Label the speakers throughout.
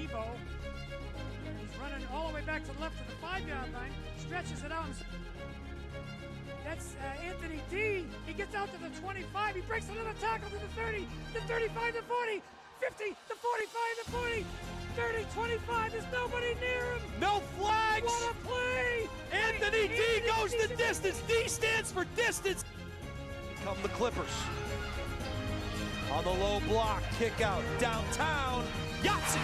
Speaker 1: Tebow. He's running all the way back to the left to the 5-yard line, stretches it out. That's Anthony D. He gets out to the 25. He breaks another tackle to the 30, the 35, the 40, 50, the 45, the 40, 30, 25. There's nobody near him.
Speaker 2: No flags.
Speaker 1: What a play.
Speaker 2: Anthony D goes the distance. D stands for distance. Here come the Clippers. On the low block, kick out downtown. Yahtzee.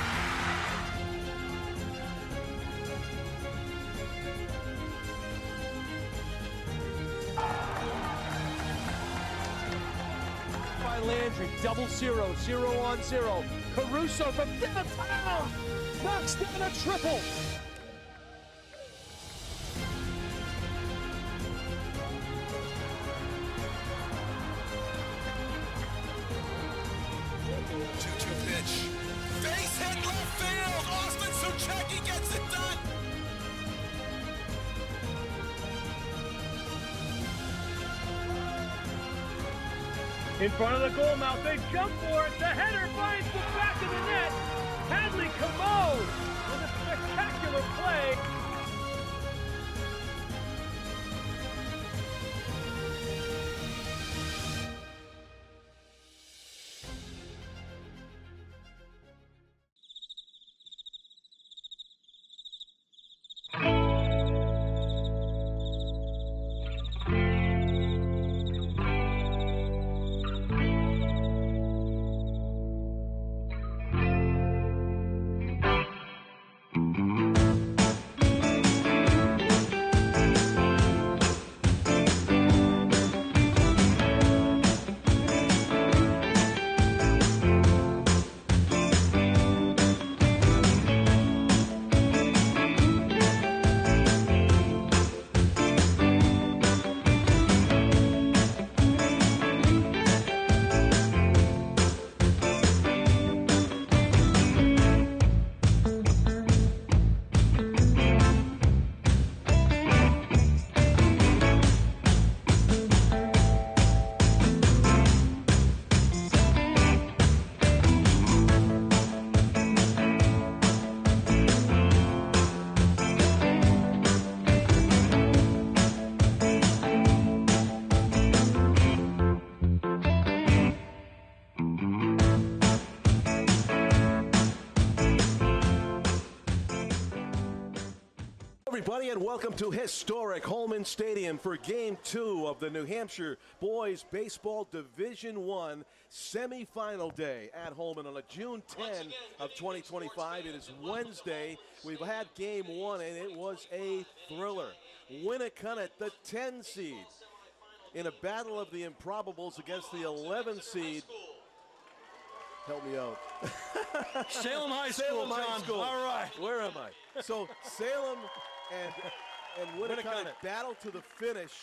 Speaker 2: By Landry, double 0, 0-on-0. Caruso from downtown knocks down a triple.
Speaker 3: Pitch. Base hit left field. Austin Soucheki gets it done.
Speaker 4: In front of the goal mouth, they jump for it. The header finds the back of the net. Hadley Commode with a spectacular play.
Speaker 5: Everybody, and welcome to historic Holman Stadium for Game 2 of the New Hampshire Boys Baseball Division I Semifinal Day at Holman on a June 10 of 2025. It is Wednesday. We've had Game 1, and it was a thriller. Winnicott, the 10 seed, in a battle of the improbables against the 11 seed. Help me out.
Speaker 2: Salem High School,
Speaker 5: Salem High
Speaker 2: John.
Speaker 5: School.
Speaker 2: All right.
Speaker 5: Where am I? So Salem and Winnicott battled to the finish,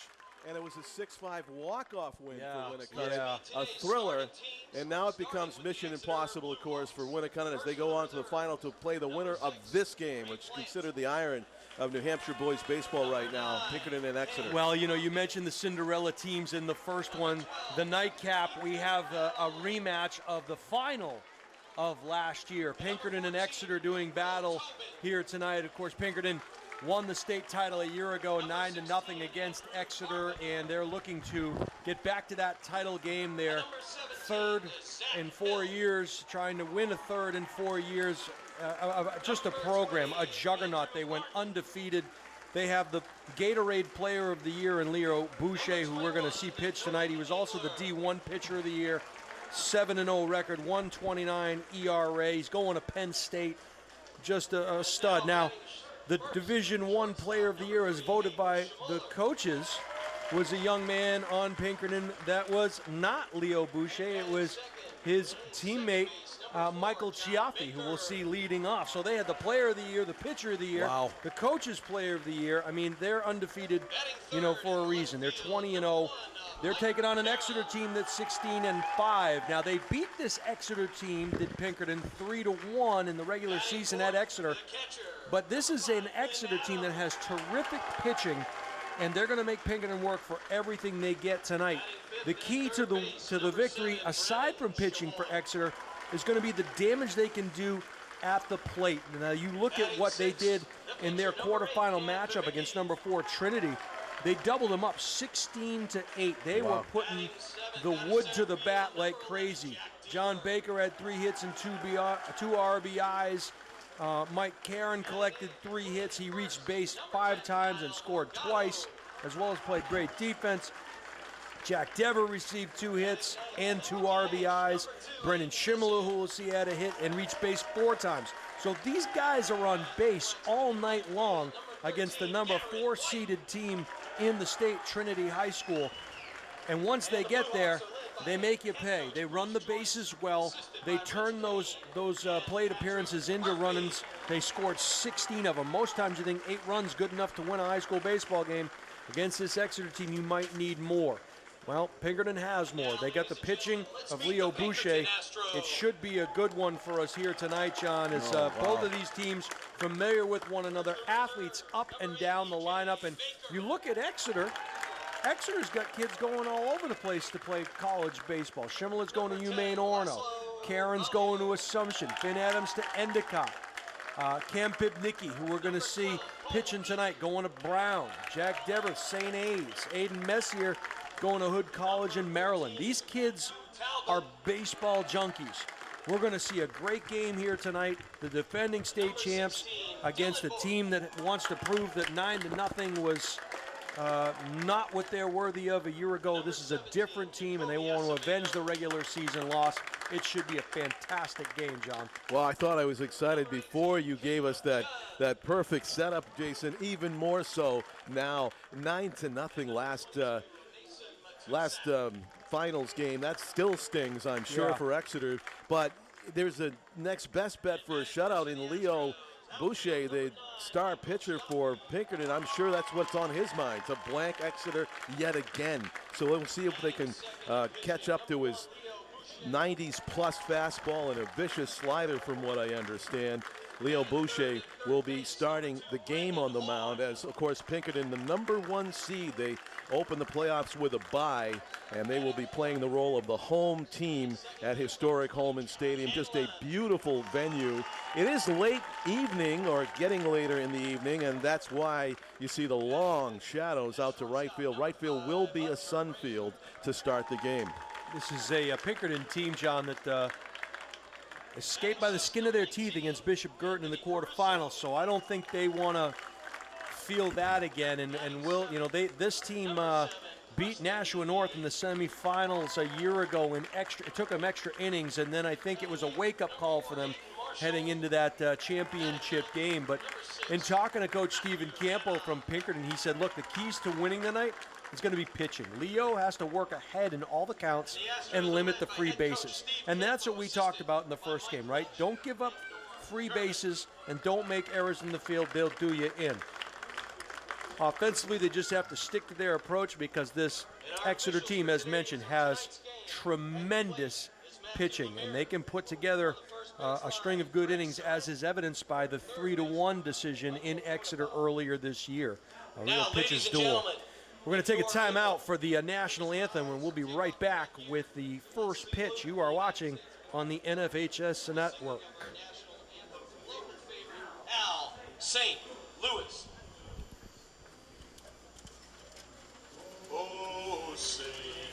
Speaker 5: and it was a 6-5 walk-off win for Winnicott.
Speaker 2: Yeah.
Speaker 5: A thriller, and now it becomes mission impossible, of course, for Winnicott as they go on to the final to play the winner of this game, which is considered the iron of New Hampshire boys baseball right now, Pinkerton and Exeter.
Speaker 2: Well, you know, you mentioned the Cinderella teams in the first one. The nightcap, we have a rematch of the final of last year. Pinkerton and Exeter doing battle here tonight. Of course, Pinkerton won the state title a year ago, 9-0 against Exeter, and they're looking to get back to that title game. Their third in 4 years, trying to win a third in 4 years. Just a program, a juggernaut. They went undefeated. They have the Gatorade Player of the Year in Leo Boucher, who we're going to see pitch tonight. He was also the D1 Pitcher of the Year. 7-0 record, 129 ERA. He's going to Penn State. Just a stud. Now, the Division I Player of the Year, as voted by the coaches, was a young man on Pinkerton that was not Leo Boucher. It was his teammate, Michael Chiaffi, who we'll see leading off. So they had the Player of the Year, the Pitcher of the Year, the Coach's Player of the Year. I mean, they're undefeated, you know, for a reason. They're 20-0. They're taking on an Exeter team that's 16-5. Now, they beat this Exeter team, did Pinkerton, 3-1 in the regular season at Exeter. But this is an Exeter team that has terrific pitching, and they're going to make Pinkerton work for everything they get tonight. The key to the victory, aside from pitching for Exeter, is going to be the damage they can do at the plate. Now you look at what they did in their quarterfinal matchup against number 4 Trinity. They doubled them up 16-8. They were putting the wood to the bat like crazy. John Baker had 3 hits and 2 RBIs. Mike Karen collected 3 hits. He reached base 5 times and scored twice, as well as played great defense. Jack Dever received 2 hits and 2 RBIs. Brendan Schimmeler, who we'll see, had a hit and reached base 4 times. So these guys are on base all night long against the number 4 seeded team in the state, Trinity High School. And once they get there, they make you pay. They run the bases well. They turn those plate appearances into run-ins. They scored 16 of them. Most times you think 8 runs good enough to win a high school baseball game. Against this Exeter team, you might need more. Well, Pinkerton has more. They got the pitching of Leo Boucher. It should be a good one for us here tonight, John, as both of these teams familiar with one another, athletes up and down the lineup. And you look at Exeter, Exeter's got kids going all over the place to play college baseball. Schimmeler's going to UMaine Orono. Karen's going to Assumption. Finn Adams to Endicott. Cam Pibnicki, who we're going to see pitching tonight, going to Brown. Jack Dever, St. A's. Aiden Messier going to Hood College in Maryland. These kids are baseball junkies. We're going to see a great game here tonight. The defending state champs against a team that wants to prove that 9-0 was not what they're worthy of a year ago. This is a different team, and they want to avenge the regular season loss. It should be a fantastic game, John.
Speaker 5: Well, I thought I was excited before you gave us that perfect setup, Jason. Even more so now, 9-0 last finals game. That still stings, I'm sure, for Exeter. But there's a next best bet for a shutout in Leo Boucher, the star pitcher for Pinkerton. I'm sure that's what's on his mind, to blank Exeter yet again. So we'll see if they can catch up to his 90s-plus fastball and a vicious slider, from what I understand. Leo Boucher will be starting the game on the mound as, of course, Pinkerton, the number 1 seed. They open the playoffs with a bye, and they will be playing the role of the home team at historic Holman Stadium. Just a beautiful venue. It is late evening, or getting later in the evening, and that's why you see the long shadows out to right field. Right field will be a sun field to start the game.
Speaker 2: This is a Pinkerton team, John, that escaped by the skin of their teeth against Bishop Girton in the quarterfinals, so I don't think they want to feel that again. And will, you know, this team beat Nashua North in the semifinals a year ago in extra. It took them extra innings, and then I think it was a wake-up call for them heading into that championship game. But in talking to Coach Stephen Campo from Pinkerton, he said, look, the keys to winning tonight is going to be pitching. Leo has to work ahead in all the counts and limit the free bases. And that's what we talked about in the first game, right? Don't give up free bases and don't make errors in the field. They'll do you in. Offensively, they just have to stick to their approach, because this Exeter team, as mentioned, has tremendous pitching, and they can put together a string of good innings, as is evidenced by the 3-1 decision in Exeter earlier this year. A real pitcher's duel. We're going to take a timeout for the national anthem, and we'll be right back with the first pitch. You are watching on the NFHS Network.
Speaker 3: Al St. Louis. Oh, say,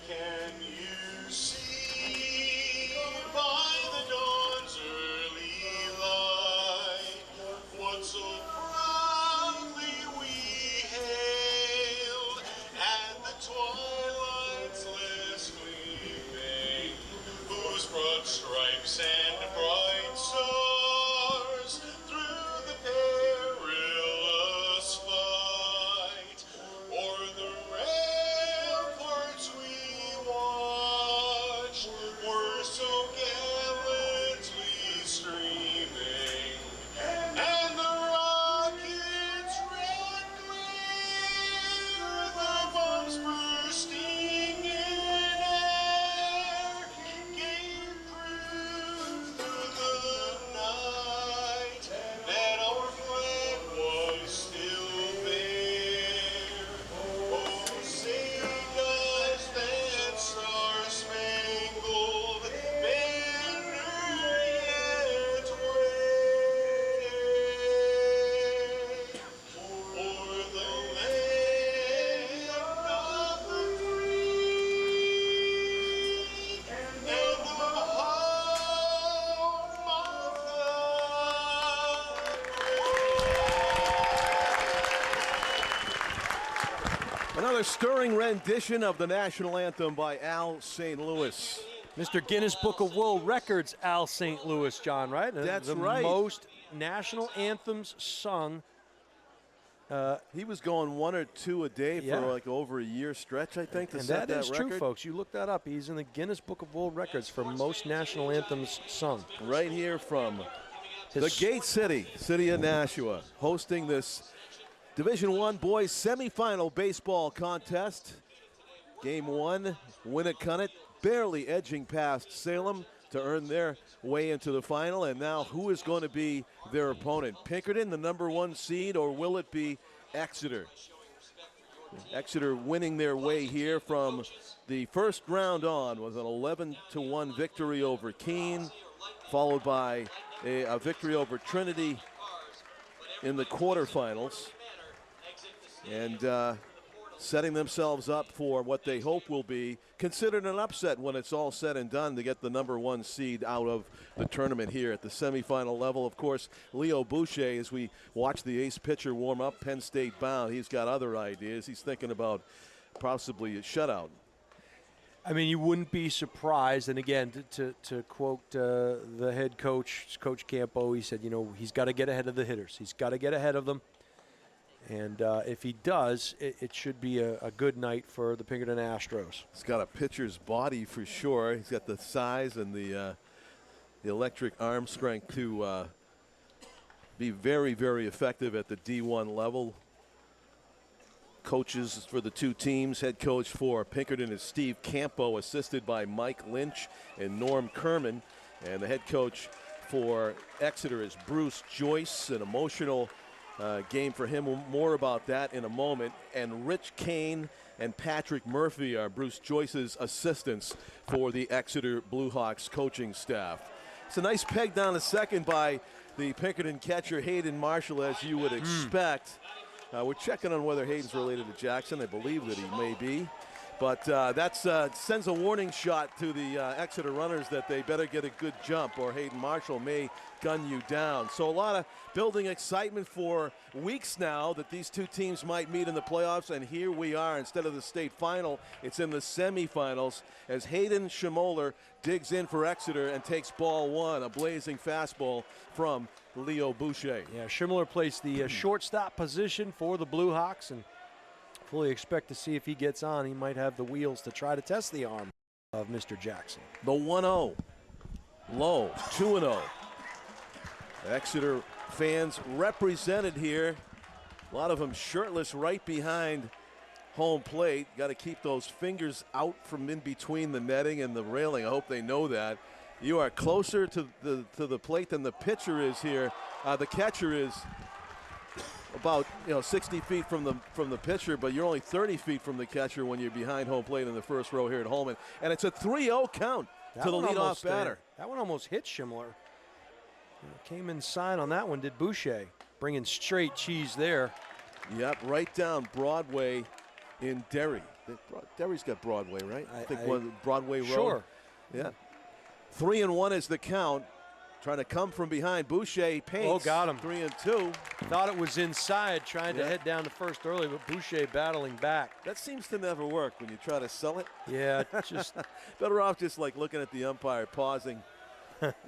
Speaker 3: can you see by the dawn's early light what so proudly we hailed at the twilight's last gleaming, whose broad stripes and bright stars through the perilous
Speaker 5: Another stirring rendition of the national anthem by Al St. Louis.
Speaker 2: Mr. Guinness Book of World Records, Al St. Louis, John, right?
Speaker 5: That's
Speaker 2: the
Speaker 5: right.
Speaker 2: Most national anthems sung.
Speaker 5: He was going 1 or 2 a day for like over a year stretch, I think, to
Speaker 2: and
Speaker 5: set
Speaker 2: that is
Speaker 5: record.
Speaker 2: true, folks. You look that up. He's in the Guinness Book of World Records for most national anthems sung.
Speaker 5: Right here from the Gate City, city of Nashua, hosting this Division I boys semifinal baseball contest. Game 1, Winnicott barely edging past Salem to earn their way into the final. And now who is going to be their opponent? Pinkerton, the #1 seed, or will it be Exeter? Exeter winning their way here from the first round on with an 11-1 victory over Keene, followed by a victory over Trinity in the quarterfinals. And setting themselves up for what they hope will be considered an upset when it's all said and done to get the #1 seed out of the tournament here at the semifinal level. Of course, Leo Boucher, as we watch the ace pitcher warm up, Penn State bound, he's got other ideas. He's thinking about possibly a shutout.
Speaker 2: I mean, you wouldn't be surprised. And again, to quote the head coach, Coach Campo, he said, you know, he's got to get ahead of the hitters. He's got to get ahead of them. And if he does, it should be a good night for the Pinkerton Astros.
Speaker 5: He's got a pitcher's body for sure. He's got the size and the electric arm strength to be very, very effective at the D1 level. Coaches for the two teams. Head coach for Pinkerton is Steve Campo, assisted by Mike Lynch and Norm Kerman. And the head coach for Exeter is Bruce Joyce. An emotional game for him. More about that in a moment. And Rich Kane and Patrick Murphy are Bruce Joyce's assistants for the Exeter Bluehawks coaching staff. It's a nice peg down to second by the Pinkerton catcher Hayden Marshall, as you would expect. We're checking on whether Hayden's related to Jackson. I believe that he may be. But that sends a warning shot to the Exeter runners that they better get a good jump or Hayden Marshall may gun you down. So a lot of building excitement for weeks now that these two teams might meet in the playoffs, and here we are. Instead of the state final, it's in the semifinals as Hayden Schmoller digs in for Exeter and takes ball one, a blazing fastball from Leo Boucher.
Speaker 2: Yeah, Schmoller plays the shortstop position for the Bluehawks, and fully expect to see if he gets on. He might have the wheels to try to test the arm of Mr. Jackson.
Speaker 5: The 1-0, low, 2-0. Exeter fans represented here. A lot of them shirtless right behind home plate. Got to keep those fingers out from in between the netting and the railing. I hope they know that. You are closer to the plate than the pitcher is here. The catcher is about 60 feet from the pitcher, but you're only 30 feet from the catcher when you're behind home plate in the first row here at Holman. And it's a 3-0 count to the leadoff batter.
Speaker 2: That one almost hit Schmoller. Came inside on that one, did Boucher. Bringing straight cheese there.
Speaker 5: Yep, right down Broadway in Derry. Derry's got Broadway, right? I think one Broadway Road.
Speaker 2: Sure.
Speaker 5: Yeah. 3-1 is the count. Trying to come from behind. Boucher paints.
Speaker 2: Oh, got him.
Speaker 5: 3-2.
Speaker 2: Thought it was inside, trying to head down to first early, but Boucher battling back.
Speaker 5: That seems to never work when you try to sell it.
Speaker 2: Yeah, just
Speaker 5: better off just like looking at the umpire, pausing,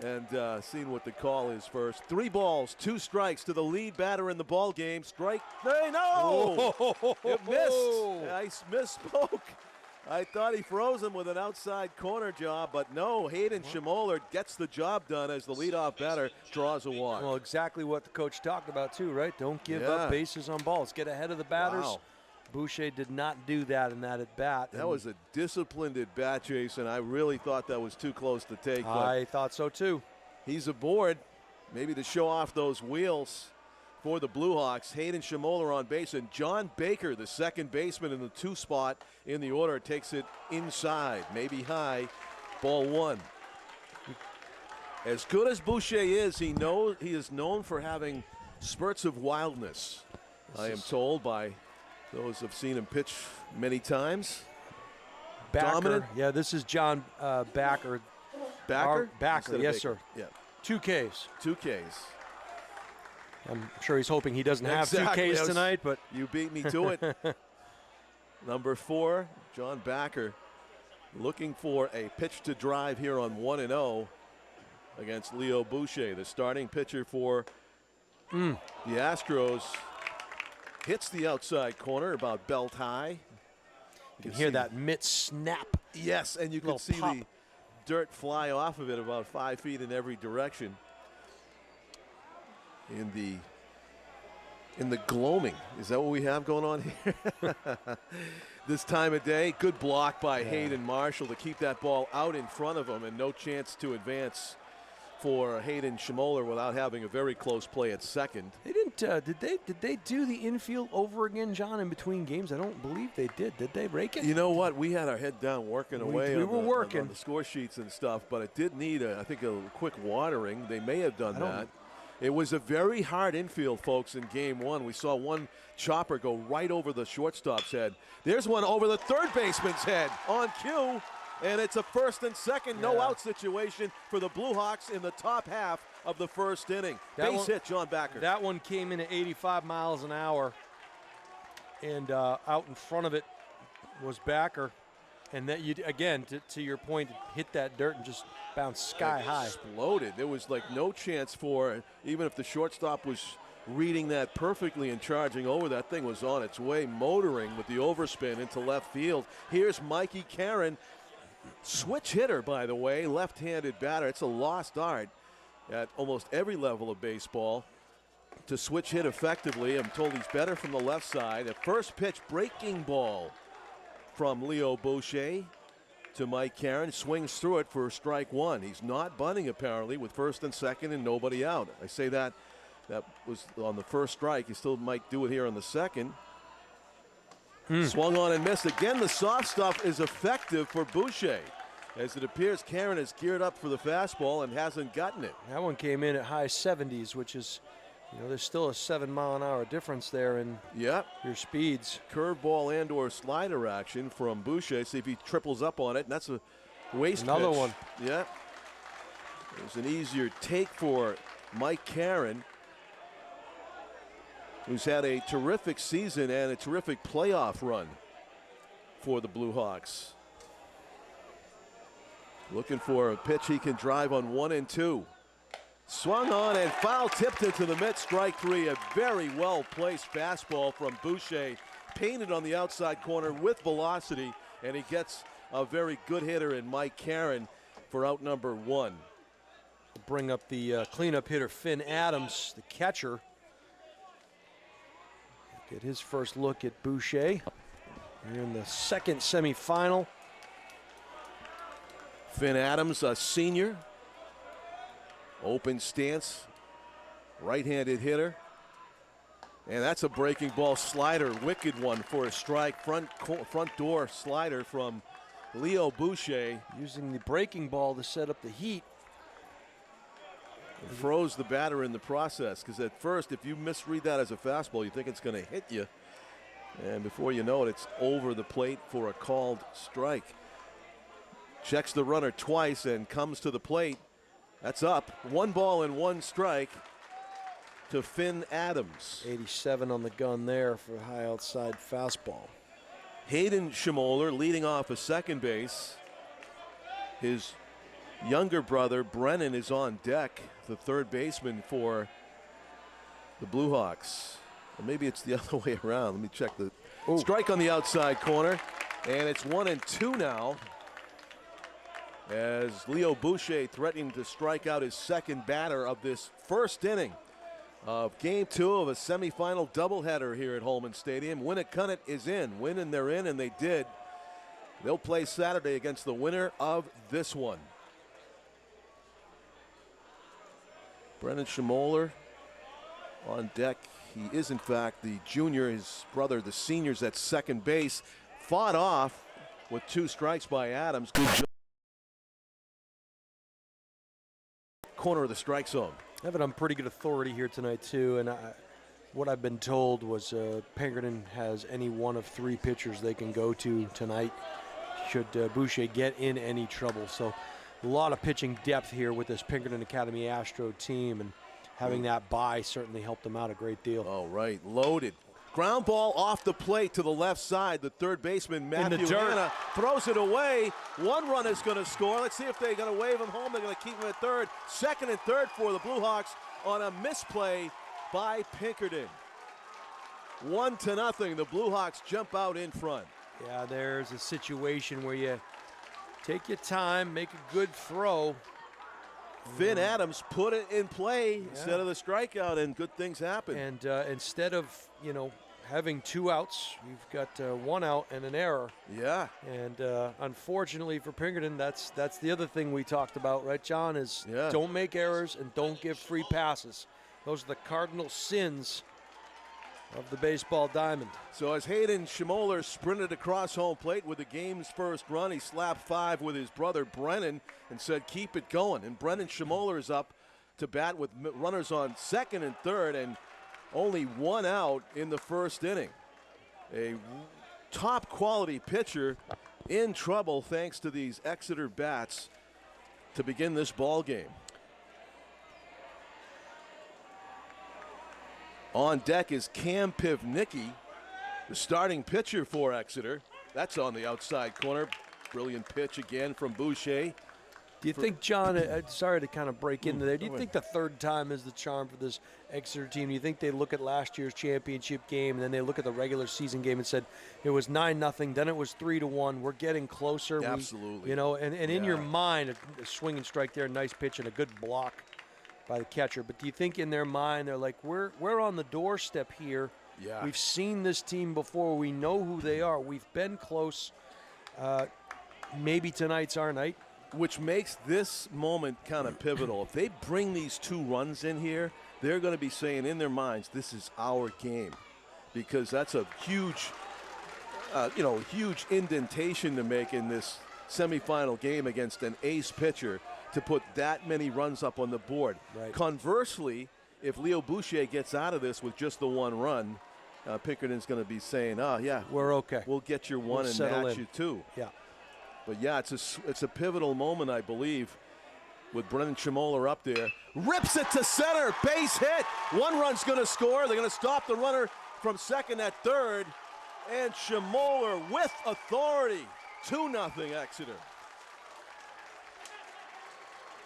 Speaker 5: and seeing what the call is first. 3 balls, 2 strikes to the lead batter in the ball game. Strike 3. No! It missed. I misspoke. I thought he froze him with an outside corner job, but no, Hayden Schmoller gets the job done as the leadoff batter draws a walk.
Speaker 2: Well, exactly what the coach talked about too, right? Don't give up bases on balls. Get ahead of the batters.
Speaker 5: Wow.
Speaker 2: Boucher did not do that in that at-bat.
Speaker 5: That was a disciplined at-bat, Jason. I really thought that was too close to take.
Speaker 2: I thought so too.
Speaker 5: He's aboard, maybe to show off those wheels for the Bluehawks. Hayden Schmoller on base, and John Baker, the second baseman in the 2 spot in the order, takes it inside, maybe high, ball 1. As good as Boucher is, he is known for having spurts of wildness. I am told by those who've seen him pitch many times.
Speaker 2: Backer.
Speaker 5: Dominant.
Speaker 2: Yeah, this is John Backer.
Speaker 5: Backer?
Speaker 2: Backer, yes, sir.
Speaker 5: Yeah.
Speaker 2: 2 Ks.
Speaker 5: 2 Ks.
Speaker 2: I'm sure he's hoping he doesn't have 2 Ks tonight, but
Speaker 5: you beat me to it. Number 4, John Backer, looking for a pitch to drive here on 1-0 against Leo Boucher, the starting pitcher for the Astros. Hits the outside corner about belt high.
Speaker 2: You can hear that mitt snap.
Speaker 5: Yes, and you can see
Speaker 2: pop.
Speaker 5: the dirt fly off of it about 5 feet in every direction. In the gloaming. Is that what we have going on here? This time of day, good block by Hayden Marshall to keep that ball out in front of him, and no chance to advance for Hayden Schmoller without having a very close play at second.
Speaker 2: They didn't. Did they do the infield over again, John, in between games? I don't believe they did. Did they rake it?
Speaker 5: You know what? We had our head down working away.
Speaker 2: We were working
Speaker 5: on the score sheets and stuff, but it did need, I think, a quick watering. They may have done that. It was a very hard infield, folks, in game 1. We saw one chopper go right over the shortstop's head. There's one over the third baseman's head on cue, and it's a first and second no-out situation for the Blue Hawks in the top half of the first inning. Base hit, John Backer.
Speaker 2: That one came in at 85 miles an hour, and out in front of it was Backer. And that you again, to your point, hit that dirt and just bounced sky high.
Speaker 5: Exploded. There was like no chance for, even if the shortstop was reading that perfectly and charging over, that thing was on its way, motoring with the overspin into left field. Here's Mikey Karen, switch hitter, by the way, left-handed batter. It's a lost art at almost every level of baseball to switch hit effectively. I'm told he's better from the left side. A first pitch breaking ball from Leo Boucher to Mike Karen, swings through it for strike 1. He's not bunting apparently with first and second and nobody out. I say that was on the first strike. He still might do it here on the second. Swung on and missed. Again, the soft stuff is effective for Boucher, as it appears Karen is geared up for the fastball and hasn't gotten it.
Speaker 2: That one came in at high 70s, which is, there's still a 7-mile-an-hour difference there in your speeds.
Speaker 5: Curveball and or slider action from Boucher. See if he triples up on it, and that's a waste
Speaker 2: Another
Speaker 5: pitch.
Speaker 2: one.
Speaker 5: Yeah. There's an easier take for Mike Karen, who's had a terrific season and a terrific playoff run for the Blue Hawks. Looking for a pitch he can drive on 1 and 2. Swung on and foul tipped into the mitt, strike 3. A very well-placed fastball from Boucher, painted on the outside corner with velocity, and he gets a very good hitter in Mike Karen for out number 1.
Speaker 2: We'll bring up the cleanup hitter, Finn Adams, the catcher. Get his first look at Boucher. We're in the second semifinal.
Speaker 5: Finn Adams, a senior. Open stance, right-handed hitter. And that's a breaking ball slider, wicked one for a strike. Front door slider from Leo Boucher.
Speaker 2: Using the breaking ball to set up the heat.
Speaker 5: Froze the batter in the process, because at first, if you misread that as a fastball, you think it's going to hit you. And before you know it, it's over the plate for a called strike. Checks the runner twice and comes to the plate. That's up. 1 ball and 1 strike to Finn Adams.
Speaker 2: 87 on the gun there for a high outside fastball.
Speaker 5: Hayden Schmoller leading off at second base. His younger brother, Brennan, is on deck, the third baseman for the Blue Hawks. Or maybe it's the other way around. Let me check the strike on the outside corner. And it's 1 and 2 now, as Leo Boucher threatening to strike out his second batter of this first inning of game 2 of a semifinal doubleheader here at Holman Stadium. Winnicott is in. Win and they're in, and they did. They'll play Saturday against the winner of this one. Brennan Schmoller on deck. He is, in fact, the junior. His brother, the senior's at second base. Fought off with 2 strikes by Adams. Good job. Corner of the strike zone.
Speaker 2: I have it on pretty good authority here tonight, too. And what I've been told was Pinkerton has any one of 3 pitchers they can go to tonight should Boucher get in any trouble. So a lot of pitching depth here with this Pinkerton Academy Astro team, and having that bye certainly helped them out a great deal.
Speaker 5: Oh, right. Loaded. Ground ball off the plate to the left side. The third baseman, Matthew Hanna, throws it away. One run is going to score. Let's see if they're going to wave him home. They're going to keep him at third. Second and third for the Blue Hawks on a misplay by Pinkerton. 1-0. The Blue Hawks jump out in front.
Speaker 2: Yeah, there's a situation where you take your time, make a good throw.
Speaker 5: Finn Adams put it in play instead of the strikeout, and good things happen.
Speaker 2: And instead of, having 2 outs, you've got 1 out and an error.
Speaker 5: Yeah.
Speaker 2: And unfortunately for Pinkerton, that's the other thing we talked about, right, John, is don't make errors and don't give free passes. Those are the cardinal sins of the baseball diamond.
Speaker 5: So as Hayden Schmoller sprinted across home plate with the game's first run, he slapped 5 with his brother Brennan and said, keep it going. And Brennan Schmoller is up to bat with runners on second and third and only 1 out in the first inning. A top quality pitcher in trouble thanks to these Exeter bats to begin this ball game. On deck is Cam Pivnicki, the starting pitcher for Exeter. That's on the outside corner. Brilliant pitch again from Boucher.
Speaker 2: Do you think, John, sorry to kind of break into there, do you think the third time is the charm for this Exeter team? Do you think they look at last year's championship game and then they look at the regular season game and said it was 9-0, then it was 3-1, we're getting closer.
Speaker 5: Absolutely.
Speaker 2: And in your mind, a swing and strike there, nice pitch and a good block by the catcher. But do you think in their mind they're like, we're on the doorstep here.
Speaker 5: Yeah.
Speaker 2: We've seen this team before. We know who they are. We've been close. Maybe tonight's our night.
Speaker 5: Which makes this moment kind of pivotal. If they bring these 2 runs in here, they're going to be saying in their minds, this is our game. Because that's a huge, huge indentation to make in this semifinal game against an ace pitcher to put that many runs up on the board.
Speaker 2: Right.
Speaker 5: Conversely, if Leo Boucher gets out of this with just the 1 run, Pinkerton's going to be saying,
Speaker 2: we're okay.
Speaker 5: We'll get your 1 and match you 2.
Speaker 2: Yeah.
Speaker 5: But yeah, it's a pivotal moment, I believe, with Brennan Schmoller up there. Rips it to center, base hit. 1 run's going to score. They're going to stop the runner from second at third. And Schmoller with authority. 2-0 Exeter.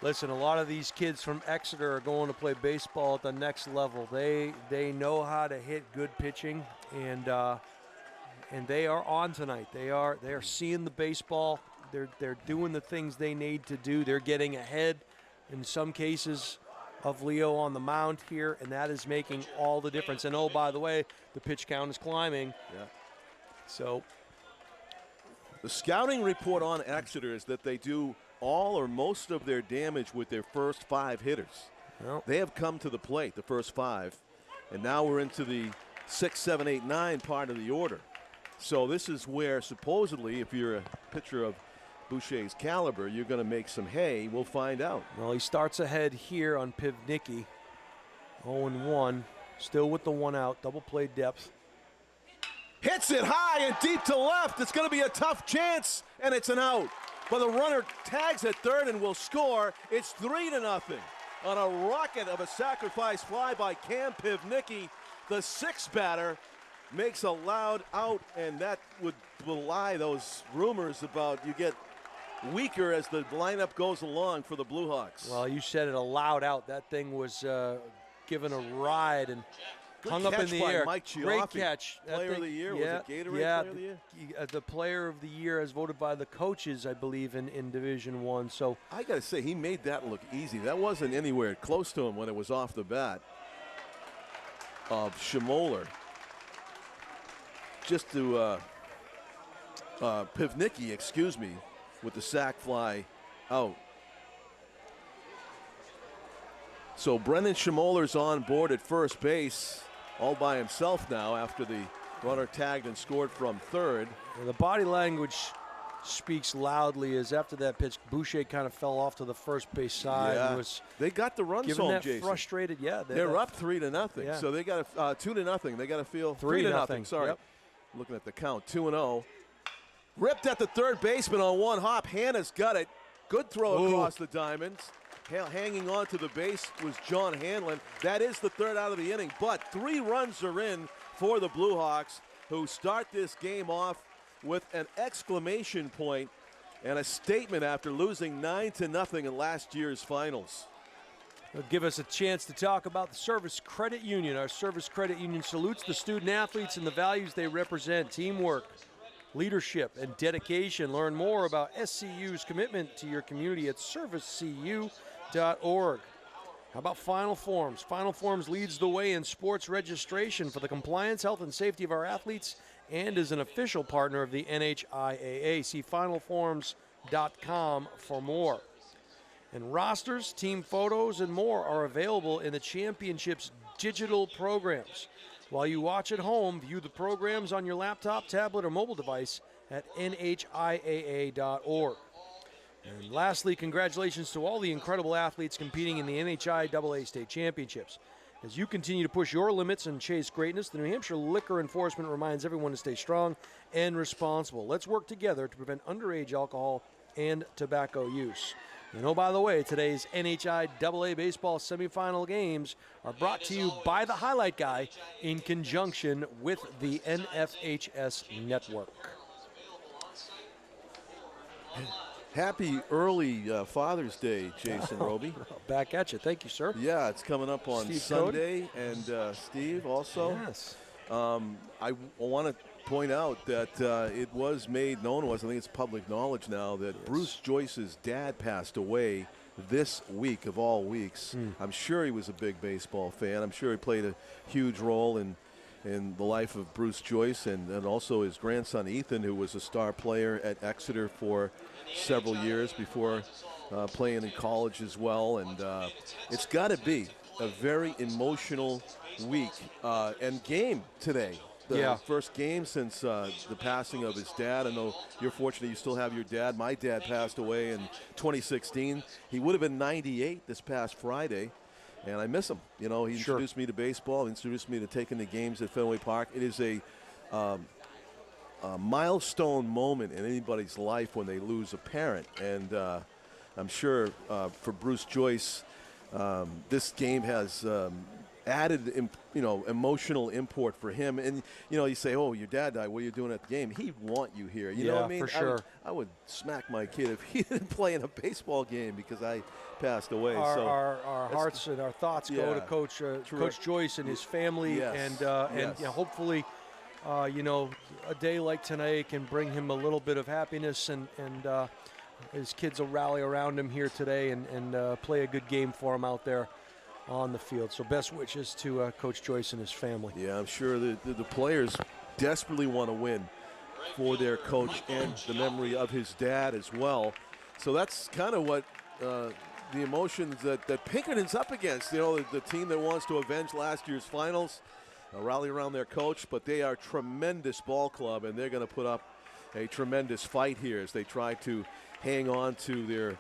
Speaker 2: Listen, a lot of these kids from Exeter are going to play baseball at the next level. They know how to hit good pitching, and they are on tonight. They are seeing the baseball. They're doing the things they need to do. They're getting ahead in some cases of Leo on the mound here, and that is making all the difference. And oh, by the way, the pitch count is climbing.
Speaker 5: Yeah.
Speaker 2: So
Speaker 5: the scouting report on Exeter is that they do all or most of their damage with their first 5 hitters.
Speaker 2: Well,
Speaker 5: they have come to the plate, the first 5, and now we're into the 6, 7, 8, 9 part of the order. So this is where supposedly, if you're a pitcher of Boucher's caliber, you're going to make some hay. We'll find out.
Speaker 2: Well, he starts ahead here on Pivnicki. 0-1, still with the 1 out, double play depth.
Speaker 5: Hits it high and deep to left. It's going to be a tough chance, and it's an out. But the runner tags at third and will score. It's 3-0 on a rocket of a sacrifice fly by Cam Pivnicki. The 6th batter makes a loud out, and that would belie those rumors about you get weaker as the lineup goes along for the Blue Hawks.
Speaker 2: Well, you said it, a loud out. That thing was given a ride and
Speaker 5: good
Speaker 2: hung up in the air.
Speaker 5: Mike Chiaffi.
Speaker 2: Great catch.
Speaker 5: Player of the year. Was it Gatorade
Speaker 2: yeah,
Speaker 5: Player of the Year?
Speaker 2: The player of the year as voted by the coaches, I believe, in Division I. So
Speaker 5: I got to say, he made that look easy. That wasn't anywhere close to him when it was off the bat of Schmoller. Just to Pivnicki, excuse me, with the sac fly out. So Brennan Schmoller's on board at first base, all by himself now after the runner tagged and scored from third.
Speaker 2: The body language speaks loudly as after that pitch, Boucher kind of fell off to the first base side.
Speaker 5: Yeah.
Speaker 2: Was
Speaker 5: they got the runs
Speaker 2: given
Speaker 5: home,
Speaker 2: that
Speaker 5: Jason.
Speaker 2: frustrated, yeah.
Speaker 5: They're up 3-0,
Speaker 2: yeah.
Speaker 5: so they got a 2-0. They got to feel
Speaker 2: 3-0.
Speaker 5: Sorry,
Speaker 2: yep.
Speaker 5: Looking at the count, 2-0. Ripped at the third baseman on 1 hop. Hanna's got it. Good throw across the diamonds. hanging on to the base was John Hanlon. That is the third out of the inning, but 3 runs are in for the Blue Hawks, who start this game off with an exclamation point and a statement after losing 9-0 in last year's finals.
Speaker 2: It'll give us a chance to talk about the Service Credit Union. Our Service Credit Union salutes the student athletes and the values they represent: teamwork, leadership, and dedication. Learn more about SCU's commitment to your community at servicecu.org. How about Final Forms? Final Forms leads the way in sports registration for the compliance, health, and safety of our athletes, and is an official partner of the NHIAA. See finalforms.com for more. And rosters, team photos, and more are available in the championship's digital programs. While you watch at home, view the programs on your laptop, tablet, or mobile device at NHIAA.org. And lastly, congratulations to all the incredible athletes competing in the NHIAA State Championships. As you continue to push your limits and chase greatness, the New Hampshire Liquor Enforcement reminds everyone to stay strong and responsible. Let's work together to prevent underage alcohol and tobacco use. And oh, by the way, today's NHIAA baseball semifinal games are brought to you by the Highlight Guy in conjunction with the NFHS Network.
Speaker 5: Happy early Father's Day, Jason Roby.
Speaker 2: Back at you. Thank you, sir.
Speaker 5: Yeah, it's coming up on
Speaker 2: Steve
Speaker 5: Sunday. And Steve also.
Speaker 2: Yes.
Speaker 5: I want to point out that it was made known to us, I think it's public knowledge now, that Bruce Joyce's dad passed away this week of all weeks. I'm sure he was a big baseball fan. I'm sure he played a huge role in the life of Bruce Joyce, and also his grandson Ethan, who was a star player at Exeter for several years before playing in college as well. And it's got to be a very emotional week and game today. The first game since the passing of his dad. I know you're fortunate you still have your dad. My dad passed away in 2016. He would have been 98 this past Friday, and I miss him. You know, he introduced me to baseball, introduced me to taking the games at Fenway Park. It is a milestone moment in anybody's life when they lose a parent, and I'm sure for Bruce Joyce, this game has added, emotional import for him. And you say, "Oh, your dad died. What are you doing at the game?" He'd want you here. You know what I mean?
Speaker 2: For sure.
Speaker 5: I would smack my kid if he didn't play in a baseball game because I passed away.
Speaker 2: Our hearts and our thoughts go to Coach Joyce and his family, and hopefully, a day like tonight can bring him a little bit of happiness, and his kids will rally around him here today and play a good game for him out there on the field. So best wishes to Coach Joyce and his family. Yeah, I'm sure the players desperately want to win for their coach and the memory of his dad as well. So that's kind of what the emotions that Pinkerton's up against. The team that wants to avenge last year's finals, rally around their coach, but they are a tremendous ball club, and they're going to put up a tremendous fight here as they try to hang on to their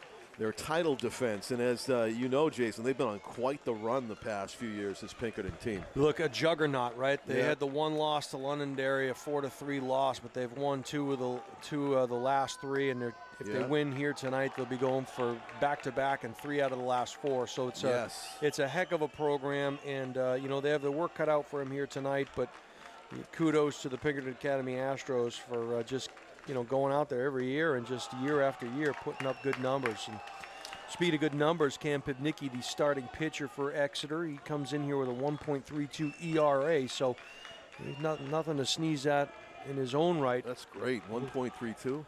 Speaker 2: title defense. And as Jason, they've been on quite the run the past few years, this Pinkerton team. Look, a juggernaut, right? They had the one loss to Londonderry, a 4-3 loss, but they've won two of the last three, and if they win here tonight, they'll be going for back-to-back and 3 out of the last 4. So it's a heck of a program, and they have their work cut out for them here tonight. But kudos to the Pinkerton Academy Astros for just going out there every year and just year after year putting up good numbers. And speed of good numbers, Cam Pivnicki, the starting pitcher for Exeter, he comes in here with a 1.32 ERA, so there's nothing to sneeze at in his own right. That's great, 1.32.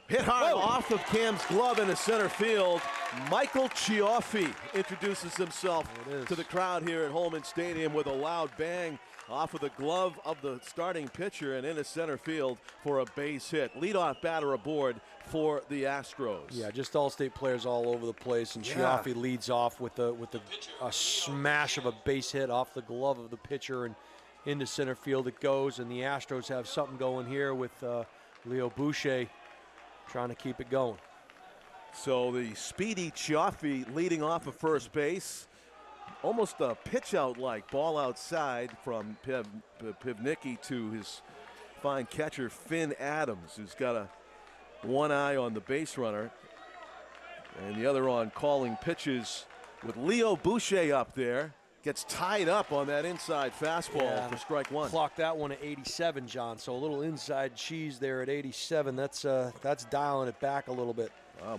Speaker 2: Hit hard off of Cam's glove into center field. Michael Cioffi introduces himself to the crowd here at Holman Stadium with a loud bang off of the glove of the starting pitcher and into center field for a base hit. Leadoff batter aboard for the Astros. Yeah, just all-state players all over the place, and Cioffi leads off with a smash of a base hit off the glove of the pitcher, and into center field it goes. And the Astros have something going here with Leo Boucher trying to keep it going. So the speedy Cioffi leading off of first base. Almost a pitch-out-like ball outside from Pivnicki to his fine catcher, Finn Adams, who's got one eye on the base runner.
Speaker 5: And the other on calling pitches with Leo Boucher up there. Gets tied up on that inside fastball for strike one.
Speaker 2: Clocked that one at 87, John. So a little inside cheese there at 87. That's dialing it back a little bit.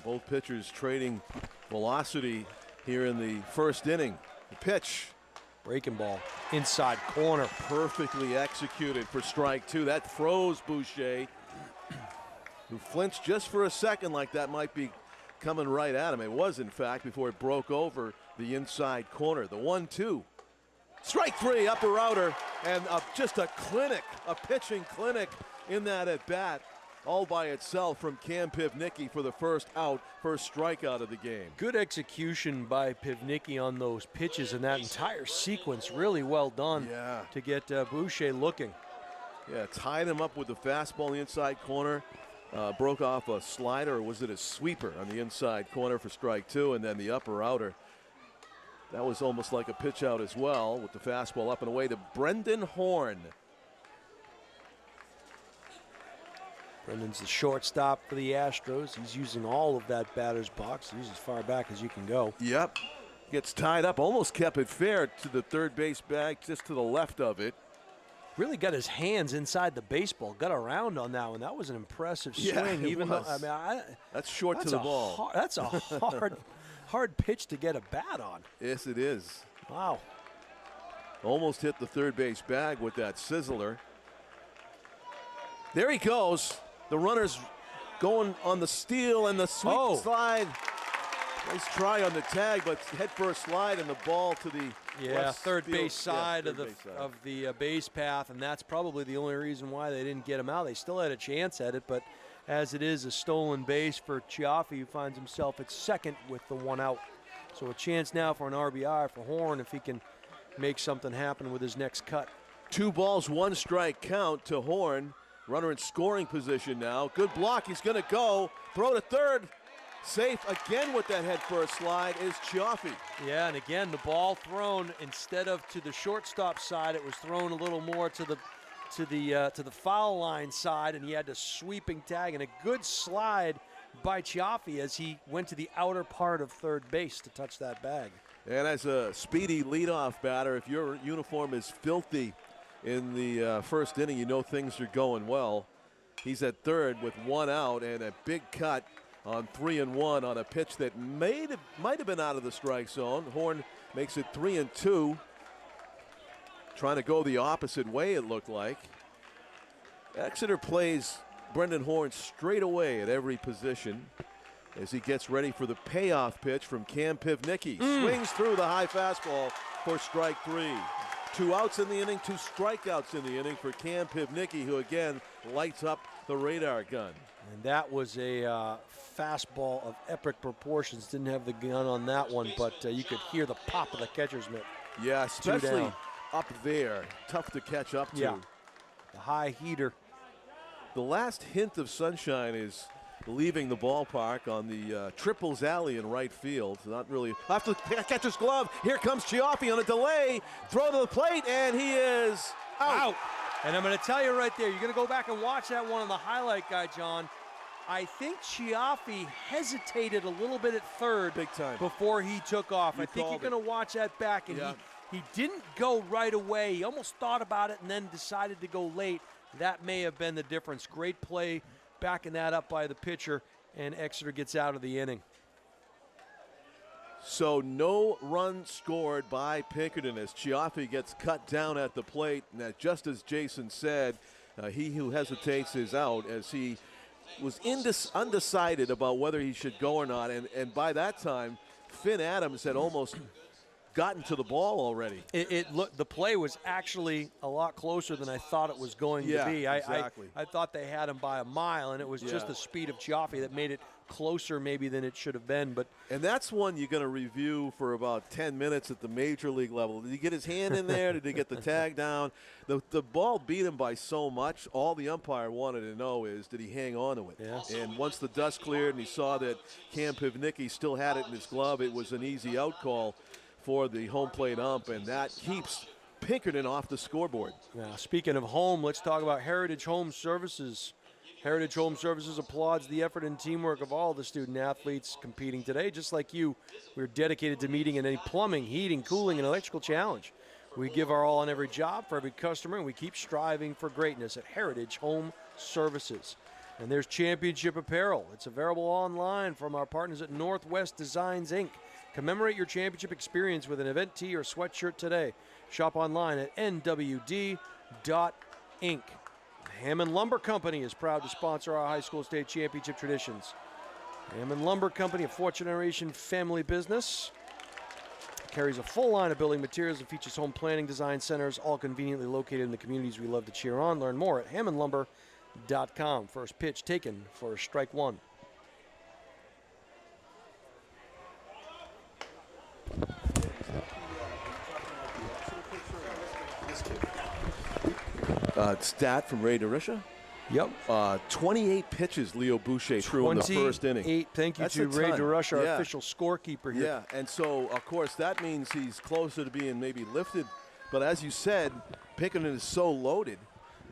Speaker 5: Both pitchers trading velocity here in the first inning. The pitch.
Speaker 2: Breaking ball. Inside corner.
Speaker 5: Perfectly executed for strike two. That froze Boucher, who flinched just for a second like that might be coming right at him. It was, in fact, before it broke over the inside corner. The 1-2. Strike three, upper outer, and just a clinic, a pitching clinic in that at bat, all by itself from Cam Pivnicki for the first out, first strikeout of the game.
Speaker 2: Good execution by Pivnicki on those pitches and that entire sequence. Really well done to get Boucher looking.
Speaker 5: Yeah, tied him up with the fastball in the inside corner. Broke off a slider, or was it a sweeper on the inside corner for strike two, and then the upper outer. That was almost like a pitch out as well, with the fastball up and away to Brendan Horn.
Speaker 2: Brendan's the shortstop for the Astros. He's using all of that batter's box. He's as far back as you can go.
Speaker 5: Yep. Gets tied up, almost kept it fair to the third base bag, just to the left of it.
Speaker 2: Really got his hands inside the baseball, got around on that one. That was an impressive swing.
Speaker 5: Even
Speaker 2: though,
Speaker 5: that's short to the ball.
Speaker 2: That's a hard pitch to get a bat on.
Speaker 5: Yes, it is.
Speaker 2: Wow.
Speaker 5: Almost hit the third base bag with that sizzler. There he goes. The runner's going on the steal and the sweep slide. Nice try on the tag, but head first slide and the ball to the
Speaker 2: third base side of the base path, and that's probably the only reason why they didn't get him out. They still had a chance at it, but as it is a stolen base for Chiaffi, who finds himself at second with the one out. So a chance now for an RBI for Horn if he can make something happen with his next cut.
Speaker 5: 2 balls, 1 strike count to Horn. Runner in scoring position now. Good block. He's going to go. Throw to third. Safe again with that head first slide is Chiaffi.
Speaker 2: Yeah, and again, the ball thrown instead of to the shortstop side, it was thrown a little more to the foul line side, and he had a sweeping tag and a good slide by Chiaffi as he went to the outer part of third base to touch that bag.
Speaker 5: And as a speedy leadoff batter, if your uniform is filthy in the first inning, you know things are going well. He's at third with 1 out and a big cut on 3-1 on a pitch that might have been out of the strike zone. Horn makes it 3-2. Trying to go the opposite way, it looked like. Exeter plays Brendan Horn straight away at every position as he gets ready for the payoff pitch from Cam Pivnicki. Swings through the high fastball for strike 3. 2 outs in the inning, 2 strikeouts in the inning for Cam Pivnicki, who again lights up the radar gun.
Speaker 2: And that was a fastball of epic proportions. Didn't have the gun on that one, but you could hear the pop of the catcher's mitt.
Speaker 5: Yeah, especially up there. Tough to catch up to.
Speaker 2: Yeah, the high heater.
Speaker 5: The last hint of sunshine is leaving the ballpark on the triples alley in right field. Not really. After the catcher's glove, here comes Chiaffi on a delay. Throw to the plate, and he is out.
Speaker 2: And I'm going to tell you right there, you're going to go back and watch that one on the highlight guy, John. I think Chiaffi hesitated a little bit at third
Speaker 5: big time
Speaker 2: before he took off. I think you're going to watch that back, and he didn't go right away. He almost thought about it and then decided to go late. That may have been the difference. Great play backing that up by the pitcher, and Exeter gets out of the inning.
Speaker 5: So no run scored by Pinkerton as Chiaffi gets cut down at the plate. And that, just as Jason said, he who hesitates is out, as he was undecided about whether he should go or not. And by that time, Finn Adams had almost gotten to the ball already.
Speaker 2: The play was actually a lot closer than I thought it was going to be.
Speaker 5: Exactly.
Speaker 2: I thought they had him by a mile, and it was just the speed of Chiaffi that made it closer maybe than it should have been.
Speaker 5: And that's one you're going to review for about 10 minutes at the major league level. Did he get his hand in there? Did he get the tag down? The ball beat him by so much. All the umpire wanted to know is, did he hang on to it?
Speaker 2: Yes.
Speaker 5: And once the dust cleared and he saw that Cam Pivnicki still had it in his glove, it was an easy out call for the home plate ump, and that keeps Pinkerton off the scoreboard.
Speaker 2: Now, speaking of home, let's talk about Heritage Home Services. Heritage Home Services applauds the effort and teamwork of all the student athletes competing today. Just like you, we're dedicated to meeting any plumbing, heating, cooling, and electrical challenge. We give our all on every job for every customer, and we keep striving for greatness at Heritage Home Services. And there's championship apparel. It's available online from our partners at Northwest Designs, Inc. Commemorate your championship experience with an event tee or sweatshirt today. Shop online at nwd.inc. Hammond Lumber Company is proud to sponsor our high school state championship traditions. Hammond Lumber Company, a fourth-generation family business, carries a full line of building materials and features home planning design centers, all conveniently located in the communities we love to cheer on. Learn more at hammondlumber.com. First pitch taken for strike one.
Speaker 5: Stat from Ray DeRusha.
Speaker 2: Yep.
Speaker 5: 28 pitches Leo Boucher threw in the first inning.
Speaker 2: Thank you
Speaker 5: That's
Speaker 2: to
Speaker 5: a
Speaker 2: Ray
Speaker 5: ton.
Speaker 2: DeRusha, our
Speaker 5: Yeah.
Speaker 2: official scorekeeper here.
Speaker 5: Yeah, and so, of course, that means he's closer to being maybe lifted. But as you said, Pinkerton is so loaded.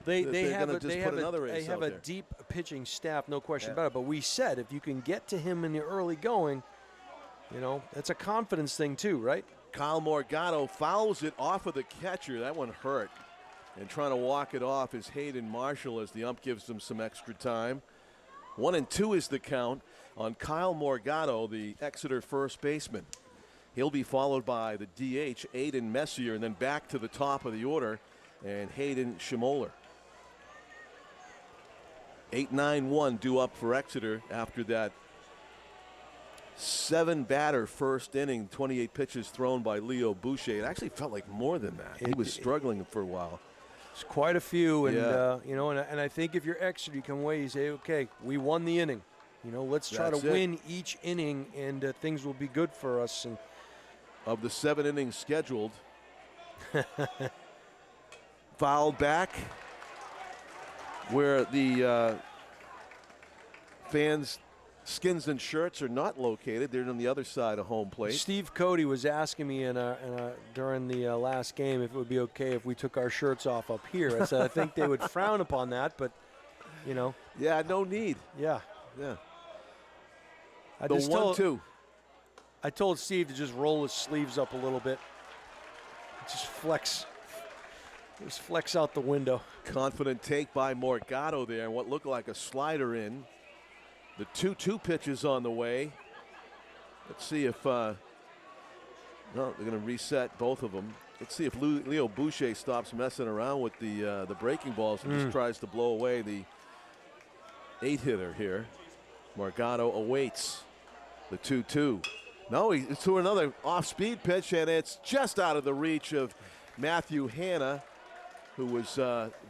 Speaker 2: They
Speaker 5: they're
Speaker 2: have
Speaker 5: gonna just put another ace out
Speaker 2: a
Speaker 5: there.
Speaker 2: deep pitching staff, no question about it. But we said if you can get to him in the early going, you know, that's a confidence thing too, right?
Speaker 5: Kyle Morgado fouls it off of the catcher. That one hurt. And trying to walk it off is Hayden Marshall as the ump gives them some extra time. 1-2 is the count on Kyle Morgado, the Exeter first baseman. He'll be followed by the DH, Aiden Messier, and then back to the top of the order, and Hayden Schimoller. 8-9-1 due up for Exeter after that 7-batter first inning, 28 pitches thrown by Leo Boucher. It actually felt like more than that. He was struggling for a while.
Speaker 2: It's quite a few, and
Speaker 5: Yeah.
Speaker 2: you know, and I think if you're Exeter, you come away, you say, okay, we won the inning. You know, let's try
Speaker 5: That's
Speaker 2: to
Speaker 5: it.
Speaker 2: win each inning, and things will be good for us. And
Speaker 5: Of the 7 innings scheduled, fouled back where the fans' skins and shirts are not located. They're on the other side of home plate.
Speaker 2: Steve Cody was asking me during the last game if it would be okay if we took our shirts off up here. I said I think they would frown upon that, but you know.
Speaker 5: Yeah, no need.
Speaker 2: Yeah.
Speaker 5: Yeah.
Speaker 2: I
Speaker 5: The
Speaker 2: just
Speaker 5: 1-2.
Speaker 2: I told Steve to just roll his sleeves up a little bit. Just flex out the window.
Speaker 5: Confident take by Morgado there, and what looked like a slider in. The 2-2 pitches on the way. Let's see if no, they're going to reset both of them. Let's see if Leo Boucher stops messing around with the breaking balls and just tries to blow away the 8-hitter here. Morgado awaits the 2-2. No, he threw another off-speed pitch, and it's just out of the reach of Matthew Hanna, who was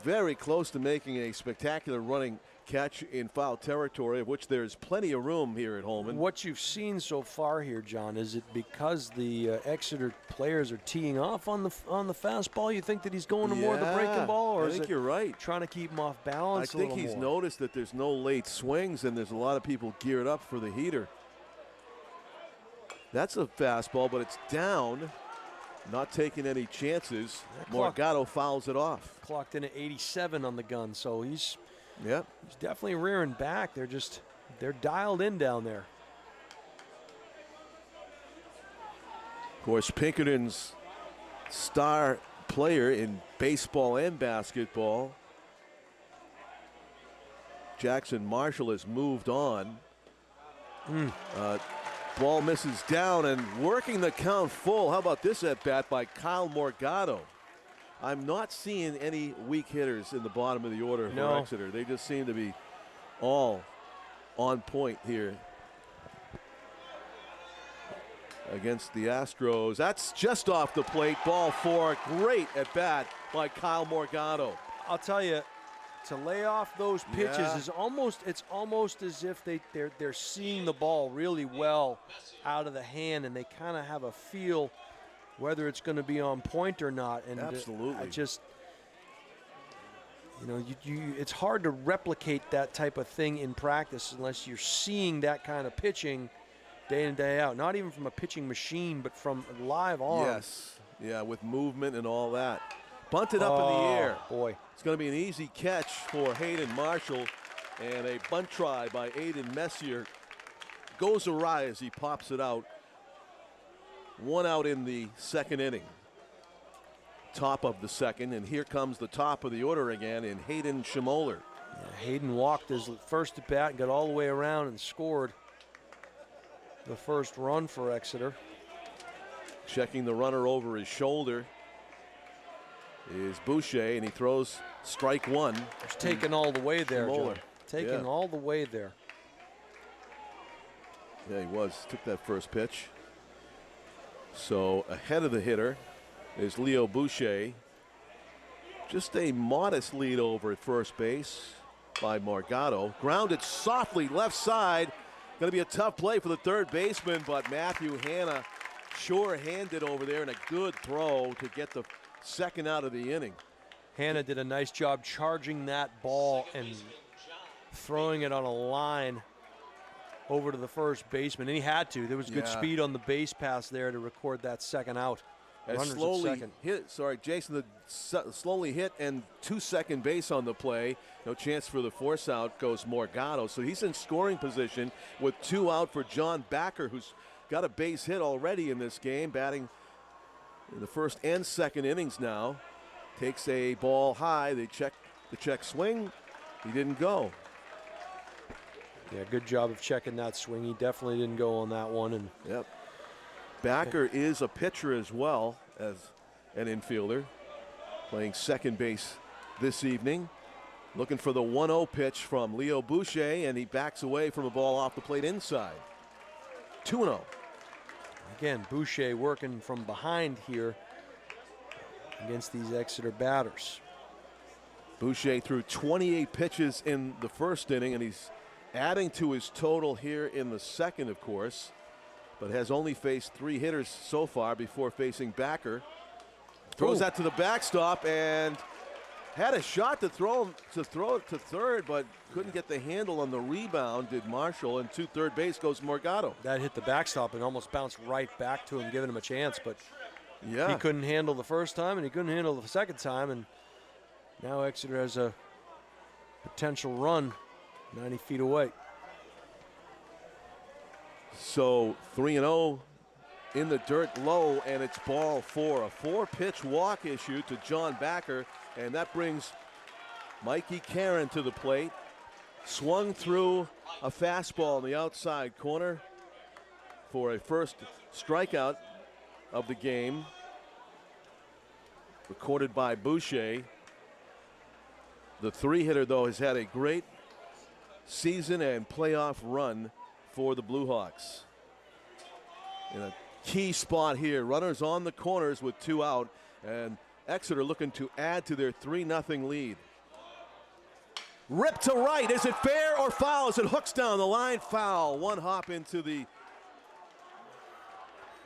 Speaker 5: very close to making a spectacular running catch in foul territory, of which there's plenty of room here at Holman.
Speaker 2: What you've seen so far here, John, is it because the Exeter players are teeing off on the fastball? You think that he's going to more of the breaking ball, or
Speaker 5: I
Speaker 2: is
Speaker 5: think
Speaker 2: it
Speaker 5: you're right.
Speaker 2: trying to keep him off
Speaker 5: I
Speaker 2: balance?
Speaker 5: think he's noticed that there's no late swings, and there's a lot of people geared up for the heater. That's a fastball, but it's down. Not taking any chances. Morgado fouls it off.
Speaker 2: Clocked in at 87 on the gun, so he's definitely rearing back. They're dialed in down there.
Speaker 5: Of course, Pinkerton's star player in baseball and basketball, Jackson Marshall, has moved on. Ball misses down and working the count full. How about this at bat by Kyle Morgado? I'm not seeing any weak hitters in the bottom of the order for Exeter. They just seem to be all on point here against the Astros. That's just off the plate. Ball 4. Great at bat by Kyle Morgado.
Speaker 2: I'll tell you, to lay off those pitches is almost as if they're seeing the ball really well out of the hand, and they kind of have a feel whether it's going to be on point or not. And
Speaker 5: absolutely,
Speaker 2: it's hard to replicate that type of thing in practice unless you're seeing that kind of pitching day in and day out. Not even from a pitching machine, but from live arms.
Speaker 5: Yes, with movement and all that. Bunted up in the air.
Speaker 2: Boy.
Speaker 5: It's going to be an easy catch for Hayden Marshall. And a bunt try by Aiden Messier goes awry as he pops it out. 1 out in the second inning. Top of the second, and here comes the top of the order again in Hayden Schmoller.
Speaker 2: Yeah, Hayden walked his first at bat and got all the way around and scored the first run for Exeter.
Speaker 5: Checking the runner over his shoulder is Boucher, and he throws strike one.
Speaker 2: It's taken all the way there,
Speaker 5: Schmoller.
Speaker 2: John. Taken all the way there.
Speaker 5: Yeah, he was. Took that first pitch. So ahead of the hitter is Leo Boucher. Just a modest lead over at first base by Morgado. Grounded softly left side. Going to be a tough play for the third baseman, but Matthew Hanna sure-handed over there, and a good throw to get the second out of the inning.
Speaker 2: Hanna did a nice job charging that ball and throwing it on a line over to the first baseman, and he had to. There was good speed on the base pass there to record that second out.
Speaker 5: As slowly hit, Jason, slowly hit and 2 second base on the play. No chance for the force out, goes Morgado. So he's in scoring position with 2 out for John Backer, who's got a base hit already in this game, batting in the first and second innings now. Takes a ball high. They check the check swing. He didn't go.
Speaker 2: Yeah, good job of checking that swing. He definitely didn't go on that one. And
Speaker 5: yep. Backer is a pitcher as well as an infielder, playing second base this evening. Looking for the 1-0 pitch from Leo Boucher, and he backs away from a ball off the plate inside. 2-0.
Speaker 2: Again, Boucher working from behind here against these Exeter batters.
Speaker 5: Boucher threw 28 pitches in the first inning, and he's adding to his total here in the second, of course, but has only faced 3 hitters so far before facing Backer. Throws that to the backstop and had a shot to throw it to third, but couldn't get the handle on the rebound, did Marshall, and to third base goes Morgado.
Speaker 2: That hit the backstop and almost bounced right back to him, giving him a chance, but
Speaker 5: yeah,
Speaker 2: he couldn't handle the first time and he couldn't handle the second time, and now Exeter has a potential run 90 feet away.
Speaker 5: So 3-0 in the dirt low, and it's ball 4. A 4-pitch walk issued to John Backer, and that brings Mikey Karen to the plate. Swung through a fastball in the outside corner for a first strikeout of the game, recorded by Boucher. The 3-hitter, though, has had a great season and playoff run for the Blue Hawks. In a key spot here, runners on the corners with 2 out, and Exeter looking to add to their 3-0 lead. Ripped to right. Is it fair or foul as it hooks down the line? Foul. 1 hop into the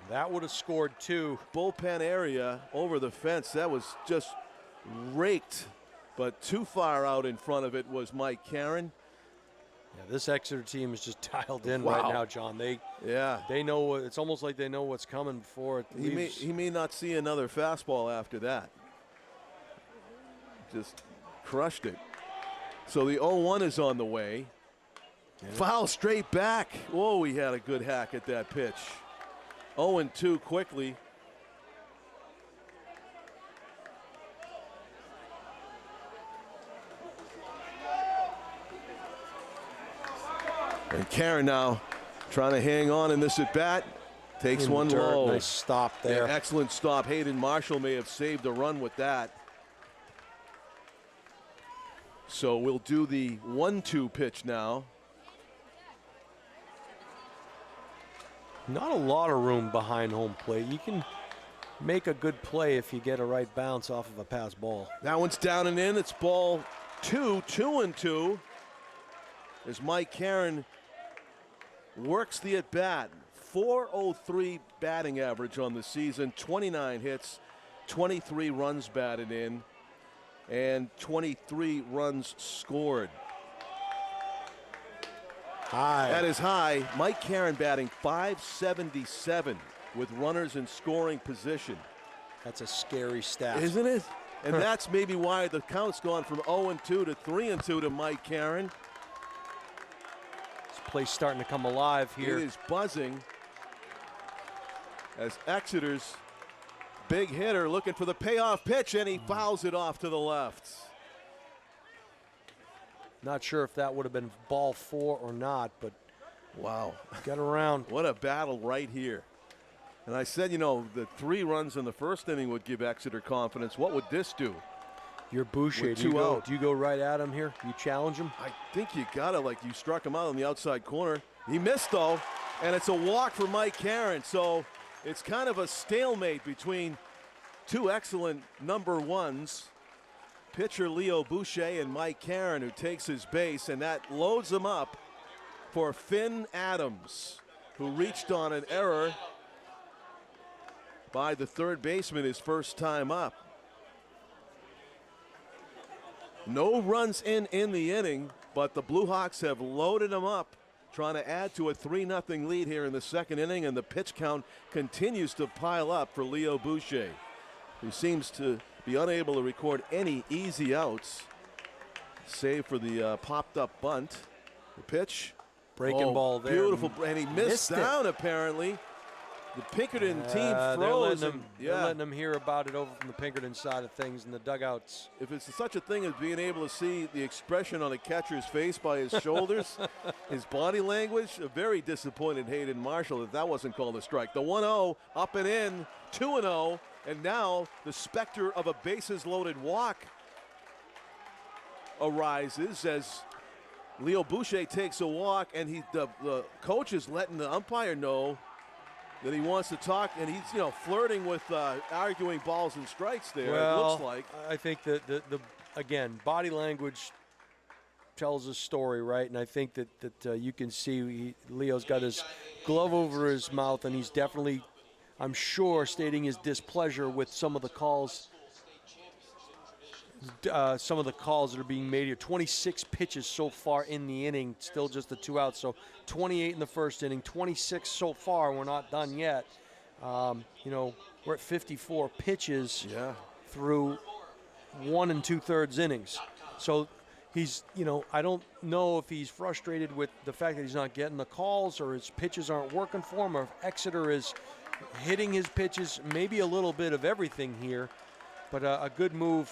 Speaker 2: That would have scored 2.
Speaker 5: bullpen area over the fence. That was just raked, but too far out in front of it was Mike Karen.
Speaker 2: Yeah, this Exeter team is just dialed in right now, John. They know it's almost like they know what's coming before it leaves.
Speaker 5: He may not see another fastball after that. Just crushed it. So the 0-1 is on the way. Foul straight back. Whoa, he had a good hack at that pitch. 0-2 quickly. And Karen now trying to hang on in this at bat. Takes one low.
Speaker 2: Nice stop there.
Speaker 5: Yeah, excellent stop. Hayden Marshall may have saved a run with that. So we'll do the 1-2 pitch now.
Speaker 2: Not a lot of room behind home plate. You can make a good play if you get a right bounce off of a pass ball.
Speaker 5: That one's down and in. It's ball 2, 2-2. As Mike Karen works the at-bat. 403 batting average on the season, 29 hits, 23 runs batted in, and 23 runs scored.
Speaker 2: High.
Speaker 5: That is high. Mike Karen batting .577 with runners in scoring position.
Speaker 2: That's a scary stat.
Speaker 5: Isn't it? And that's maybe why the count's gone from 0-2 to 3-2 to Mike Karen.
Speaker 2: place starting to come alive here.
Speaker 5: It is buzzing as Exeter's big hitter looking for the payoff pitch, and he fouls it off to the left.
Speaker 2: Not sure if that would have been ball 4 or not, but
Speaker 5: wow,
Speaker 2: got around.
Speaker 5: What a battle right here. And I said, you know, the 3 runs in the first inning would give Exeter confidence. What would this do?
Speaker 2: You're Boucher.
Speaker 5: With
Speaker 2: Do you
Speaker 5: 2
Speaker 2: go,
Speaker 5: out.
Speaker 2: do you go right at him here? You challenge him?
Speaker 5: I think you got to, like you struck him out on the outside corner. He missed, though, and it's a walk for Mike Karen. So it's kind of a stalemate between 2 excellent number 1s. Pitcher Leo Boucher and Mike Karen, who takes his base, and that loads him up for Finn Adams, who reached on an error by the third baseman his first time up. No runs in the inning, but the Blue Hawks have loaded him up, trying to add to a 3-0 lead here in the second inning, and the pitch count continues to pile up for Leo Boucher, who seems to be unable to record any easy outs, save for the popped up bunt. The pitch.
Speaker 2: Breaking ball there.
Speaker 5: Beautiful, and he missed down apparently. The Pinkerton team froze.
Speaker 2: They're letting them hear about it over from the Pinkerton side of things in the dugouts.
Speaker 5: If it's such a thing as being able to see the expression on a catcher's face by his shoulders, his body language, a very disappointed Hayden Marshall that wasn't called a strike. The 1-0 up and in, 2-0, and now the specter of a bases-loaded walk arises as Leo Boucher takes a walk, and the coach is letting the umpire know that he wants to talk, and he's flirting with arguing balls and strikes there.
Speaker 2: Well,
Speaker 5: it looks like.
Speaker 2: I think that the again, body language tells a story, right? And I think that you can see Leo's got his glove over his mouth, and he's definitely, I'm sure, stating his displeasure with some of the calls. Some of the calls that are being made here. 26 pitches so far in the inning, still just the 2 outs. So 28 in the first inning, 26 so far. We're not done yet. We're at 54 pitches through 1 2/3 innings. So he's, I don't know if he's frustrated with the fact that he's not getting the calls or his pitches aren't working for him, or if Exeter is hitting his pitches. Maybe a little bit of everything here, but a good move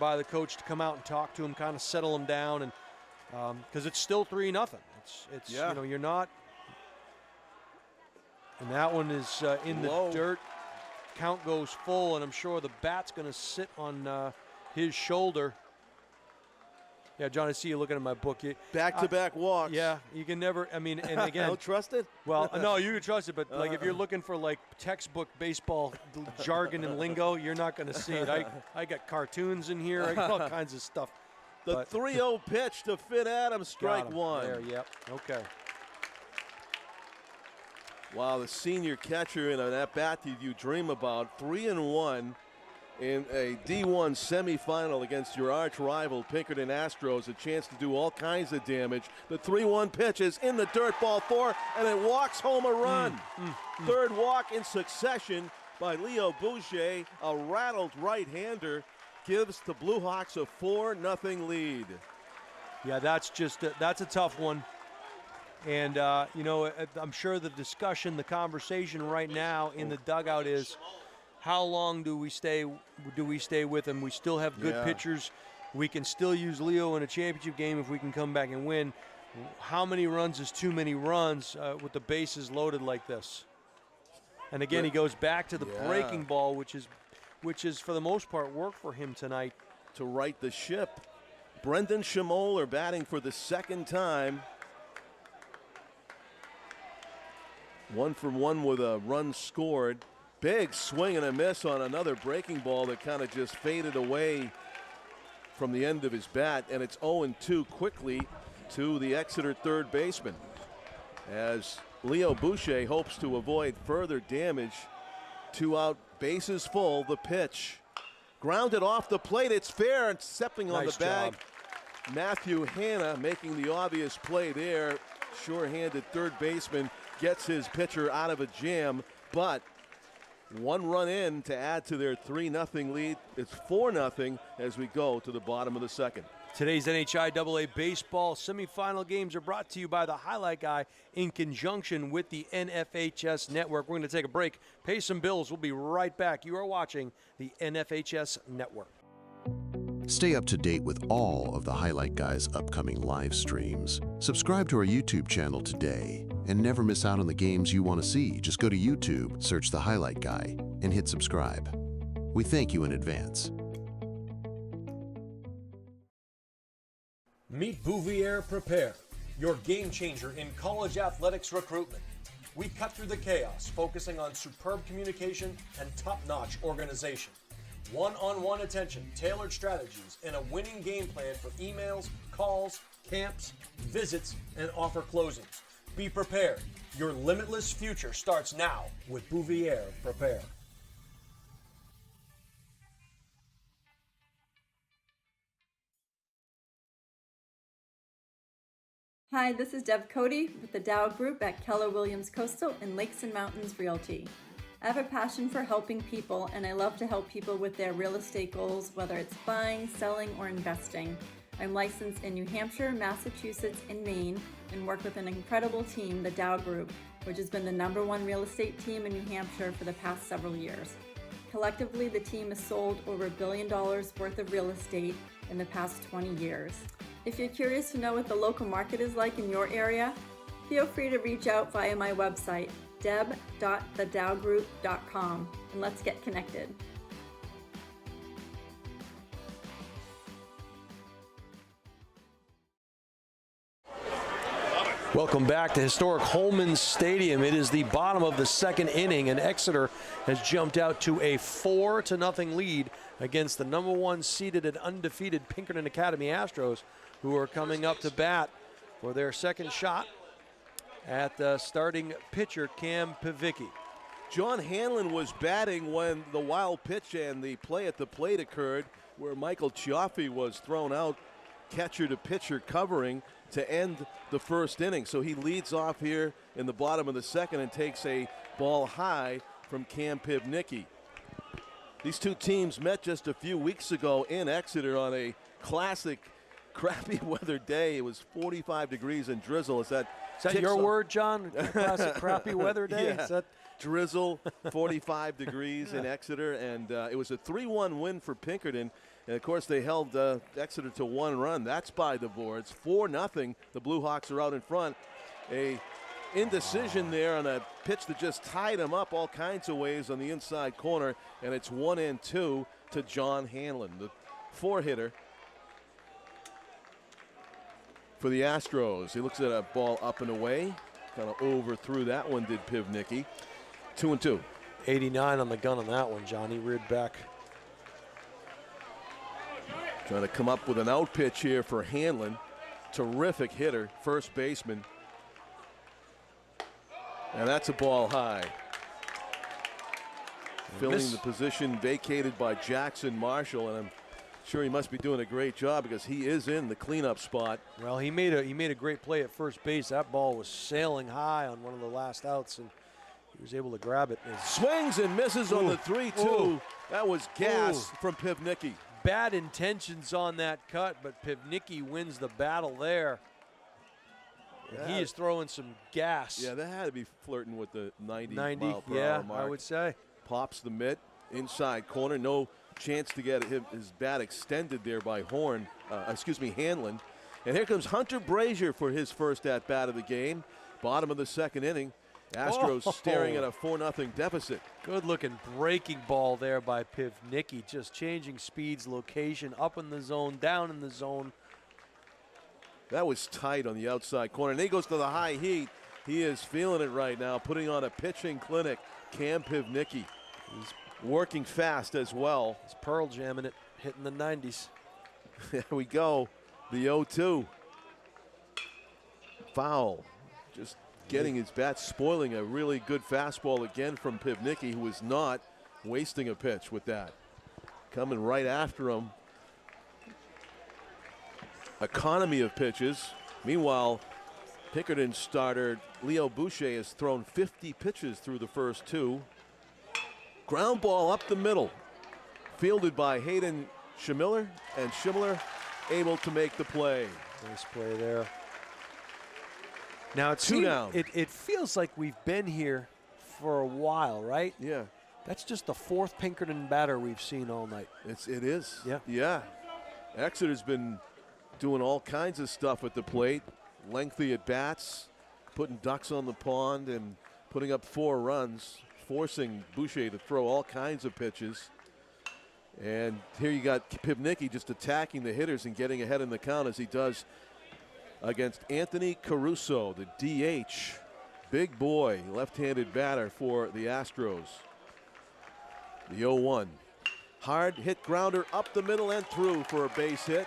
Speaker 2: by the coach to come out and talk to him, kind of settle him down, and because it's still 3-0. It's you're not, and that one is in the dirt. Count goes full, and I'm sure the bat's going to sit on his shoulder. Yeah, John, I see you looking at my book.
Speaker 5: Back-to-back walks.
Speaker 2: Yeah, you can never, and again.
Speaker 5: Don't trust it?
Speaker 2: Well, no, you can trust it, but like if you're looking for like textbook baseball jargon and lingo, you're not going to see it. I got cartoons in here. I got all kinds of stuff.
Speaker 5: The 3-0 pitch to Finn Adams, strike 1.
Speaker 2: There, yep, okay.
Speaker 5: Wow, the senior catcher in an at-bat you dream about. 3-1 in a D1 semifinal against your arch rival Pinkerton Astros. A chance to do all kinds of damage. The 3-1 pitch is in the dirt, ball 4, and it walks home a run. Third walk in succession by Leo Boucher. A rattled right-hander gives the Blue Hawks a 4-0 lead.
Speaker 2: Yeah, that's a tough one. And, I'm sure the discussion, the conversation right now in the dugout is, how long do we stay with him? We still have good pitchers. We can still use Leo in a championship game if we can come back and win. How many runs is too many runs with the bases loaded like this? And again, he goes back to the breaking ball, which is for the most part worked for him tonight.
Speaker 5: To right the ship. Brendan Schamoller batting for the second time. 1 for 1 with a run scored. Big swing and a miss on another breaking ball that kind of just faded away from the end of his bat, and it's 0-2 quickly to the Exeter third baseman as Leo Boucher hopes to avoid further damage. 2 out, bases full. The pitch grounded off the plate. It's fair, and stepping on the bag. Matthew Hanna making the obvious play there. Sure-handed third baseman gets his pitcher out of a jam, but 1 run in to add to their 3-0 lead. It's 4-0 as we go to the bottom of the second.
Speaker 2: Today's NHIAA Baseball semifinal games are brought to you by the Highlight Guy in conjunction with the NFHS Network. We're going to take a break, pay some bills. We'll be right back. You are watching the NFHS Network.
Speaker 6: Stay up to date with all of the Highlight Guy's upcoming live streams. Subscribe to our YouTube channel today and never miss out on the games you want to see. Just go to YouTube, search the Highlight Guy, and hit subscribe. We thank you in advance.
Speaker 2: Meet Bouvier Prepare, your game changer in college athletics recruitment. We cut through the chaos, focusing on superb communication and top-notch organization. One-on-one attention, tailored strategies, and a winning game plan for emails, calls, camps, visits, and offer closings. Be prepared. Your limitless future starts now with Bouvier Prepare.
Speaker 7: Hi, this is Deb Cody with the Dow Group at Keller Williams Coastal and Lakes and Mountains Realty. I have a passion for helping people, and I love to help people with their real estate goals, whether it's buying, selling, or investing. I'm licensed in New Hampshire, Massachusetts, and Maine, and work with an incredible team, the Dow Group, which has been the #1 real estate team in New Hampshire for the past several years. Collectively, the team has sold over $1 billion worth of real estate in the past 20 years. If you're curious to know what the local market is like in your area, feel free to reach out via my website, deb.thedowgroup.com, and let's get connected.
Speaker 2: Welcome back to historic Holman Stadium. It is the bottom of the second inning, and Exeter has jumped out to a 4-0 lead against the #1 seeded and undefeated Pinkerton Academy Astros, who are coming up to bat for their second shot at starting pitcher Cam Pivicki.
Speaker 5: John Hanlon was batting when the wild pitch and the play at the plate occurred, where Michael Chiaffi was thrown out, catcher to pitcher covering to end the first inning. So he leads off here in the bottom of the second and takes a ball high from Cam Pivnicki. These two teams met just a few weeks ago in Exeter on a classic crappy weather day. It was 45 degrees and drizzle. Is that
Speaker 2: your word, John? Classic crappy weather day?
Speaker 5: Yeah.
Speaker 2: Is that
Speaker 5: drizzle, 45 degrees in Exeter, and it was a 3-1 win for Pinkerton. And, of course, they held Exeter to 1 run. That's by the boards. 4-0. The Blue Hawks are out in front. A indecision there on a pitch that just tied him up all kinds of ways on the inside corner, and it's 1-2 to John Hanlon, the 4-hitter for the Astros. He looks at a ball up and away. Kind of overthrew that one, did Pivnicki. 2-2.
Speaker 2: 89 on the gun on that one, John. He reared back.
Speaker 5: Trying to come up with an out pitch here for Hanlon. Terrific hitter, first baseman. And that's a ball high. Filling the position vacated by Jackson Marshall, and I'm sure he must be doing a great job because he is in the cleanup spot.
Speaker 2: Well, he made a great play at first base. That ball was sailing high on one of the last outs, and he was able to grab it.
Speaker 5: Swings and misses on the 3-2. That was gas from Pivnicki.
Speaker 2: Bad intentions on that cut, but Pivnicki wins the battle there. He is throwing some gas.
Speaker 5: Yeah, that had to be flirting with the 90 mile per
Speaker 2: yeah,
Speaker 5: hour mark.
Speaker 2: I would say.
Speaker 5: Pops the mitt, inside corner. No chance to get his bat extended there by Hanlon. And here comes Hunter Brazier for his first at-bat of the game. Bottom of the second inning. Astros staring at a 4-0 deficit.
Speaker 2: Good-looking breaking ball there by Pivnicki, just changing speeds, location, up in the zone, down in the zone.
Speaker 5: That was tight on the outside corner. And he goes to the high heat. He is feeling it right now, putting on a pitching clinic. Cam Pivnicki. He's working fast as well.
Speaker 2: He's pearl jamming it, hitting the 90s.
Speaker 5: There we go. The 0-2. Foul. Just getting his bat, spoiling a really good fastball again from Pivnicki, who is not wasting a pitch with that. Coming right after him. Economy of pitches. Meanwhile, Pinkerton starter Leo Boucher has thrown 50 pitches through the first 2. Ground ball up the middle. Fielded by Hayden Schimiller, and Schimiller able to make the play.
Speaker 2: Nice play there. Now
Speaker 5: Two down.
Speaker 2: It feels like we've been here for a while, right?
Speaker 5: Yeah.
Speaker 2: That's just the fourth Pinkerton batter we've seen all night.
Speaker 5: It is.
Speaker 2: Yeah.
Speaker 5: Yeah. Exeter's been doing all kinds of stuff at the plate. Lengthy at bats, putting ducks on the pond and putting up 4 runs, forcing Boucher to throw all kinds of pitches. And here you got Pivnicki just attacking the hitters and getting ahead in the count as he does against Anthony Caruso, the DH. Big boy, left-handed batter for the Astros. The 0-1. Hard hit grounder up the middle and through for a base hit.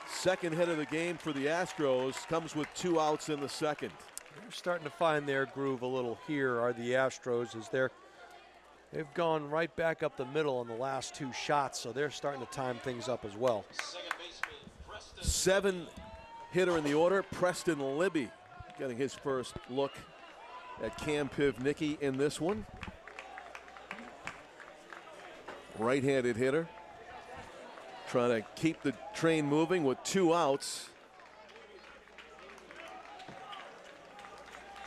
Speaker 5: Second hit of the game for the Astros comes with 2 outs in the second.
Speaker 2: They're starting to find their groove a little here, are the Astros, as they've gone right back up the middle on the last 2 shots, so they're starting to time things up as well.
Speaker 5: 7 hitter in the order, Preston Libby, getting his first look at Cam Pivnicki in this one. Right-handed hitter, trying to keep the train moving with 2 outs.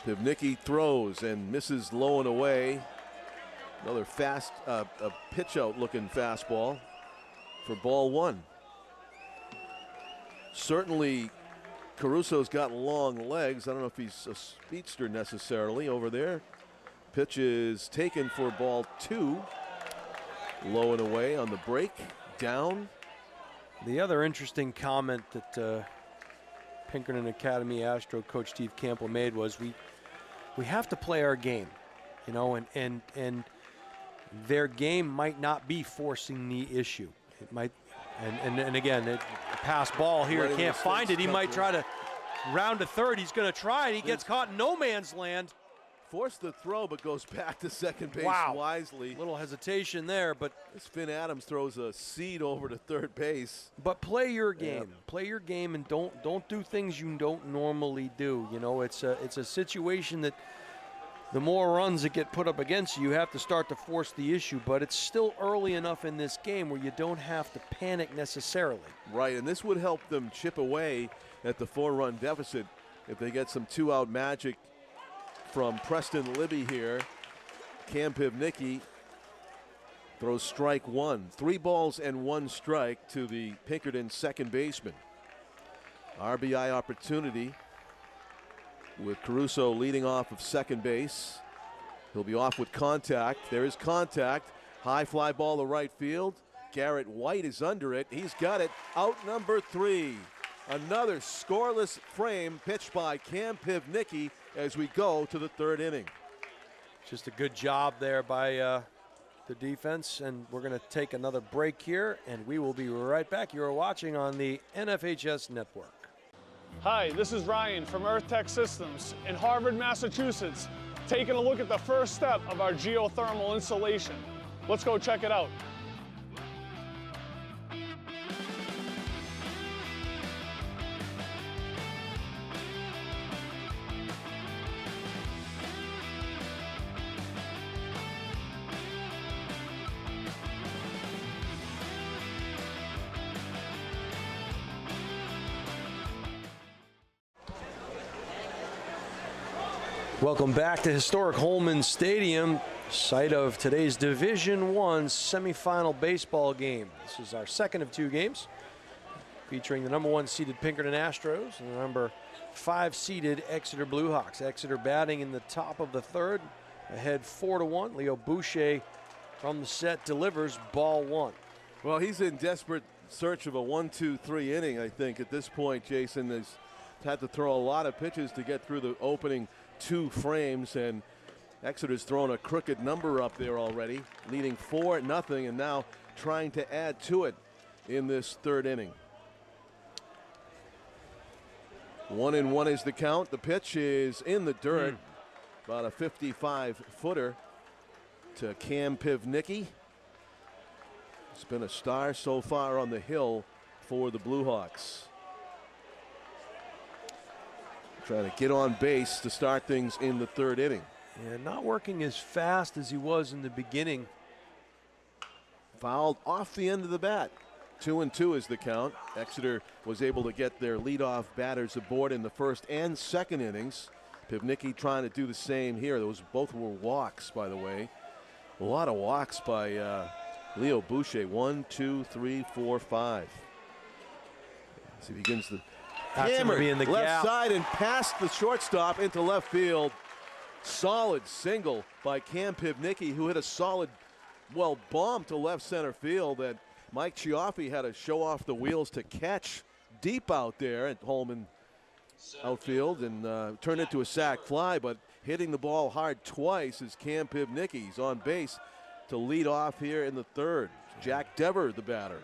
Speaker 5: Pivnicki throws and misses low and away. Another fast, a pitch out looking fastball for ball 1. Certainly Caruso's got long legs. I don't know if he's a speedster necessarily over there. Pitch is taken for ball 2. Low and away on the break, down.
Speaker 2: The other interesting comment that Pinkerton Academy Astro coach Steve Campbell made was we have to play our game, you know, and their game might not be forcing the issue. It might, and again, a pass ball here, can't find it. He might try to round to third. He's going to try it. He gets caught in no man's land.
Speaker 5: Forced the throw, but goes back to second base wisely.
Speaker 2: Little hesitation there, but
Speaker 5: this Finn Adams throws a seed over to third base.
Speaker 2: But play your game. Play your game, and don't do things you don't normally do. You know, it's a situation that the more runs that get put up against you, you have to start to force the issue. But it's still early enough in this game where you don't have to panic necessarily.
Speaker 5: Right, and this would help them chip away at the 4-run deficit if they get some 2-out magic from Preston Libby here. Cam Pivnicki throws strike 1. 3 balls and 1 strike to the Pinkerton second baseman. RBI opportunity with Caruso leading off of second base. He'll be off with contact. There is contact. High fly ball to right field. Garrett White is under it. He's got it. Out number 3. Another scoreless frame pitched by Cam Pivnicki as we go to the 3rd inning.
Speaker 2: Just a good job there by the defense, and we're going to take another break here, and we will be right back. You're watching on the NFHS Network.
Speaker 4: Hi, this is Ryan from Earth Tech Systems in Harvard, Massachusetts, taking a look at the first step of our geothermal installation. Let's go check it out.
Speaker 2: Welcome back to historic Holman Stadium, site of today's Division I semifinal baseball game. This is our second of 2 games, featuring the number 1 seeded Pinkerton Astros and the number 5 seeded Exeter Bluehawks. Exeter batting in the top of the 3rd, ahead 4-1. Leo Boucher from the set delivers ball 1.
Speaker 5: Well, he's in desperate search of a 1-2-3 inning, I think. At this point, Jason has had to throw a lot of pitches to get through the opening 2 frames, and Exeter's thrown a crooked number up there already, leading 4-0, and now trying to add to it in this 3rd inning. 1-1 is the count. The pitch is in the dirt, about a 55-footer to Cam Pivnicki. It's been a star so far on the hill for the Bluehawks. Trying to get on base to start things in the 3rd inning.
Speaker 2: And not working as fast as he was in the beginning.
Speaker 5: Fouled off the end of the bat. 2-2 is the count. Exeter was able to get their leadoff batters aboard in the first and second innings. Pivnicki trying to do the same here. Those both were walks, by the way. A lot of walks by Leo Boucher. 1, 2, 3, 4, 5. As he begins to hammer
Speaker 2: in the
Speaker 5: left
Speaker 2: gap.
Speaker 5: side and past the shortstop into left field. Solid single by Cam Pivnicki, who hit a solid, bomb to left center field that Mike Chiaffi had to show off the wheels to catch deep out there at Holman outfield and turned into a sac fly, but hitting the ball hard twice is Cam Pivnicki. He's on base to lead off here in the third. Jack Dever, the batter.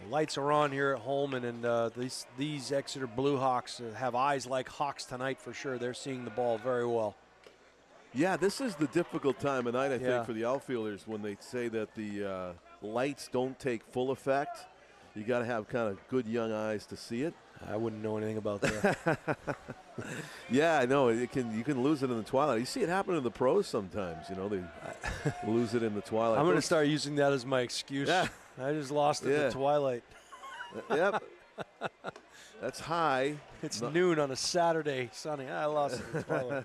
Speaker 2: The lights are on here at Holman, and these Exeter Blue Hawks have eyes like hawks tonight for sure. They're seeing the ball very well.
Speaker 5: Yeah, this is the difficult time of night, I think, for the outfielders when they say that the lights don't take full effect. You got to have kind of good young eyes to see it.
Speaker 2: I wouldn't know anything about that.
Speaker 5: Yeah, I know. You can lose it in the twilight. You see it happen to the pros sometimes. You know, they lose it in the twilight.
Speaker 2: I'm going to start using that as my excuse.
Speaker 5: Yeah.
Speaker 2: I just lost it in the twilight.
Speaker 5: Yep. That's high.
Speaker 2: It's noon on a Saturday, sunny. I lost it in the twilight.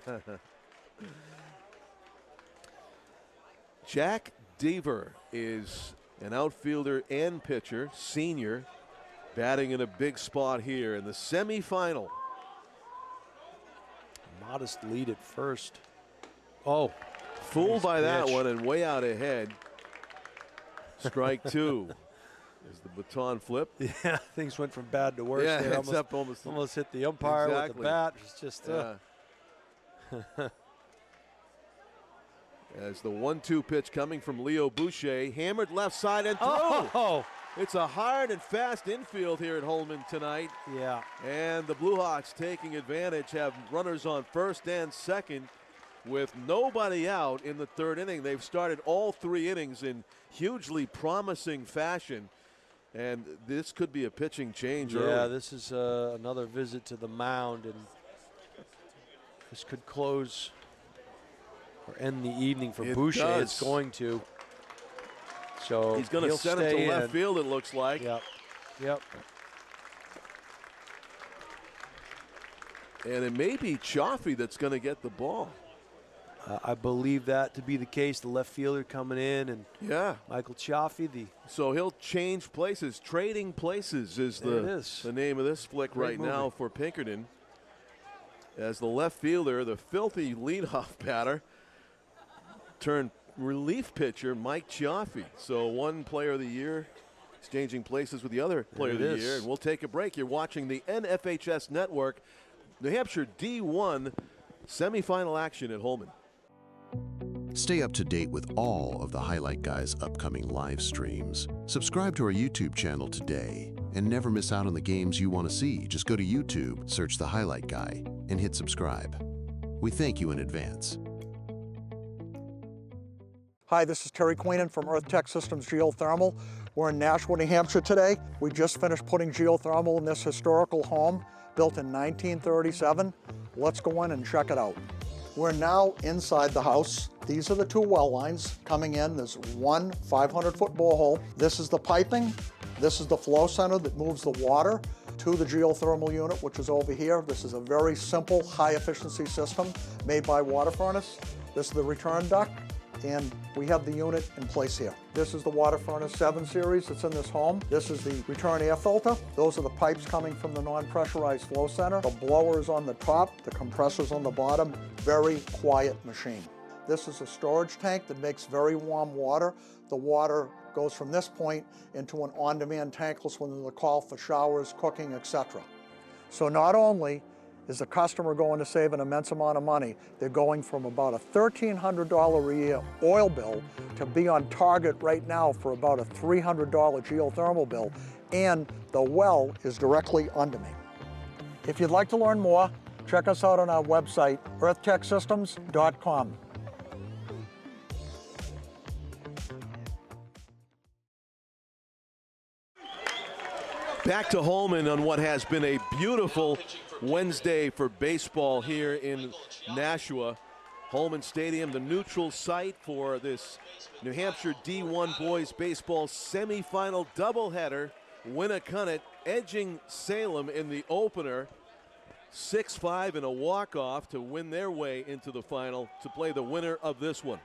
Speaker 5: Jack Dever is an outfielder and pitcher, senior, batting in a big spot here in the semifinal.
Speaker 2: Modest lead at first. Oh.
Speaker 5: Fooled by that
Speaker 2: pitch.
Speaker 5: one and way out ahead. Strike two. Is the baton flip?
Speaker 2: Yeah, things went from bad to worse.
Speaker 5: Yeah,
Speaker 2: They
Speaker 5: almost
Speaker 2: hit the umpire with
Speaker 5: exactly.
Speaker 2: the bat. It's just
Speaker 5: As the 1-2 pitch coming from Leo Boucher, hammered left side and through.
Speaker 2: Oh!
Speaker 5: It's a hard and fast infield here at Holman tonight.
Speaker 2: Yeah.
Speaker 5: And the Blue Hawks taking advantage, have runners on first and second with nobody out in the third inning. They've started all 3 innings in hugely promising fashion. And this could be a pitching change early.
Speaker 2: Yeah, this is another visit to the mound, and this could close or end the evening for Boucher.
Speaker 5: Does.
Speaker 2: It's going to. So
Speaker 5: he's going to send it to left field, it looks like.
Speaker 2: Yep.
Speaker 5: And it may be Chiaffi that's going to get the ball.
Speaker 2: I believe that to be the case. The left fielder coming in, and Michael Chiaffi.
Speaker 5: So he'll change places. Trading places is the name of this flick right now for Pinkerton. As the left fielder, the filthy leadoff batter, turned relief pitcher Mike Chiaffi. So one player of the year exchanging places with the other player of the year. And we'll take a break. You're watching the NFHS Network, New Hampshire D1 semifinal action at Holman.
Speaker 6: Stay up to date with all of the Highlight Guys' upcoming live streams. Subscribe to our YouTube channel today and never miss out on the games you want to see. Just go to YouTube, search The Highlight Guy, and hit subscribe. We thank you in advance.
Speaker 8: Hi, this is Terry Queenan from Earth Tech Systems Geothermal. We're in Nashua, New Hampshire today. We just finished putting geothermal in this historical home built in 1937. Let's go in and check it out. We're now inside the house. These are the 2 well lines coming in. There's one 500-foot borehole. This is the piping. This is the flow center that moves the water to the geothermal unit, which is over here. This is a very simple, high-efficiency system made by water furnace. This is the return duct, and we have the unit in place here. This is the water furnace 7 series that's in this home. This is the return air filter. Those are the pipes coming from the non-pressurized flow center. The blower is on the top, the compressor's on the bottom. Very quiet machine. This is a storage tank that makes very warm water. The water goes from this point into an on-demand tankless when there's a call for showers, cooking, etc. So not only is the customer going to save an immense amount of money, they're going from about a $1,300 a year oil bill to be on target right now for about a $300 geothermal bill, and the well is directly under me. If you'd like to learn more, check us out on our website, earthtechsystems.com.
Speaker 5: Back to Holman on what has been a beautiful Wednesday for baseball here in Nashua. Holman Stadium, the neutral site for this New Hampshire D1 boys baseball semifinal doubleheader. Winnicott edging Salem in the opener, 6-5 in a walk-off to win their way into the final to play the winner of this one.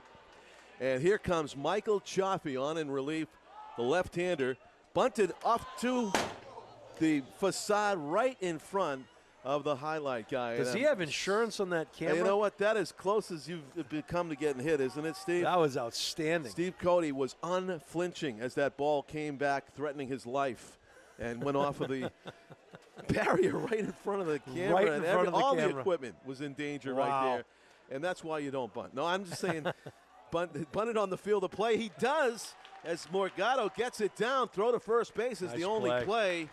Speaker 5: And here comes Michael Chaffee on in relief, the left-hander, bunted off to the facade right in front of the highlight guy.
Speaker 2: Does he have insurance on that camera?
Speaker 5: You know what? That is close as you've become to getting hit, isn't it, Steve?
Speaker 2: That was outstanding.
Speaker 5: Steve Cody was unflinching as that ball came back, threatening his life, and went off of the barrier right in front of the camera.
Speaker 2: Right in front of the
Speaker 5: all
Speaker 2: camera.
Speaker 5: the equipment was in danger
Speaker 2: Wow.
Speaker 5: right there. And that's why you don't bunt. No, I'm just saying bunt it on the field of play. He does as Morgado gets it down. Throw to first base is
Speaker 2: Nice
Speaker 5: the only
Speaker 2: play.
Speaker 5: play.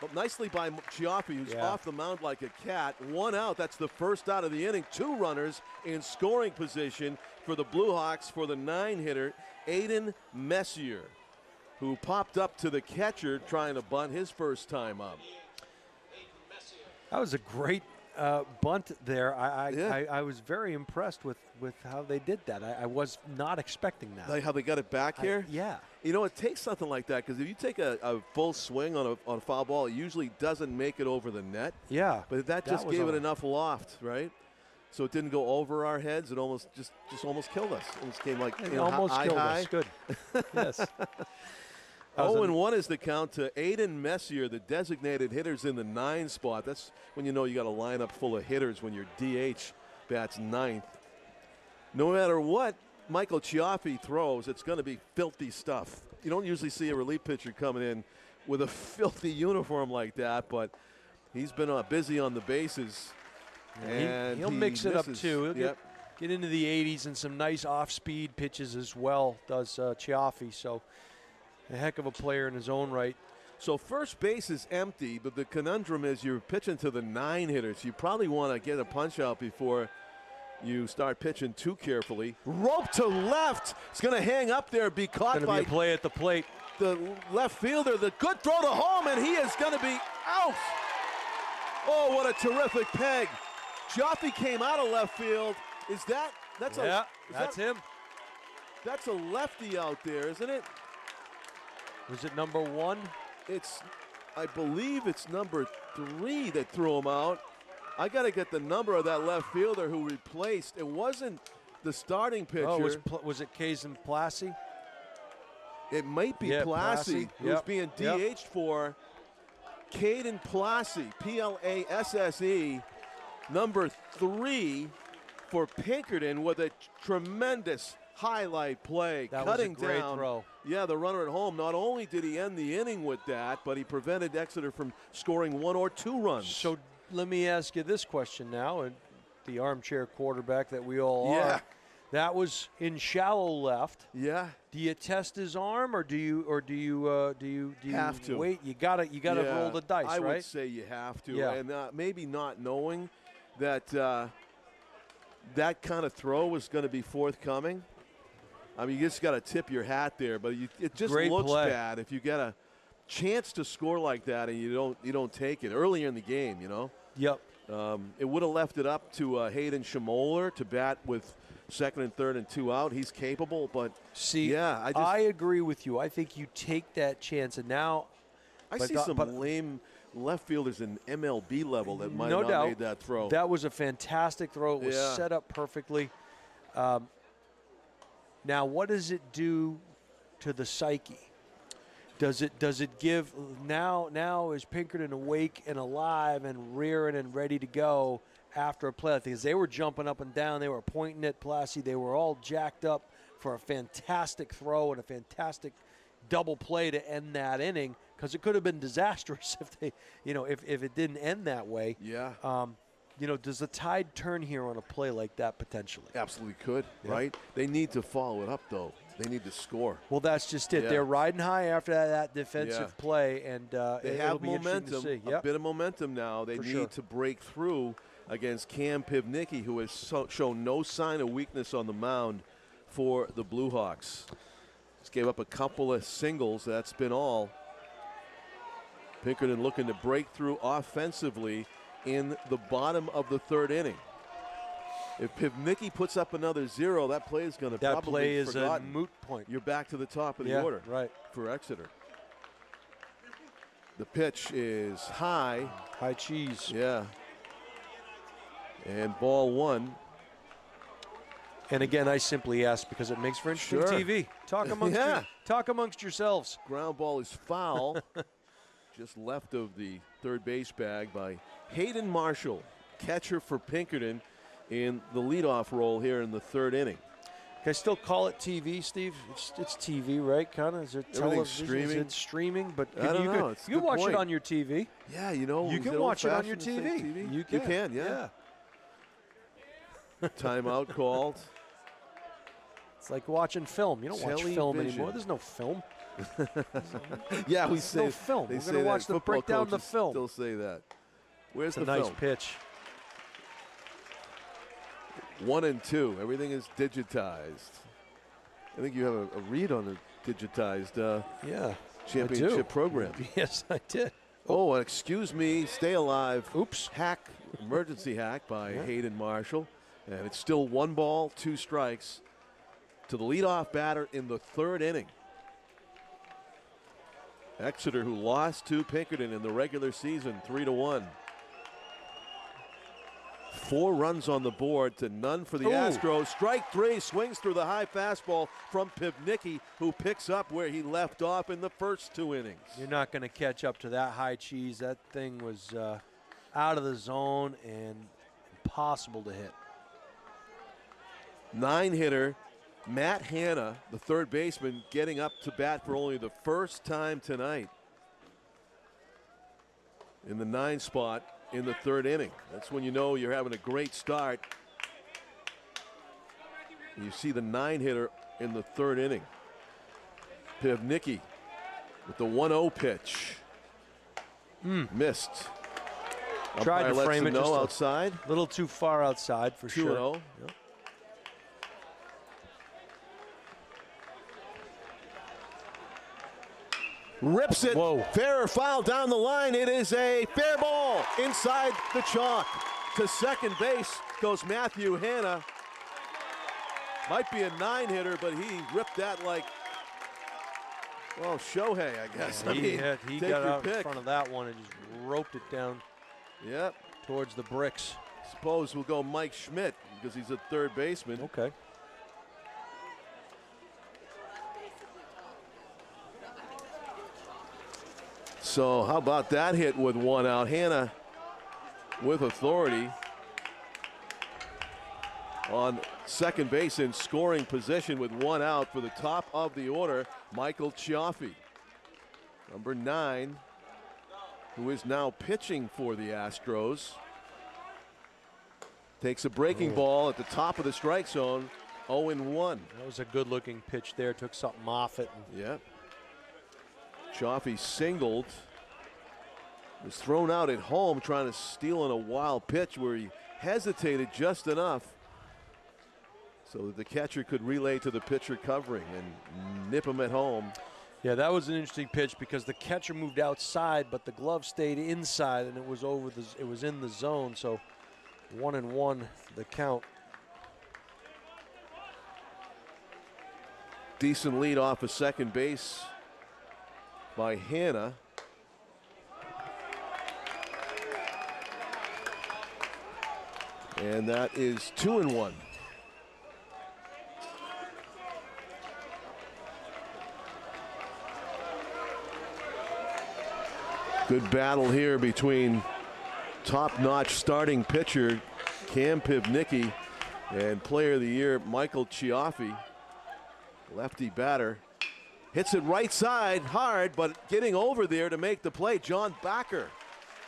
Speaker 5: But nicely by Chiaffi, who's off the mound like a cat. 1 out. That's the first out of the inning. 2 runners in scoring position for the Blue Hawks for the 9-hitter, Aiden Messier, who popped up to the catcher trying to bunt his first time up.
Speaker 2: That was a great bunt there. I was very impressed with how they did that. I was not expecting that.
Speaker 5: Like how they got it back here?
Speaker 2: Yeah.
Speaker 5: You know, it takes something like that because if you take a full swing on a foul ball, it usually doesn't make it over the net.
Speaker 2: Yeah.
Speaker 5: But that just
Speaker 2: was
Speaker 5: gave it
Speaker 2: on-
Speaker 5: enough loft, right? So it didn't go over our heads. It almost just almost killed us. It almost came like
Speaker 2: It almost
Speaker 5: eye
Speaker 2: killed
Speaker 5: high.
Speaker 2: us. Good. Yes.
Speaker 5: 0-1 is the count to Aiden Messier, the designated hitters in the 9 spot. That's when you know you got a lineup full of hitters when your DH bats 9th. No matter what Michael Chiaffi throws, it's going to be filthy stuff. You don't usually see a relief pitcher coming in with a filthy uniform like that, but he's been busy on the bases. And
Speaker 2: He'll mix it up
Speaker 5: misses.
Speaker 2: too. He'll
Speaker 5: Yep.
Speaker 2: get into the 80s and some nice off-speed pitches as well, does Chiaffi. So a heck of a player in his own right.
Speaker 5: So first base is empty, but the conundrum is you're pitching to the 9 hitters. You probably want to get a punch out before you start pitching too carefully. Rope to left. It's going to hang up there, be caught
Speaker 2: Going to
Speaker 5: by
Speaker 2: be a play at the plate.
Speaker 5: the left fielder. The good throw to home, and he is going to be out. Oh, what a terrific peg. Chiaffi came out of left field. That's
Speaker 2: him.
Speaker 5: That's a lefty out there, isn't it?
Speaker 2: Was it number 1?
Speaker 5: I believe it's number 3 that threw him out. I got to get the number of that left fielder who replaced. It wasn't the starting pitcher.
Speaker 2: Oh, was it Kazan Plassi?
Speaker 5: It might be
Speaker 2: Yeah,
Speaker 5: Plassi,
Speaker 2: Plassi.
Speaker 5: who's
Speaker 2: Yep.
Speaker 5: being
Speaker 2: Yep.
Speaker 5: DH'd for. Caden Plassi, Plasse, number 3 for Pinkerton with a tremendous highlight play.
Speaker 2: That was a
Speaker 5: cutting
Speaker 2: great
Speaker 5: down.
Speaker 2: throw.
Speaker 5: Yeah, the runner at home. Not only did he end the inning with that, but he prevented Exeter from scoring 1 or 2 runs.
Speaker 2: So let me ask you this question now, and the armchair quarterback that we all
Speaker 5: Yeah.
Speaker 2: are. That was in shallow left.
Speaker 5: Yeah.
Speaker 2: Do you test his arm, or do you
Speaker 5: Have to.
Speaker 2: wait? You gotta
Speaker 5: Yeah,
Speaker 2: roll the dice,
Speaker 5: I
Speaker 2: right?
Speaker 5: would say you have to,
Speaker 2: Yeah.
Speaker 5: and maybe not knowing that that kind of throw was going to be forthcoming. I mean, you just got to tip your hat there, but it just
Speaker 2: Great
Speaker 5: looks
Speaker 2: play.
Speaker 5: bad if you get a chance to score like that and you don't take it earlier in the game. You know,
Speaker 2: Yep.
Speaker 5: it would have left it up to Hayden Schmoller to bat with 2nd and 3rd and 2 out. He's capable, but
Speaker 2: See,
Speaker 5: yeah,
Speaker 2: I agree with you. I think you take that chance, and now
Speaker 5: I
Speaker 2: but
Speaker 5: see
Speaker 2: the-
Speaker 5: some
Speaker 2: but-
Speaker 5: lame left fielders in MLB level that might
Speaker 2: no
Speaker 5: not
Speaker 2: doubt
Speaker 5: made that throw.
Speaker 2: That was a fantastic throw. It was
Speaker 5: Yeah.
Speaker 2: set up perfectly. Now, what does it do to the psyche? Does it give now is Pinkerton awake and alive and rearing and ready to go after a play like this? Because they were jumping up and down, they were pointing at Plassi, they were all jacked up for a fantastic throw and a fantastic double play to end that inning, because it could have been disastrous if they, if it didn't end that way.
Speaker 5: Yeah.
Speaker 2: Does the tide turn here on a play like that potentially?
Speaker 5: Absolutely could,
Speaker 2: Yeah.
Speaker 5: right? They need to follow it up, though. They need to score.
Speaker 2: Well, that's just it.
Speaker 5: Yeah.
Speaker 2: They're riding high after that defensive
Speaker 5: Yeah.
Speaker 2: play, and
Speaker 5: They
Speaker 2: it'll
Speaker 5: have
Speaker 2: be interesting to
Speaker 5: momentum,
Speaker 2: see.
Speaker 5: a bit of momentum now. They
Speaker 2: For
Speaker 5: need
Speaker 2: sure.
Speaker 5: to break through against Cam Pivnicki, who has shown no sign of weakness on the mound for the Blue Hawks. Just gave up a couple of singles. That's been all. Pinkerton looking to break through offensively in the bottom of the 3rd inning. If Pivnicki puts up another 0, that play is going to
Speaker 2: That
Speaker 5: probably
Speaker 2: play
Speaker 5: be
Speaker 2: is
Speaker 5: forgotten.
Speaker 2: a moot point.
Speaker 5: You're back to the top of the
Speaker 2: Yeah,
Speaker 5: order
Speaker 2: right.
Speaker 5: for Exeter. The pitch is high.
Speaker 2: High cheese.
Speaker 5: Yeah. And ball 1.
Speaker 2: And again, I simply ask because it makes for interesting
Speaker 5: Sure.
Speaker 2: TV. Talk amongst yourselves.
Speaker 5: Ground ball is foul. Just left of the third base bag by Hayden Marshall, catcher for Pinkerton, in the leadoff role here in the 3rd inning.
Speaker 2: Can I still call it TV, Steve? It's TV, right? Kind of. Is it
Speaker 5: Everything's
Speaker 2: television?
Speaker 5: streaming.
Speaker 2: Is it streaming? But
Speaker 5: I don't
Speaker 2: you
Speaker 5: know.
Speaker 2: can,
Speaker 5: It's a
Speaker 2: you can
Speaker 5: good
Speaker 2: watch
Speaker 5: point.
Speaker 2: it on your TV.
Speaker 5: Yeah, you know.
Speaker 2: You
Speaker 5: is
Speaker 2: can
Speaker 5: it
Speaker 2: watch it on your
Speaker 5: old-fashioned to say
Speaker 2: TV.
Speaker 5: You can, yeah. Timeout called.
Speaker 2: It's like watching film. You don't watch film
Speaker 5: Television.
Speaker 2: anymore. There's no film.
Speaker 5: Yeah, we
Speaker 2: There's
Speaker 5: say
Speaker 2: no film.
Speaker 5: They
Speaker 2: We're
Speaker 5: say
Speaker 2: going to
Speaker 5: that.
Speaker 2: watch them
Speaker 5: Football
Speaker 2: break down the
Speaker 5: coaches
Speaker 2: film.
Speaker 5: Still say that. Where's
Speaker 2: It's a
Speaker 5: the
Speaker 2: nice
Speaker 5: film?
Speaker 2: pitch.
Speaker 5: 1 and 2. Everything is digitized. I think you have a read on the digitized
Speaker 2: Yeah.
Speaker 5: championship program.
Speaker 2: Yes, I did.
Speaker 5: Oh, excuse me. Stay alive.
Speaker 2: Oops.
Speaker 5: Hack. Emergency hack by Hayden Marshall. And it's still 1 ball, 2 strikes to the leadoff batter in the 3rd inning. Exeter, who lost to Pinkerton in the regular season, 3-1. 4 runs on the board to none for the Astros. Strike 3, swings through the high fastball from Pivnicki, who picks up where he left off in the first 2 innings.
Speaker 2: You're not going to catch up to that high cheese. That thing was out of the zone and impossible to hit.
Speaker 5: 9-hitter Matt Hanna, the 3rd baseman, getting up to bat for only the first time tonight in the 9 spot in the 3rd inning. That's when you know you're having a great start. You see the 9-hitter in the 3rd inning. Pivnicki with the 1-0 pitch. Missed.
Speaker 2: Tried
Speaker 5: Umpire
Speaker 2: to
Speaker 5: lets
Speaker 2: frame
Speaker 5: him
Speaker 2: it
Speaker 5: know
Speaker 2: just
Speaker 5: outside.
Speaker 2: a little too far outside for
Speaker 5: 2-0.
Speaker 2: sure. Yep.
Speaker 5: Rips it.
Speaker 2: Whoa.
Speaker 5: Fair or foul down the line. It is a fair ball inside the chalk. To second base goes Matthew Hanna. Might be a 9-hitter, but he ripped that like, well, Shohei, I guess. I mean,
Speaker 2: He
Speaker 5: take
Speaker 2: got
Speaker 5: your
Speaker 2: out in
Speaker 5: pick.
Speaker 2: front of that one and just roped it down
Speaker 5: Yep.
Speaker 2: towards the bricks.
Speaker 5: Suppose we'll go Mike Schmidt because he's a 3rd baseman.
Speaker 2: Okay.
Speaker 5: So how about that hit with 1 out? Hanna with authority on second base in scoring position with 1 out for the top of the order, Michael Chiaffi, number 9, who is now pitching for the Astros. Takes a breaking ball at the top of the strike zone, 0-1.
Speaker 2: That was a good-looking pitch there. Took something off it.
Speaker 5: Yep. Chiaffi singled. Was thrown out at home trying to steal in a wild pitch where he hesitated just enough so that the catcher could relay to the pitcher covering and nip him at home.
Speaker 2: Yeah, that was an interesting pitch because the catcher moved outside, but the glove stayed inside, and it was in the zone. So 1-1 the count.
Speaker 5: Decent lead off of second base by Hanna. And that is 2-1. Good battle here between top-notch starting pitcher Cam Pivnicki and player of the year Michael Chiaffi. Lefty batter. Hits it right side hard, but getting over there to make the play, John Backer.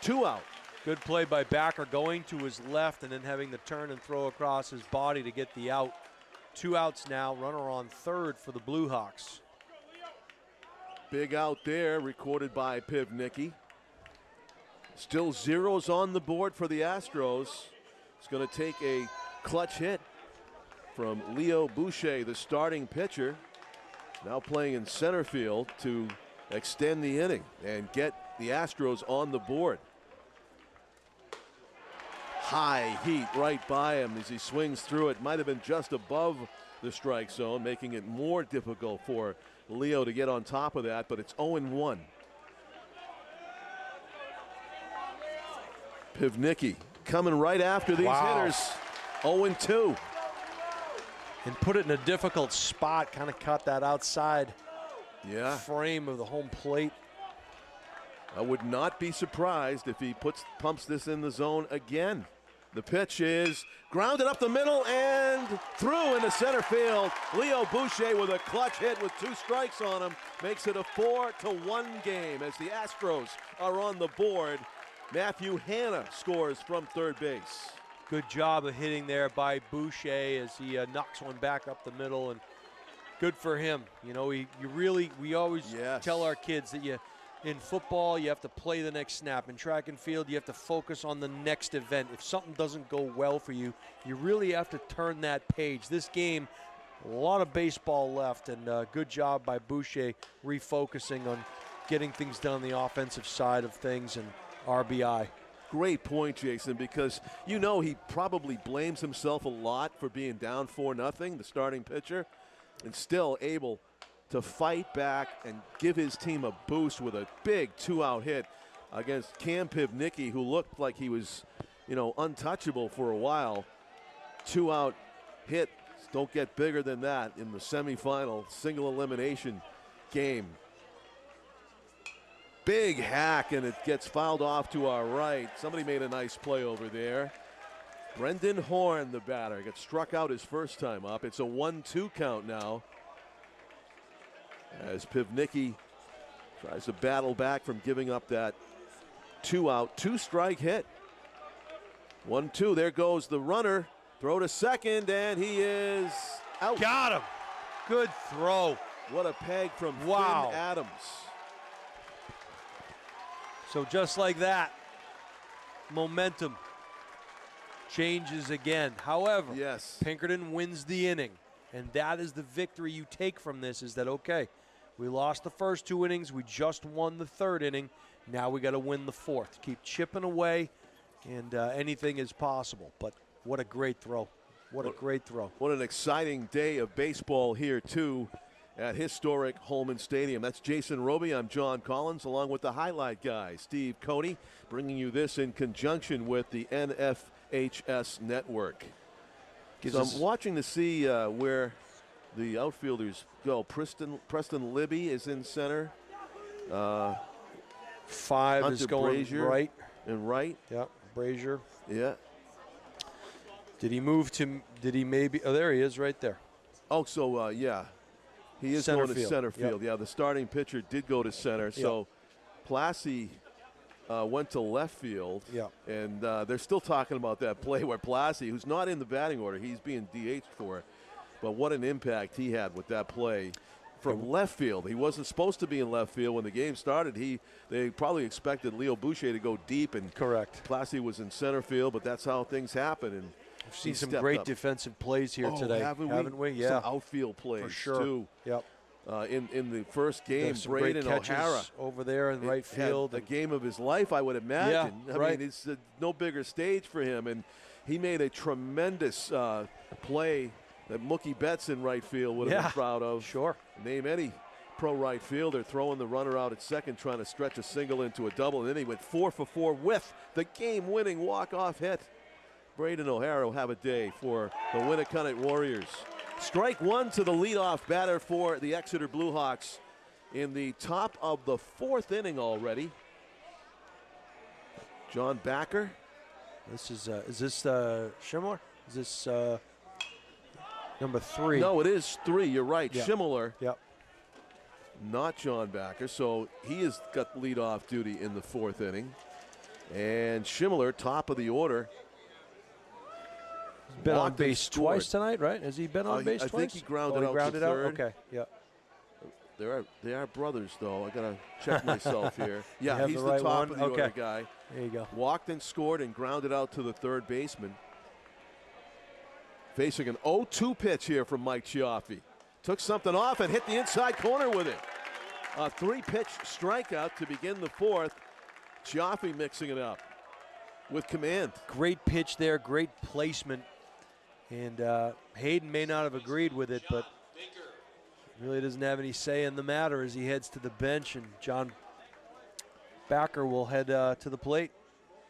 Speaker 5: 2 out.
Speaker 2: Good play by Backer, going to his left and then having the turn and throw across his body to get the out. 2 outs now, runner on 3rd for the Blue Hawks.
Speaker 5: Big out there, recorded by Pivnicki. Still zeros on the board for the Astros. It's going to take a clutch hit from Leo Boucher, the starting pitcher, now playing in center field, to extend the inning and get the Astros on the board. high heat right by him as he swings through it. Might have been just above the strike zone, making it more difficult for Leo to get on top of that, but it's 0-1. Pivnicki coming right after these hitters. 0-2.
Speaker 2: And put it in a difficult spot, kind of caught that outside frame of the home plate.
Speaker 5: I would not be surprised if he pumps this in the zone again. The pitch is grounded up the middle and through into center field. Leo Boucher with a clutch hit with 2 strikes on him makes it a 4-1 game as the Astros are on the board. Matthew Hanna scores from third base.
Speaker 2: Good job of hitting there by Boucher as he knocks one back up the middle, and good for him. You know, we always tell our kids that in football, you have to play the next snap. In track and field, you have to focus on the next event. If something doesn't go well for you, you really have to turn that page. This game, a lot of baseball left, and good job by Boucher refocusing on getting things done on the offensive side of things and RBI.
Speaker 5: Great point, Jason, because you know he probably blames himself a lot for being down 4-0, the starting pitcher, and still able to fight back and give his team a boost with a big 2-out hit against Cam Pivnicki, who looked like he was, untouchable for a while. 2-out hit, don't get bigger than that in the semifinal single elimination game. Big hack, and it gets fouled off to our right. Somebody made a nice play over there. Brendan Horn, the batter, gets struck out his first time up. It's a 1-2 count now, as Pivnicki tries to battle back from giving up that 2-out, 2-strike hit. 1-2, there goes the runner. Throw to second, and he is out.
Speaker 2: Got him. Good throw.
Speaker 5: What a peg from Finn Adams.
Speaker 2: So just like that, momentum changes again. However, Pinkerton wins the inning, and that is the victory you take from this, is that, okay, we lost the first 2 innings, we just won the 3rd inning, now we got to win the 4th. Keep chipping away, and anything is possible. But what a great throw. What a great throw.
Speaker 5: What an exciting day of baseball here, too, at historic Holman Stadium. That's Jason Roby. I'm John Collins, along with the highlight guy, Steve Cody, bringing you this in conjunction with the NFHS Network. So I'm watching to see where the outfielders go. Preston Libby is in center.
Speaker 2: 5
Speaker 5: Hunter
Speaker 2: is going
Speaker 5: Brazier
Speaker 2: right.
Speaker 5: And right.
Speaker 2: Yeah, Brazier.
Speaker 5: Yeah.
Speaker 2: Did he move to, oh, there he is right there.
Speaker 5: Oh, so, yeah. He is
Speaker 2: Center
Speaker 5: going to
Speaker 2: field.
Speaker 5: center field. Yeah, the starting pitcher did go to center. So Plassey went to left field.
Speaker 2: Yeah.
Speaker 5: And they're still talking about that play where Plassey, who's not in the batting order, he's being DH'd for it. But what an impact he had with that play from left field. He wasn't supposed to be in left field when the game started. They probably expected Leo Boucher to go deep, and Plassey was in center field, but that's how things happen. And
Speaker 2: we've seen some great defensive plays here today, haven't we? Yeah.
Speaker 5: Some outfield plays,
Speaker 2: for sure.
Speaker 5: too.
Speaker 2: Yep.
Speaker 5: In the first game, Braden O'Hara
Speaker 2: over there in right field.
Speaker 5: The game of his life, I would imagine.
Speaker 2: Yeah,
Speaker 5: I mean, it's no bigger stage for him, and he made a tremendous play that Mookie Betts in right field would have been proud of.
Speaker 2: Sure.
Speaker 5: Name any pro right fielder throwing the runner out at second, trying to stretch a single into a double, and then he went 4 for 4 with the game-winning walk-off hit. Braden O'Hara will have a day for the Winnicott Warriors. Strike 1 to the leadoff batter for the Exeter Bluehawks in the top of the 4th inning already. John Backer.
Speaker 2: This is this Schimler? Is this number 3?
Speaker 5: No, it is 3. You're right.
Speaker 2: Yeah.
Speaker 5: Schimler.
Speaker 2: Yep.
Speaker 5: Not John Backer. So he has got leadoff duty in the 4th inning. And Schimler, top of the order.
Speaker 2: He's been on base twice tonight, right? Has he been on base twice?
Speaker 5: I think he grounded out to third.
Speaker 2: Okay, yeah.
Speaker 5: They are brothers, though. I got to check myself here. Yeah, he's
Speaker 2: the
Speaker 5: top
Speaker 2: one?
Speaker 5: of the order guy.
Speaker 2: There you go.
Speaker 5: Walked and scored and grounded out to the third baseman. Facing an 0-2 pitch here from Mike Chiaffi. Took something off and hit the inside corner with it. A 3-pitch strikeout to begin the 4th. Chiaffi mixing it up. with command.
Speaker 2: Great pitch there, great placement. And Hayden may not have agreed with it, but really doesn't have any say in the matter as he heads to the bench, and John Backer will head to the plate.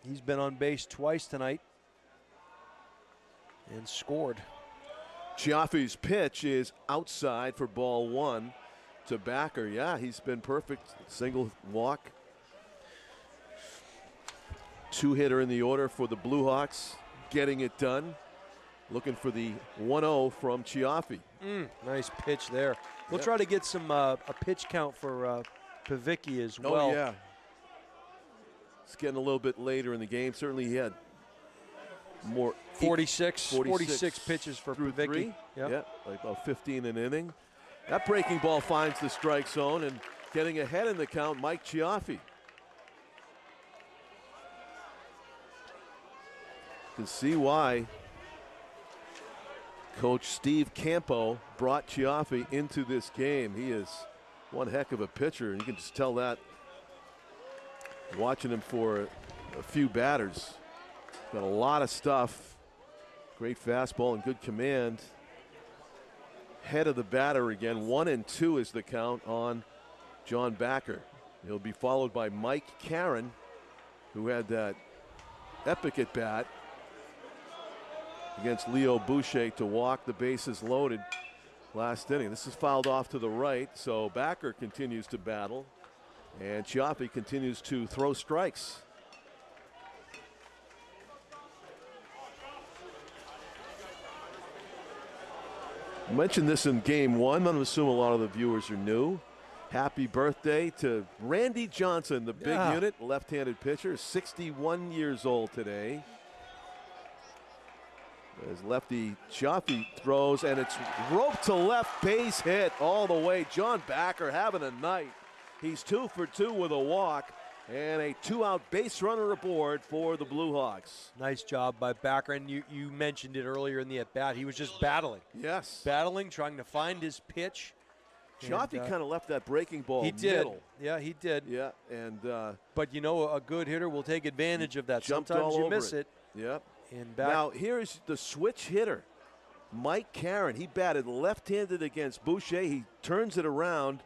Speaker 2: He's been on base twice tonight and scored.
Speaker 5: Chiaffi's pitch is outside for ball 1 to Backer. Yeah, he's been perfect. Single walk. 2-hitter in the order for the Blue Hawks, getting it done. Looking for the 1-0 from Chiaffi.
Speaker 2: Nice pitch there. We'll try to get some a pitch count for Pavicki as well.
Speaker 5: Oh, yeah. It's getting a little bit later in the game. Certainly he had more.
Speaker 2: 46 pitches for Pavicki.
Speaker 5: Yep. Yeah, like about 15 an inning. That breaking ball finds the strike zone, and getting ahead in the count, Mike Chiaffi. You can see why Coach Steve Campo brought Chiaffi into this game. He is one heck of a pitcher, and you can just tell that watching him for a few batters. Got a lot of stuff. Great fastball and good command. Head of the batter again. 1-2 is the count on John Backer. He'll be followed by Mike Karen, who had that epic at bat against Leo Boucher to walk the bases loaded last inning. This is fouled off to the right, so Backer continues to battle, and Chiaffi continues to throw strikes. I mentioned this in game 1. I'm going to assume a lot of the viewers are new. Happy birthday to Randy Johnson, the big unit, left-handed pitcher, 61 years old today. As lefty Chiaffi throws, and it's roped to left, base hit all the way. John Backer having a night. He's 2 for 2 with a walk, and a 2-out base runner aboard for the Blue Hawks.
Speaker 2: Nice job by Backer, and you mentioned it earlier in the at-bat. He was just battling.
Speaker 5: Yes.
Speaker 2: Battling, trying to find his pitch.
Speaker 5: Chiaffi kind of left that breaking ball
Speaker 2: He did.
Speaker 5: middle.
Speaker 2: Yeah, he did.
Speaker 5: Yeah, and
Speaker 2: but you know, a good hitter will take advantage of that.
Speaker 5: jumped
Speaker 2: Sometimes
Speaker 5: all
Speaker 2: you
Speaker 5: over
Speaker 2: miss it.
Speaker 5: Yep.
Speaker 2: And back.
Speaker 5: Now, here's the switch hitter, Mike Karen. He batted left-handed against Boucher. He turns it around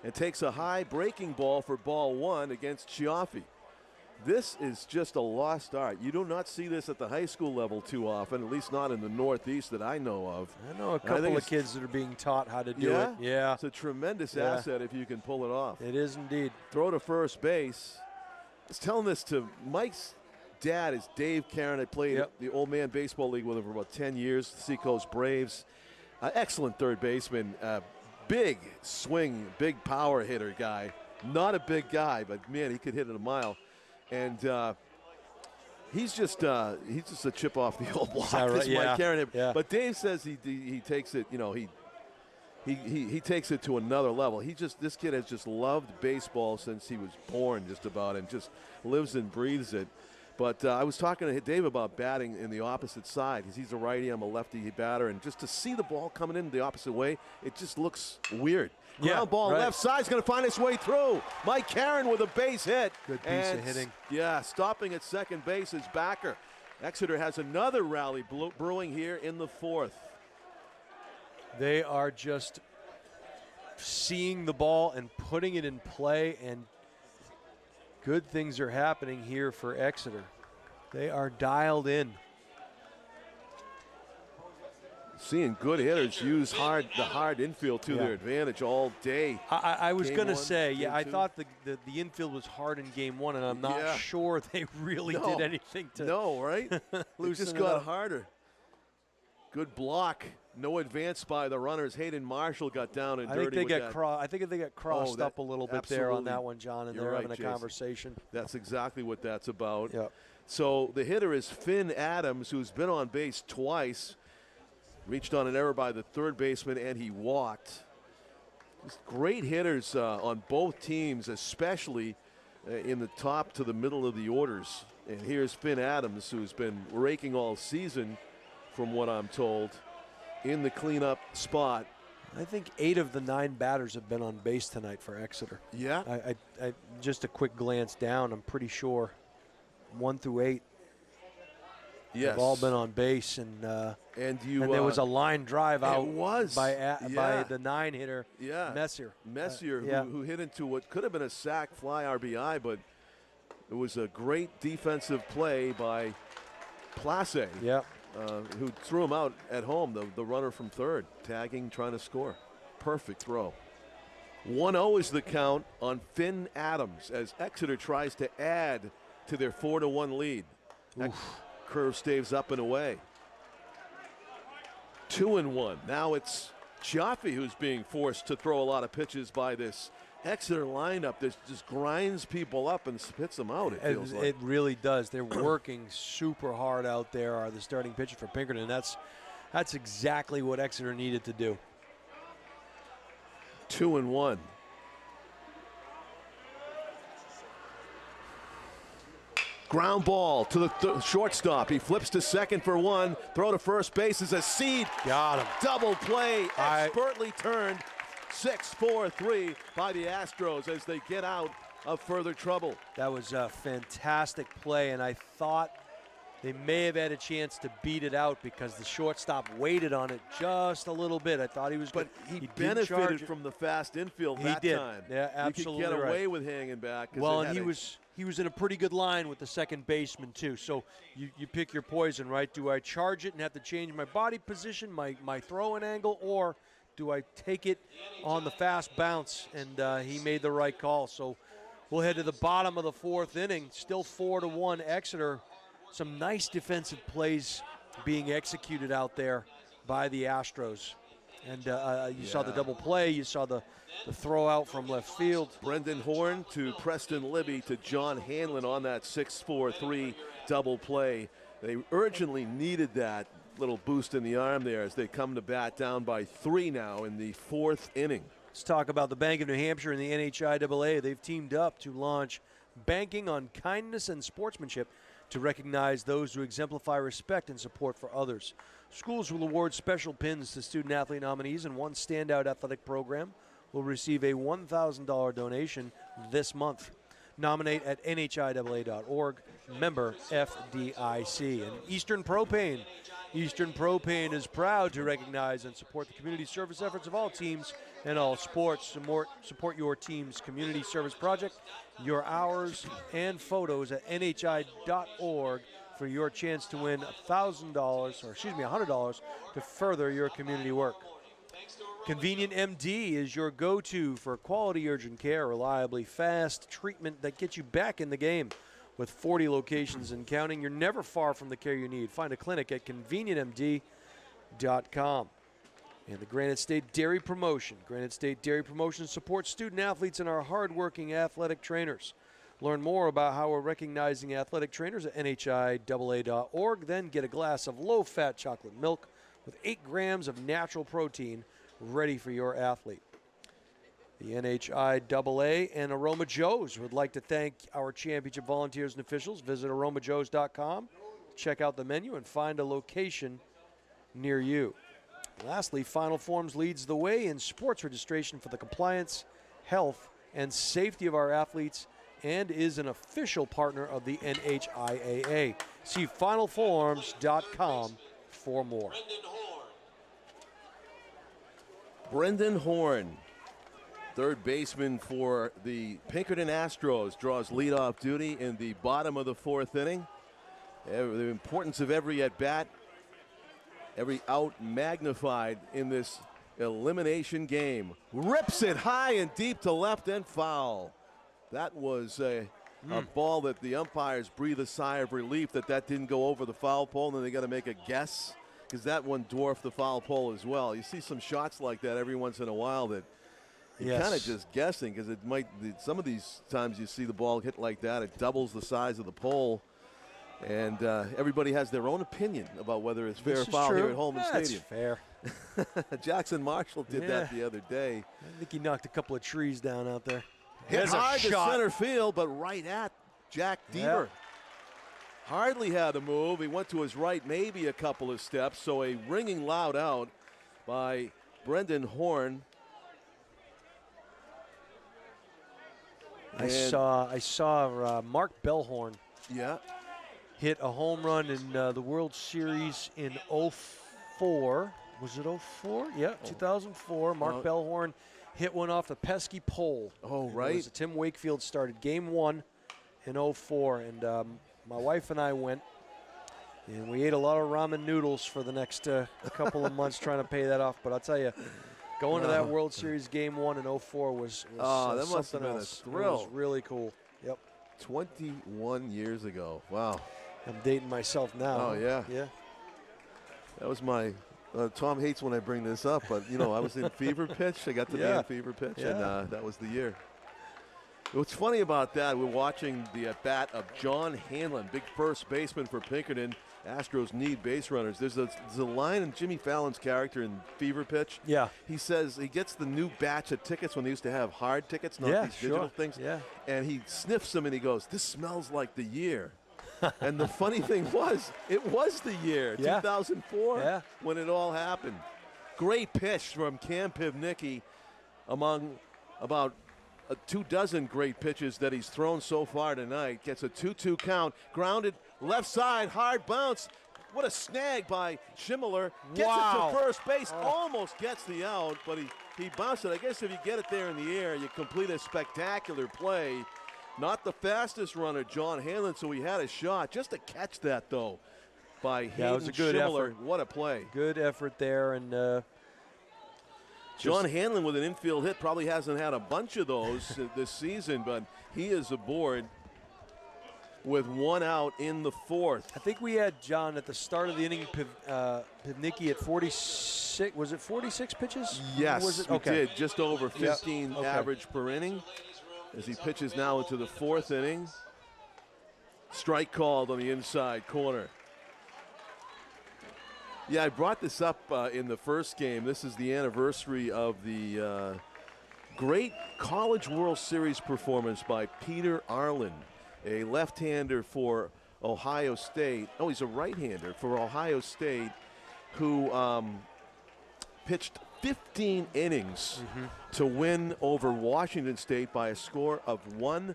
Speaker 5: and takes a high breaking ball for ball 1 against Chiaffi. This is just a lost art. You do not see this at the high school level too often, at least not in the Northeast that I know of.
Speaker 2: I know a couple of kids that are being taught how to do it. Yeah.
Speaker 5: It's a tremendous asset if you can pull it off.
Speaker 2: It is indeed.
Speaker 5: Throw to first base. I was telling this to Mike's dad is Dave Karen. I played the Old Man Baseball League with him for about 10 years, the Seacoast Braves. Excellent third baseman. Big swing, big power hitter guy. Not a big guy, but man, he could hit it a mile. And he's just a chip off the old block.
Speaker 2: Right?
Speaker 5: Mike Karen.
Speaker 2: Yeah.
Speaker 5: But Dave says he takes it, you know, he takes it to another level. This kid has just loved baseball since he was born, just about, and just lives and breathes it. But I was talking to Dave about batting in the opposite side because he's a righty, I'm a lefty batter, and just to see the ball coming in the opposite way, it just looks weird. Ground ball left side's going to find its way through. Mike Karen with a base hit.
Speaker 2: Good piece of hitting.
Speaker 5: Yeah, stopping at second base is Backer. Exeter has another rally brewing here in the 4th.
Speaker 2: They are just seeing the ball and putting it in play, and good things are happening here for Exeter. They are dialed in.
Speaker 5: Seeing good hitters use the hard infield to their advantage all day.
Speaker 2: I was going to
Speaker 5: 1,
Speaker 2: say, I
Speaker 5: 2.
Speaker 2: thought the infield was hard in game 1, and I'm not sure they really did anything to
Speaker 5: right? It just got harder. Good block. No advance by the runners. Hayden Marshall got down and dirty.
Speaker 2: I think they got crossed up a little bit there on that one, John, and they're having a conversation.
Speaker 5: That's exactly what that's about.
Speaker 2: Yep.
Speaker 5: So the hitter is Finn Adams, who's been on base twice. Reached on an error by the third baseman, and he walked. Just great hitters on both teams, especially in the top to the middle of the orders. And here's Finn Adams, who's been raking all season, from what I'm told, in the cleanup spot.
Speaker 2: I think 8 of the 9 batters have been on base tonight for Exeter.
Speaker 5: Yeah.
Speaker 2: I just a quick glance down, I'm pretty sure 1 through 8.
Speaker 5: Yes.
Speaker 2: have all been on base, and there was a line drive out by the 9 hitter, Messier.
Speaker 5: Who hit into what could have been a sac fly RBI, but it was a great defensive play by Place, who threw him out at home, the runner from third, tagging, trying to score. Perfect throw. 1-0 is the count on Finn Adams as Exeter tries to add to their 4-1 lead. Curve staves up and away. 2-1. Now it's Jaffe who's being forced to throw a lot of pitches by this Exeter lineup that just grinds people up and spits them out, it feels like.
Speaker 2: It really does. They're working super hard out there, are the starting pitcher for Pinkerton, and that's exactly what Exeter needed to do.
Speaker 5: 2-1. Ground ball to the shortstop. He flips to second for one. Throw to first base is a seed.
Speaker 2: Got him.
Speaker 5: Double play. Expertly turned. 6-4-3 by the Astros as they get out of further trouble.
Speaker 2: That was a fantastic play, and I thought they may have had a chance to beat it out because the shortstop waited on it just a little bit. I thought he was good.
Speaker 5: But he benefited from the fast infield that time.
Speaker 2: Yeah, absolutely.
Speaker 5: You could get away with hanging back.
Speaker 2: Well, and he was in a pretty good line with the second baseman too. So you pick your poison, right? Do I charge it and have to change my body position, my throwing angle, or do I take it on the fast bounce? And he made the right call. So we'll head to the bottom of the fourth inning. Still 4-1 Exeter. Some nice defensive plays being executed out there by the Astros. And you saw the double play. You saw the throw out from left field.
Speaker 5: Brendan Horn to Preston Libby to John Hanlon on that 6-4-3 double play. They urgently needed that little boost in the arm there as they come to bat down by 3 now in the fourth inning.
Speaker 2: Let's talk about the Bank of New Hampshire and the NHIAA. They've teamed up to launch Banking on Kindness and Sportsmanship to recognize those who exemplify respect and support for others. Schools will award special pins to student-athlete nominees, and one standout athletic program will receive a $1,000 donation this month. Nominate at NHIAA.org, member FDIC. And Eastern Propane. Eastern Propane is proud to recognize and support the community service efforts of all teams and all sports. Support your team's community service project. Your hours and photos at NHI.org for your chance to win $100 to further your community work. Convenient MD is your go-to for quality urgent care, reliably fast treatment that gets you back in the game. With 40 locations and counting, you're never far from the care you need. Find a clinic at convenientmd.com. And the Granite State Dairy Promotion. Granite State Dairy Promotion supports student athletes and our hardworking athletic trainers. Learn more about how we're recognizing athletic trainers at NHIAA.org. Then get a glass of low-fat chocolate milk with 8 grams of natural protein ready for your athlete. The NHIAA and Aroma Joe's would like to thank our championship volunteers and officials. Visit aromajoes.com, check out the menu, and find a location near you. Lastly, Final Forms leads the way in sports registration for the compliance, health, and safety of our athletes and is an official partner of the NHIAA. See finalforms.com for more.
Speaker 5: Brendan Horn, third baseman for the Pinkerton Astros, draws leadoff duty in the bottom of the fourth inning. The importance of every at-bat, every out magnified in this elimination game. Rips it high and deep to left and foul. That was a ball that the umpires breathe a sigh of relief that didn't go over the foul pole, and then they got to make a guess because that one dwarfed the foul pole as well. You see some shots like that every once in a while that you're kind of just guessing because it might. Some of these times you see the ball hit like that, it doubles the size of the pole. And everybody has their own opinion about whether it's fair or foul here at Holman Stadium.
Speaker 2: Fair.
Speaker 5: Jackson Marshall did that the other day.
Speaker 2: I think he knocked a couple of trees down out there.
Speaker 5: Hit hard to center field, but right at Jack Deaver.
Speaker 2: Yep.
Speaker 5: Hardly had to move. He went to his right maybe a couple of steps. So a ringing loud out by Brendan Horn.
Speaker 2: I saw Mark Bellhorn.
Speaker 5: Yeah.
Speaker 2: hit a home run in the World Series in '04. Was it '04? Yeah, 2004. Mark Bellhorn hit one off the pesky pole.
Speaker 5: Oh, right.
Speaker 2: It was Tim Wakefield started Game 1 in '04, and my wife and I went, and we ate a lot of ramen noodles for the next couple of months trying to pay that off. But I'll tell you, going to that World Series Game 1 in '04 was
Speaker 5: that must have
Speaker 2: something
Speaker 5: been
Speaker 2: else.
Speaker 5: a thrill.
Speaker 2: It was really cool. Yep.
Speaker 5: 21 years ago. Wow.
Speaker 2: I'm dating myself now.
Speaker 5: Oh, yeah.
Speaker 2: Yeah.
Speaker 5: That was my Tom hates when I bring this up, but, you know, I was in Fever Pitch. I got to be in Fever Pitch, and that was the year. What's funny about that, we're watching the at-bat of John Hanlon, big first baseman for Pinkerton. Astros need base runners. There's a line in Jimmy Fallon's character in Fever Pitch.
Speaker 2: Yeah.
Speaker 5: He says he gets the new batch of tickets when they used to have hard tickets, not these digital things.
Speaker 2: Yeah.
Speaker 5: And he sniffs them and he goes, "This smells like the year." And the funny thing was, it was the year, 2004, when it all happened. Great pitch from Cam Pivnicki, among about 24 great pitches that he's thrown so far tonight. Gets a 2-2 count, grounded left side, hard bounce. What a snag by Schimmeler. Gets it to first base, almost gets the out, but he bounced it. I guess if you get it there in the air, you complete a spectacular play. Not the fastest runner, John Hanlon, so he had a shot. Just to catch that, though, by Hayden
Speaker 2: it was a good
Speaker 5: Schimmeler.
Speaker 2: effort.
Speaker 5: What a play.
Speaker 2: Good effort there. And
Speaker 5: John Hanlon with an infield hit probably hasn't had a bunch of those this season, but he is aboard with one out in the fourth.
Speaker 2: I think we had John at the start of the inning, Pivnicki at 46. Was it 46 pitches?
Speaker 5: Yes,
Speaker 2: was it?
Speaker 5: we did. Just over 15
Speaker 2: Okay.
Speaker 5: average per inning as he pitches now into the fourth inning. Strike called on the inside corner. Yeah, I brought this up in the first game. This is the anniversary of the great College World Series performance by Peter Arlen, a left-hander for Ohio State. Oh, he's a right-hander for Ohio State who pitched 15 innings to win over Washington State by a score of 1-0.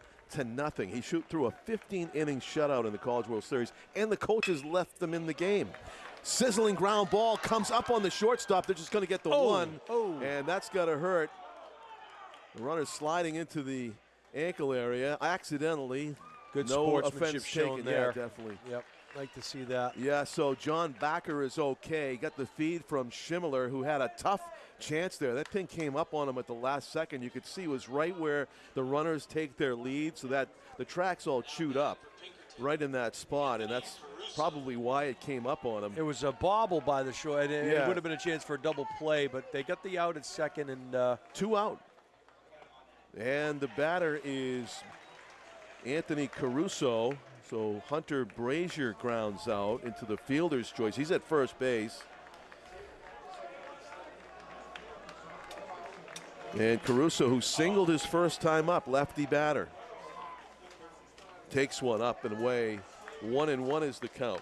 Speaker 5: He threw a 15-inning shutout in the College World Series, and the coaches left them in the game. Sizzling ground ball comes up on the shortstop. They're just going to get the one, and that's got to hurt. The runner sliding into the ankle area accidentally.
Speaker 2: Good
Speaker 5: no
Speaker 2: sportsmanship
Speaker 5: offense
Speaker 2: shown
Speaker 5: taken.
Speaker 2: there.
Speaker 5: Yeah, definitely.
Speaker 2: Yep, like to see that.
Speaker 5: Yeah, so John Backer is okay. Got the feed from Schimmeler, who had a tough chance there. That thing came up on him at the last second. You could see it was right where the runners take their lead, so that the track's all chewed up right in that spot, and that's probably why it came up on him.
Speaker 2: It was a bobble by the short. It would have been a chance for a double play, but they got the out at second and
Speaker 5: 2 out. And the batter is Anthony Caruso. So Hunter Brazier grounds out into the fielder's choice. He's at first base. And Caruso, who singled his first time up, lefty batter, takes one up and away. 1-1 is the count.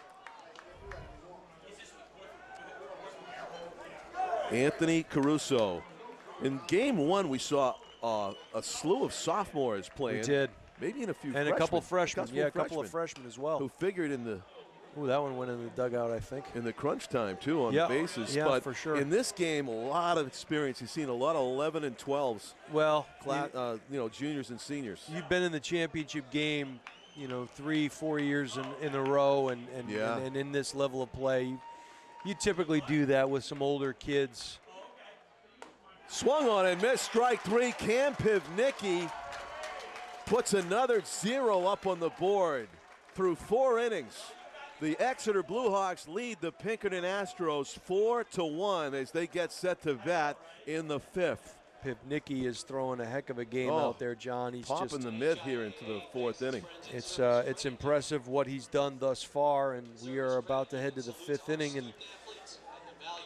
Speaker 5: Anthony Caruso. In game one, we saw a slew of sophomores playing.
Speaker 2: we did.
Speaker 5: Maybe in a few
Speaker 2: And
Speaker 5: freshmen.
Speaker 2: a couple freshmen. Yeah, a couple of freshmen as well.
Speaker 5: Who figured in the
Speaker 2: Ooh, that one went in the dugout, I think.
Speaker 5: in the crunch time, too, on the bases.
Speaker 2: Yeah,
Speaker 5: but
Speaker 2: for sure.
Speaker 5: in this game, a lot of experience. You've seen a lot of 11 and 12s,
Speaker 2: Well,
Speaker 5: juniors and seniors.
Speaker 2: you've been in the championship game, 3-4 years in a row, and in this level of play, you typically do that with some older kids.
Speaker 5: Swung on and missed. Strike three. Cam Pivnicki puts another 0 up on the board through 4 innings. The Exeter Bluehawks lead the Pinkerton Astros 4-1 as they get set to bat in the 5th.
Speaker 2: Pivnicki is throwing a heck of a game out there, John. He's
Speaker 5: popping
Speaker 2: just
Speaker 5: the mid here into the 4th inning.
Speaker 2: It's impressive what he's done thus far, and we are about to head to the 5th inning, and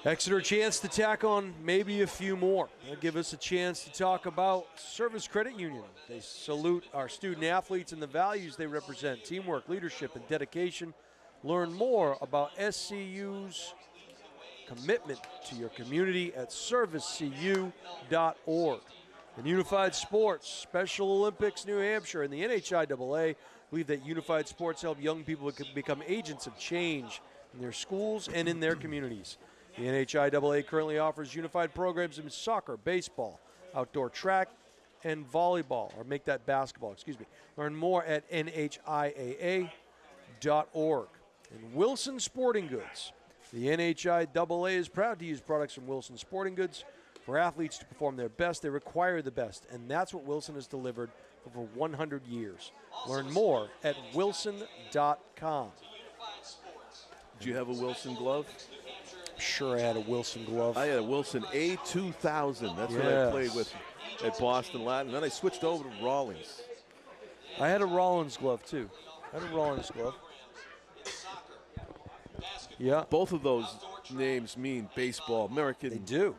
Speaker 2: Exeter a chance to tack on maybe a few more. They'll give us a chance to talk about Service Credit Union. They salute our student athletes and the values they represent: teamwork, leadership, and dedication. Learn more about SCU's commitment to your community at servicecu.org. And Unified Sports, Special Olympics, New Hampshire, and the NHIAA believe that Unified Sports help young people become agents of change in their schools and in their communities. The NHIAA currently offers unified programs in soccer, baseball, outdoor track, and volleyball, or make that basketball, excuse me. Learn more at NHIAA.org. And Wilson Sporting Goods. The NHIAA is proud to use products from Wilson Sporting Goods. For athletes to perform their best, they require the best, and that's what Wilson has delivered for over 100 years. Learn more at wilson.com.
Speaker 5: Did you have a Wilson glove?
Speaker 2: Sure, I had a Wilson glove.
Speaker 5: I had a Wilson A2000. That's what I played with at Boston Latin. Then I switched over to Rawlings.
Speaker 2: I had a Rollins glove, too. Yeah.
Speaker 5: Both of those names mean baseball. American.
Speaker 2: They do.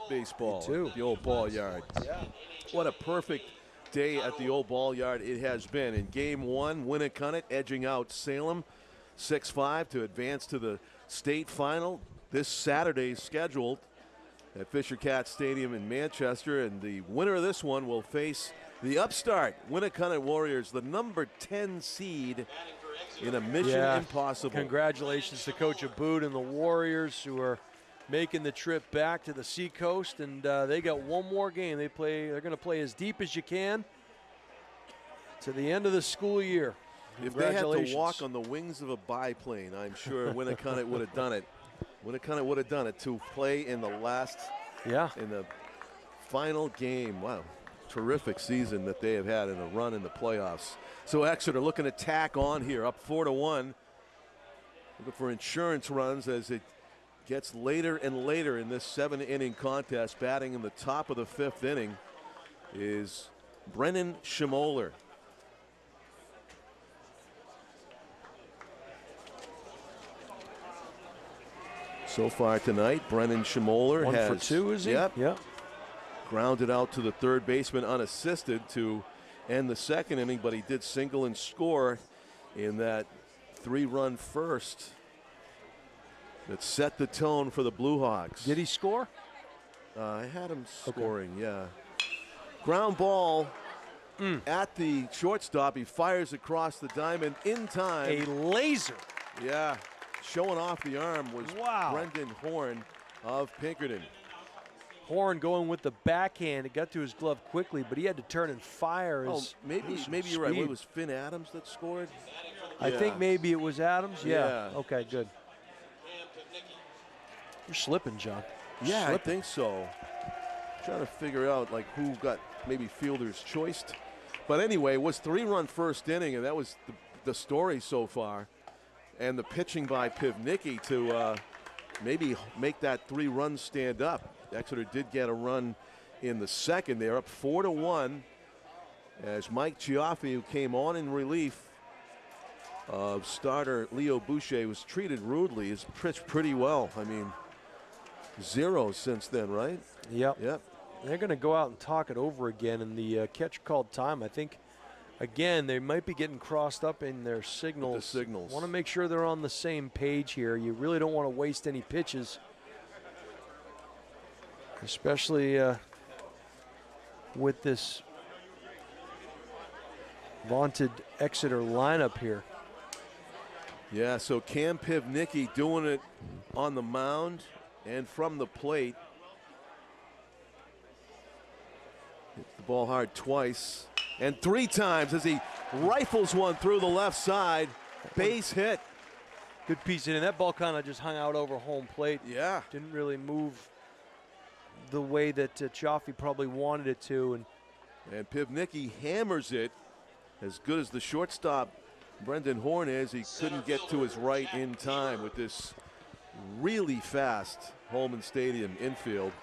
Speaker 5: Baseball.
Speaker 2: They do.
Speaker 5: The old ball yard.
Speaker 2: Yeah.
Speaker 5: What a perfect day at the old ball yard it has been. In game one, Winnicott edging out Salem 6-5 to advance to the state final. This Saturday is scheduled at Fisher Cat Stadium in Manchester, and the winner of this one will face the upstart Winnicott Warriors, the number 10 seed in a Mission Impossible.
Speaker 2: Congratulations to Coach Abood and the Warriors, who are making the trip back to the Seacoast, and they got one more game. They're going to play as deep as you can to the end of the school year.
Speaker 5: If they had to walk on the wings of a biplane, I'm sure Winnicott would have done it. Winnicott would have done it to play in the last, in the final game. Wow, terrific season that they have had in a run in the playoffs. So Exeter looking to tack on here, up 4-1. Looking for insurance runs as it gets later and later in this 7-inning contest. Batting in the top of the 5th inning is Brennan Schmoller. So far tonight, Brennan Schmoller has
Speaker 2: 1 for 2, is he?
Speaker 5: Yep.
Speaker 2: Yep.
Speaker 5: Grounded out to the third baseman unassisted to end the 2nd inning, but he did single and score in that 3-run first that set the tone for the Blue Hawks.
Speaker 2: Did he score?
Speaker 5: I had him scoring, Ground ball at the shortstop. He fires across the diamond in time.
Speaker 2: A laser.
Speaker 5: Yeah. Showing off the arm was Brendan Horn of Pinkerton.
Speaker 2: Horn going with the backhand. It got to his glove quickly, but he had to turn and fire.
Speaker 5: Maybe you're right. It was Finn Adams that scored.
Speaker 2: I think maybe it was Adams. Yeah. Okay, good. You're slipping, John.
Speaker 5: Yeah, I think so. Trying to figure out who got maybe fielder's choiced. But anyway, it was 3-run first inning, and that was the story so far. And the pitching by Pivnicki to maybe make that 3 runs stand up. Exeter did get a run in the 2nd. They're up 4-1 as Mike Chiaffi, who came on in relief of starter Leo Boucher, was treated rudely. He's pitched pretty well. I mean, 0 since then, right?
Speaker 2: Yep. They're going to go out and talk it over again in the catch called time. I think, again, they might be getting crossed up in their signals. Want to make sure they're on the same page here. You really don't want to waste any pitches, especially with this vaunted Exeter lineup here.
Speaker 5: Yeah, so Cam Pivnicki doing it on the mound and from the plate. Hit the ball hard twice and 3 times as he rifles one through the left side. Base hit.
Speaker 2: Good piece in. That ball kind of just hung out over home plate.
Speaker 5: Yeah.
Speaker 2: Didn't really move the way that Chiaffi probably wanted it to.
Speaker 5: And Pivnicki hammers it as good as the shortstop Brendan Horn is. He couldn't get to his right in time with this really fast Holman Stadium infield.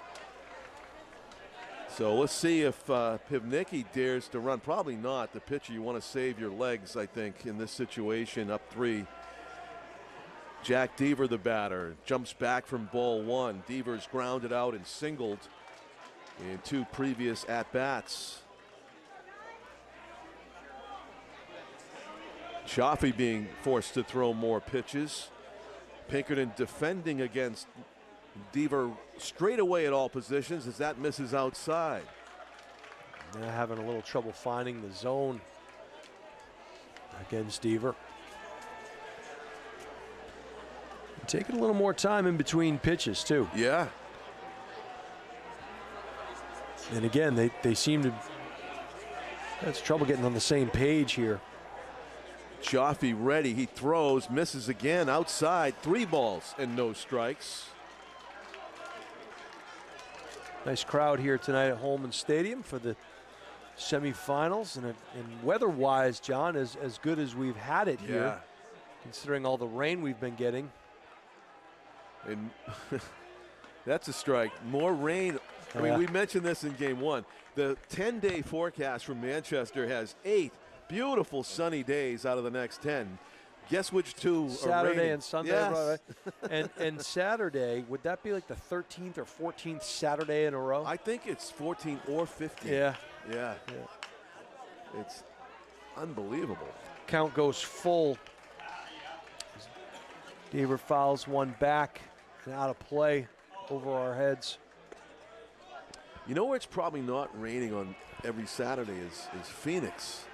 Speaker 5: So let's see if Pivnicki dares to run. Probably not. The pitcher, you want to save your legs, I think, in this situation. Up 3. Jack Deaver, the batter, jumps back from ball 1. Deaver's grounded out and singled in 2 previous at-bats. Chiaffi being forced to throw more pitches. Pinkerton defending against Deaver straight away at all positions as that misses outside.
Speaker 2: Now having a little trouble finding the zone against Deaver. Taking a little more time in between pitches, too.
Speaker 5: Yeah.
Speaker 2: And again, they seem to have trouble getting on the same page here.
Speaker 5: Jaffe ready. He throws, misses again outside. 3 balls and no strikes.
Speaker 2: Nice crowd here tonight at Holman Stadium for the semifinals. And weather-wise, John, is as good as we've had it here, considering all the rain we've been getting.
Speaker 5: And that's a strike. More rain. I mean, we mentioned this in game 1. The 10-day forecast from Manchester has 8 beautiful sunny days out of the next 10. Guess which 2 are
Speaker 2: Saturday
Speaker 5: raining?
Speaker 2: and Sunday.
Speaker 5: Yes.
Speaker 2: Right? and Saturday, would that be like the 13th or 14th Saturday in a row?
Speaker 5: I think it's 14 or 15.
Speaker 2: Yeah.
Speaker 5: It's unbelievable.
Speaker 2: Count goes full. Deaver fouls one back and out of play over our heads.
Speaker 5: You know where it's probably not raining on every Saturday is Phoenix.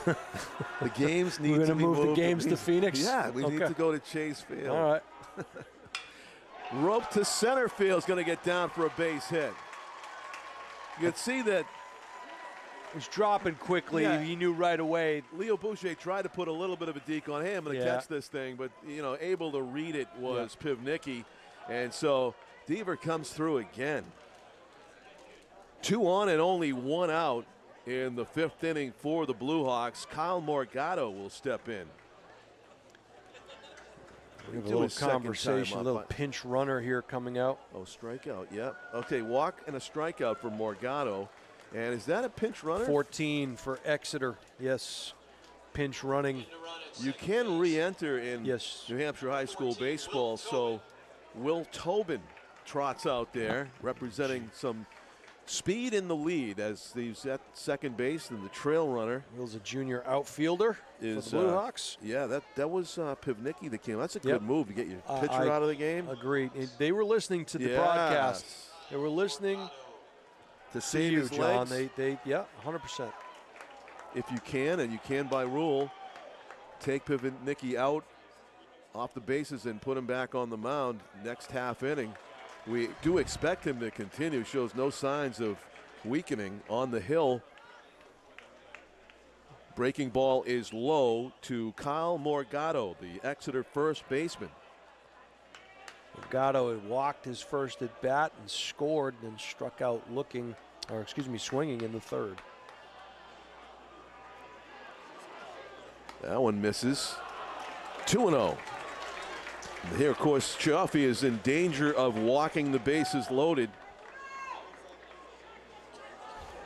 Speaker 5: The games need to be moved.
Speaker 2: The games to Phoenix?
Speaker 5: Yeah, we need to go to Chase Field.
Speaker 2: All right.
Speaker 5: Rope to center field is going to get down for a base hit. You can see that
Speaker 2: he was dropping quickly.
Speaker 5: Yeah.
Speaker 2: He knew right away.
Speaker 5: Leo Boucher tried to put a little bit of a deke on him and to catch this thing, but able to read it was Pivnicki, and so Deaver comes through again. 2 on and only 1 out in the 5th inning for the Blue Hawks. Kyle Morgado will step in.
Speaker 2: We have a little conversation, a little pinch runner here coming out.
Speaker 5: Oh, strikeout, yep. Okay, walk and a strikeout for Morgado. And is that a pinch runner?
Speaker 2: 14 for Exeter, yes. Pinch running.
Speaker 5: You can re-enter in
Speaker 2: New
Speaker 5: Hampshire high school baseball, so Will Tobin trots out there representing some speed in the lead as he's at second base, and the trail runner.
Speaker 2: Will's a junior outfielder for the Blue Hawks.
Speaker 5: Yeah, that was Pivnicki that came. That's a good move to get your pitcher out of the game.
Speaker 2: Agreed. They were listening to the broadcast. They were listening
Speaker 5: to save
Speaker 2: you,
Speaker 5: his
Speaker 2: John.
Speaker 5: legs.
Speaker 2: They 100%.
Speaker 5: If you can, and you can by rule, take Pivnicki out off the bases and put him back on the mound next half inning. We do expect him to continue. Shows no signs of weakening on the hill. Breaking ball is low to Kyle Morgado, the Exeter first baseman.
Speaker 2: Morgado had walked his first at bat and scored, then struck out swinging in the 3rd.
Speaker 5: That one misses. 2-0. Here, of course, Jaffe is in danger of walking the bases loaded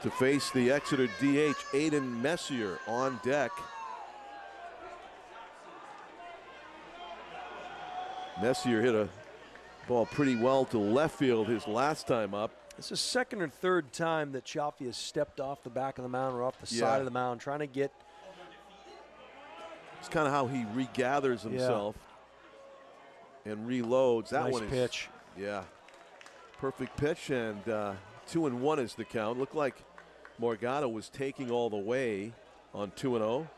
Speaker 5: to face the Exeter DH, Aiden Messier, on deck. Messier hit a ball pretty well to left field his last time up.
Speaker 2: It's the 2nd or 3rd time that Jaffe has stepped off the back of the mound or off the side of the mound, trying to get.
Speaker 5: It's kind of how he regathers himself. And reloads. That
Speaker 2: nice
Speaker 5: one is
Speaker 2: pitch.
Speaker 5: Yeah, perfect pitch, and 2-1 is the count. Looked like Morgado was taking all the way on 2-0.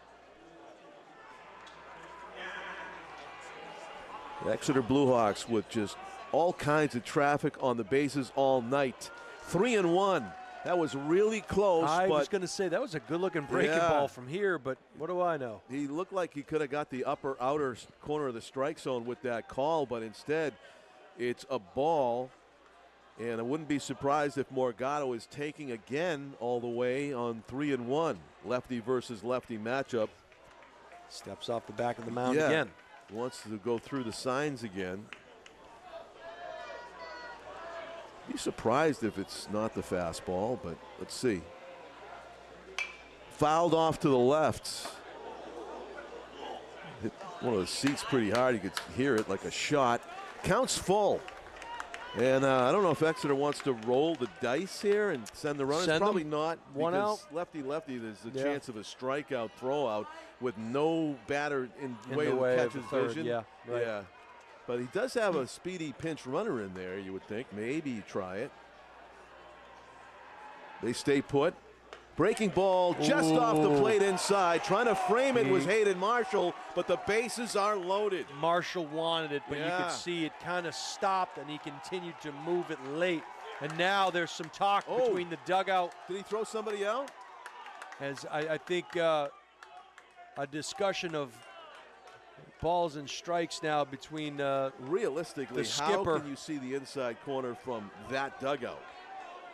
Speaker 5: The Exeter Blue Hawks with just all kinds of traffic on the bases all night. 3-1. That was really close.
Speaker 2: I was going to say that was a good-looking breaking ball from here, but what do I know?
Speaker 5: He looked like he could have got the upper outer corner of the strike zone with that call, but instead it's a ball, and I wouldn't be surprised if Morgado is taking again all the way on 3-1. Lefty versus lefty matchup.
Speaker 2: Steps off the back of the mound again.
Speaker 5: Wants to go through the signs again. Be surprised if it's not the fastball, but let's see. Fouled off to the left. Hit one of the seats pretty hard. You could hear it like a shot. Counts full. And I don't know if Exeter wants to roll the dice here and send the runners. Probably not.
Speaker 2: One out.
Speaker 5: Lefty, there's a chance of a strikeout throw out with no batter in way to catch his vision.
Speaker 2: Yeah, right.
Speaker 5: Yeah. But he does have a speedy pinch runner in there, you would think. Maybe try it. They stay put. Breaking ball just off the plate inside. Trying to frame it was Hayden Marshall, but the bases are loaded.
Speaker 2: Marshall wanted it, but you could see it kind of stopped, and he continued to move it late. And now there's some talk between the dugout.
Speaker 5: Did he throw somebody out?
Speaker 2: As I think a discussion of balls and strikes now between
Speaker 5: realistically,
Speaker 2: the skipper.
Speaker 5: How can you see the inside corner from that dugout?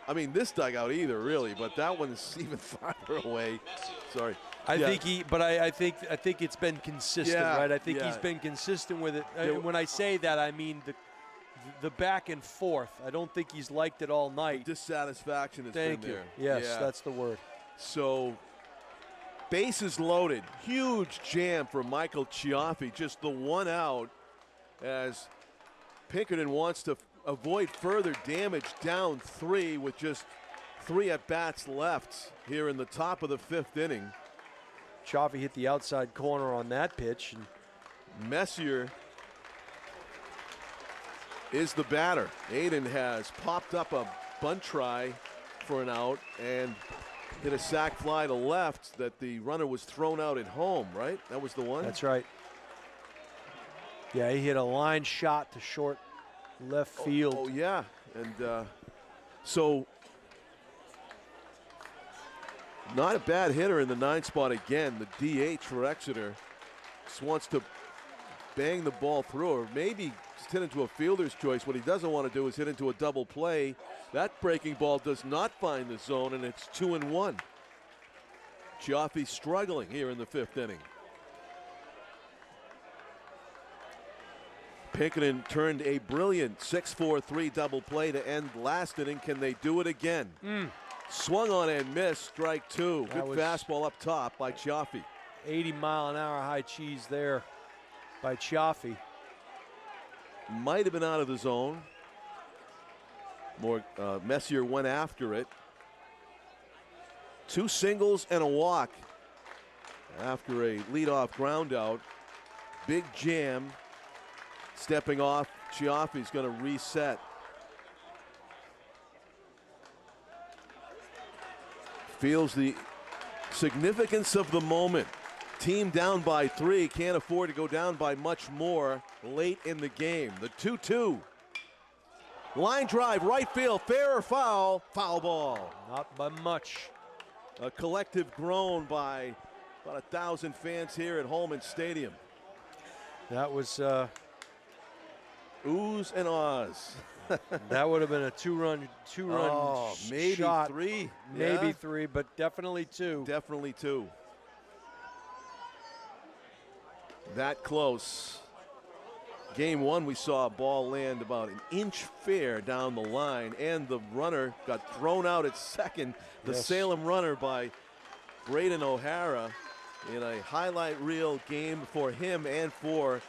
Speaker 5: I mean, this dugout either, really, but that one's even farther away. Sorry.
Speaker 2: I think it's been consistent, right? I think he's been consistent with it. When I say that, I mean the back and forth. I don't think he's liked it all night.
Speaker 5: The dissatisfaction has been there.
Speaker 2: Yes, that's the word.
Speaker 5: So, bases loaded. Huge jam for Michael Chiaffi. Just the one out as Pinkerton wants to avoid further damage, down 3 with just 3 at-bats left here in the top of the 5th inning.
Speaker 2: Chiaffi hit the outside corner on that pitch. And
Speaker 5: Messier is the batter. Aiden has popped up a bunt try for an out and hit a sac fly to left that the runner was thrown out at home, right? That was the one?
Speaker 2: That's right. Yeah, he hit a line shot to short left field.
Speaker 5: Oh yeah. And so not a bad hitter in the 9 spot again. The DH for Exeter just wants to bang the ball through, or maybe just hit into a fielder's choice. What he doesn't want to do is hit into a double play. That breaking ball does not find the zone, and it's 2-1. Chiaffi struggling here in the 5th inning. Pinkerton turned a brilliant 6-4-3 double play to end last inning. Can they do it again? Swung on and missed, strike 2. Good fastball up top by Chiaffi.
Speaker 2: 80-mile-an-hour high cheese there by Chiaffi.
Speaker 5: Might have been out of the zone. Messier went after it. 2 singles and a walk after a leadoff ground out. Big jam. Stepping off, Chiaffi's going to reset. Feels the significance of the moment. Team down by 3, can't afford to go down by much more late in the game. The 2-2. Line drive, right field, fair or foul? Foul ball.
Speaker 2: Not by much.
Speaker 5: A collective groan by about 1,000 fans here at Holman Stadium.
Speaker 2: That was
Speaker 5: oohs and ahs.
Speaker 2: That would have been a two-run
Speaker 5: maybe
Speaker 2: shot.
Speaker 5: 3.
Speaker 2: Maybe 3, but definitely 2.
Speaker 5: Definitely 2. That close. Game 1, we saw a ball land about an inch fair down the line, and the runner got thrown out at second. The Salem runner by Braden O'Hara in a highlight reel game for him and for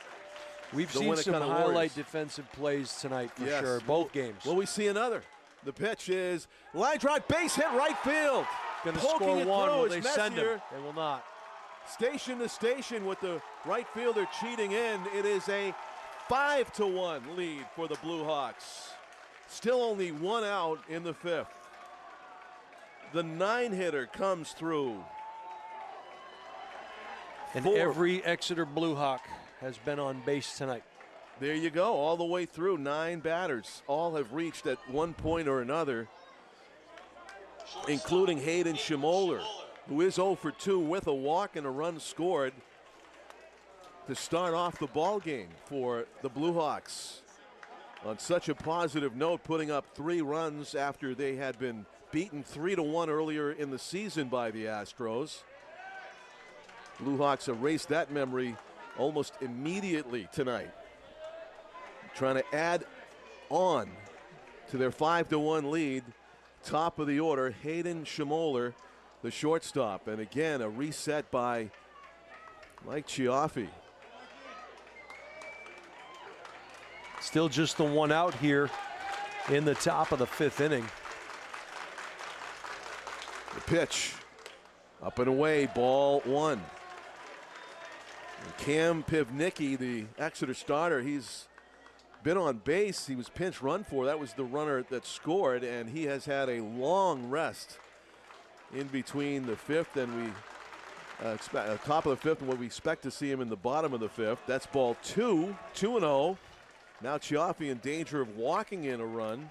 Speaker 2: We've
Speaker 5: the
Speaker 2: seen some
Speaker 5: Winnicott
Speaker 2: highlight
Speaker 5: Warriors.
Speaker 2: defensive plays tonight for sure, both games.
Speaker 5: Will we see another? The pitch is line drive, base hit, right field.
Speaker 2: Going to
Speaker 5: Poking
Speaker 2: score
Speaker 5: it
Speaker 2: 1.
Speaker 5: through
Speaker 2: Will
Speaker 5: is
Speaker 2: they send him?
Speaker 5: Messier.
Speaker 2: They will not.
Speaker 5: Station to station with the right fielder cheating in. It is a 5-1 lead for the Blue Hawks. Still only 1 out in the 5th. The 9-hitter comes through.
Speaker 2: And every Exeter Blue Hawk has been on base tonight.
Speaker 5: There you go, all the way through. 9 batters. All have reached at one point or another, including Hayden Schmoller, who is 0 for 2 with a walk and a run scored to start off the ball game for the Blue Hawks. On such a positive note, putting up 3 runs after they had been beaten 3-1 earlier in the season by the Astros. Blue Hawks erased that memory almost immediately tonight. Trying to add on to their 5-1 lead. Top of the order, Hayden Schmoller, the shortstop. And again, a reset by Mike Chiaffi.
Speaker 2: Still just the 1 out here in the top of the 5th inning.
Speaker 5: The pitch, up and away, ball 1. And Cam Pivnicki, the Exeter starter, he's been on base. He was pinch run for. That was the runner that scored, and he has had a long rest in between the fifth and we top of the fifth and what we expect to see him in the bottom of the fifth. That's ball 2, 2-0. Now Chiaffi in danger of walking in a run.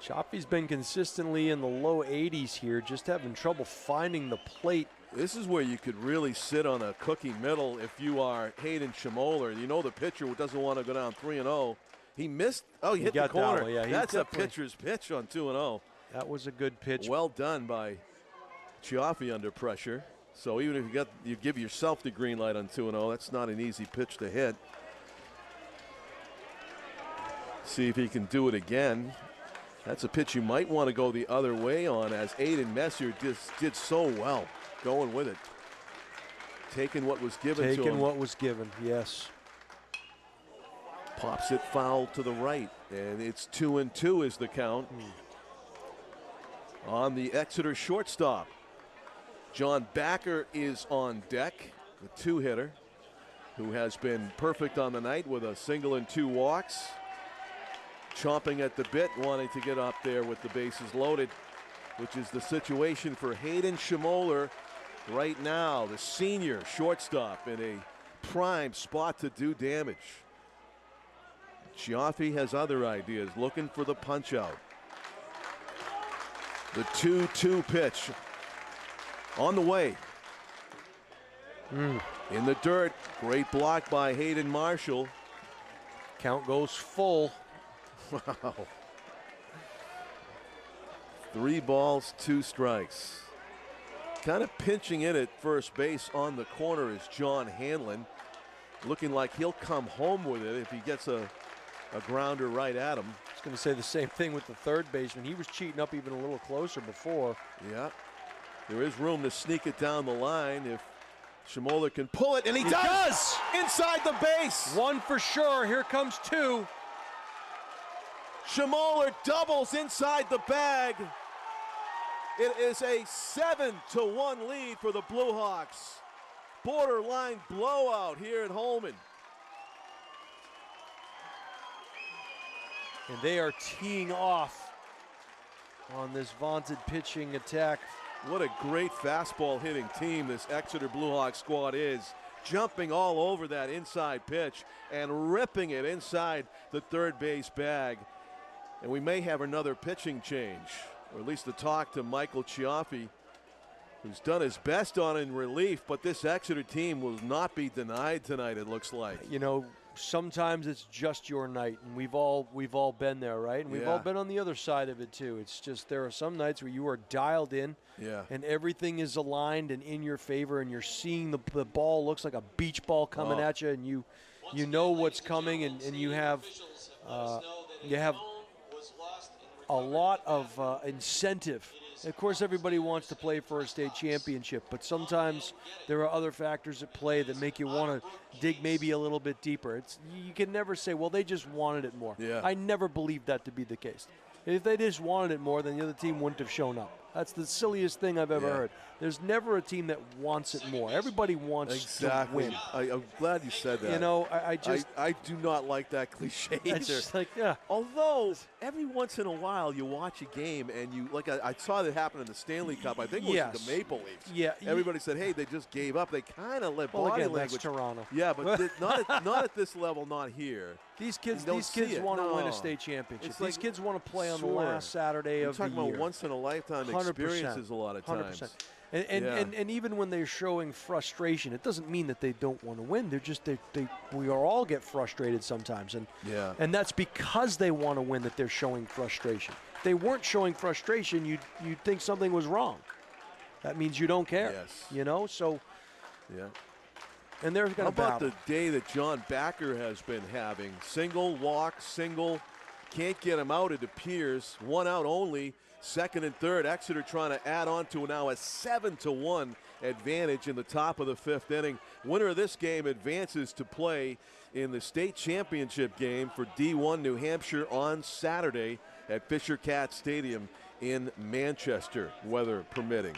Speaker 2: Chiaffi's been consistently in the low 80s here, just having trouble finding the plate.
Speaker 5: This is where you could really sit on a cookie middle if you are Hayden Schmoller. You know the pitcher doesn't want to go down 3-0. He missed. Oh, he hit the corner.
Speaker 2: That, yeah,
Speaker 5: that's a pitcher's pitch on 2-0.
Speaker 2: That was a good pitch.
Speaker 5: Well done by Chiaffi under pressure. So even if you give yourself the green light on 2-0, that's not an easy pitch to hit. See if he can do it again. That's a pitch you might want to go the other way on, as Aiden Messier just did so well going with it. Taking what was given to him.
Speaker 2: Taking what was given, yes.
Speaker 5: Pops it foul to the right, and it's 2-2 is the count. On the Exeter shortstop, John Backer is on deck, the two-hitter, who has been perfect on the night with a single and 2 walks. Chomping at the bit, wanting to get up there with the bases loaded, which is the situation for Hayden Schmoller right now, the senior shortstop in a prime spot to do damage. Chiaffi has other ideas, looking for the punch out. The 2-2 pitch on the way. In the dirt, great block by Hayden Marshall.
Speaker 2: Count goes full.
Speaker 5: Wow. 3 balls, 2 strikes. Kind of pinching in at first base on the corner is John Hanlon. Looking like he'll come home with it if he gets a grounder right at him.
Speaker 2: I was going to say the same thing with the third baseman. He was cheating up even a little closer before.
Speaker 5: Yeah. There is room to sneak it down the line if Schmoller can pull it, and he does! Inside the base!
Speaker 2: 1 for sure. Here comes 2.
Speaker 5: Schmoller doubles inside the bag. It is a 7-1 lead for the Blue Hawks. Borderline blowout here at Holman.
Speaker 2: And they are teeing off on this vaunted pitching attack.
Speaker 5: What a great fastball hitting team this Exeter Blue Hawks squad is. Jumping all over that inside pitch and ripping it inside the third base bag. And we may have another pitching change, or at least to talk to Michael Chiaffi, who's done his best on in relief, but this Exeter team will not be denied tonight, it looks like.
Speaker 2: You know, sometimes it's just your night, and we've all been there, right? And we've all been on the other side of it too. It's just there are some nights where you are dialed in, and everything is aligned and in your favor, and you're seeing the ball looks like a beach ball coming at you, and you know what's coming, and you have a lot of incentive. Of course, everybody wants to play for a state championship, but sometimes there are other factors at play that make you want to dig maybe a little bit deeper. You can never say, well, they just wanted it more.
Speaker 5: Yeah.
Speaker 2: I never believed that to be the case. If they just wanted it more, then the other team wouldn't have shown up. That's the silliest thing I've ever heard. There's never a team that wants it more. Everybody wants to win.
Speaker 5: I'm glad you said that.
Speaker 2: You know, I
Speaker 5: do not like that cliche either.
Speaker 2: Just like,
Speaker 5: Although every once in a while you watch a game and you I saw that happen in the Stanley Cup. I think it was the Maple Leafs.
Speaker 2: Yeah.
Speaker 5: Everybody said, hey, they just gave up. They kind of let body language.
Speaker 2: That's Toronto.
Speaker 5: Yeah, but not at this level. Not here.
Speaker 2: These kids want to win a state championship. These kids want to play on the last Saturday of the year.
Speaker 5: You're talking about once in a lifetime experiences a lot of times.
Speaker 2: 100%. And even when they're showing frustration, it doesn't mean that they don't want to win. They're just we all get frustrated sometimes, and that's because they want to win that they're showing frustration. If they weren't showing frustration, you'd think something was wrong. That means you don't care.
Speaker 5: Yes.
Speaker 2: You know, so and they're going to
Speaker 5: How about the day that John Backer has been having? Single, walk, single. Can't get him out, it appears. 1 out only. Second and third. Exeter trying to add on to now a 7-1 advantage in the top of the 5th inning. Winner of this game advances to play in the state championship game for D1 New Hampshire on Saturday at Fisher Cat Stadium in Manchester, weather permitting.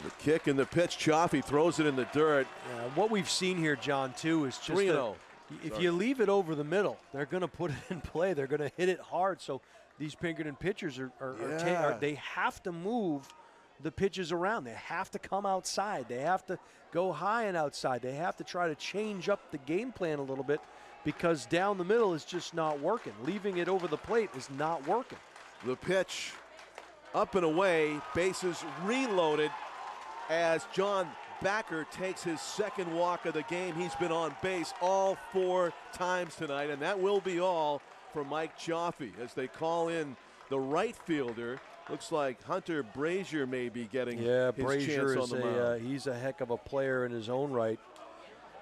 Speaker 5: The kick and the pitch. Chiaffi throws it in the dirt.
Speaker 2: What we've seen here, John, too, is just
Speaker 5: 3-0.
Speaker 2: if you leave it over the middle, they're going to put it in play. They're going to hit it hard. So these Pinkerton pitchers
Speaker 5: Yeah.
Speaker 2: they have to move the pitches around. They have to come outside. They have to go high and outside. They have to try to change up the game plan a little bit because down the middle is just not working. Leaving it over the plate is not working.
Speaker 5: The pitch up and away, bases reloaded as John Backer takes his second walk of the game. He's been on base all 4 times tonight, and that will be all for Mike Chaffee as they call in the right fielder. Looks like Hunter Brazier may be getting his
Speaker 2: Brazier
Speaker 5: chance on the mound.
Speaker 2: he's a heck of a player in his own right.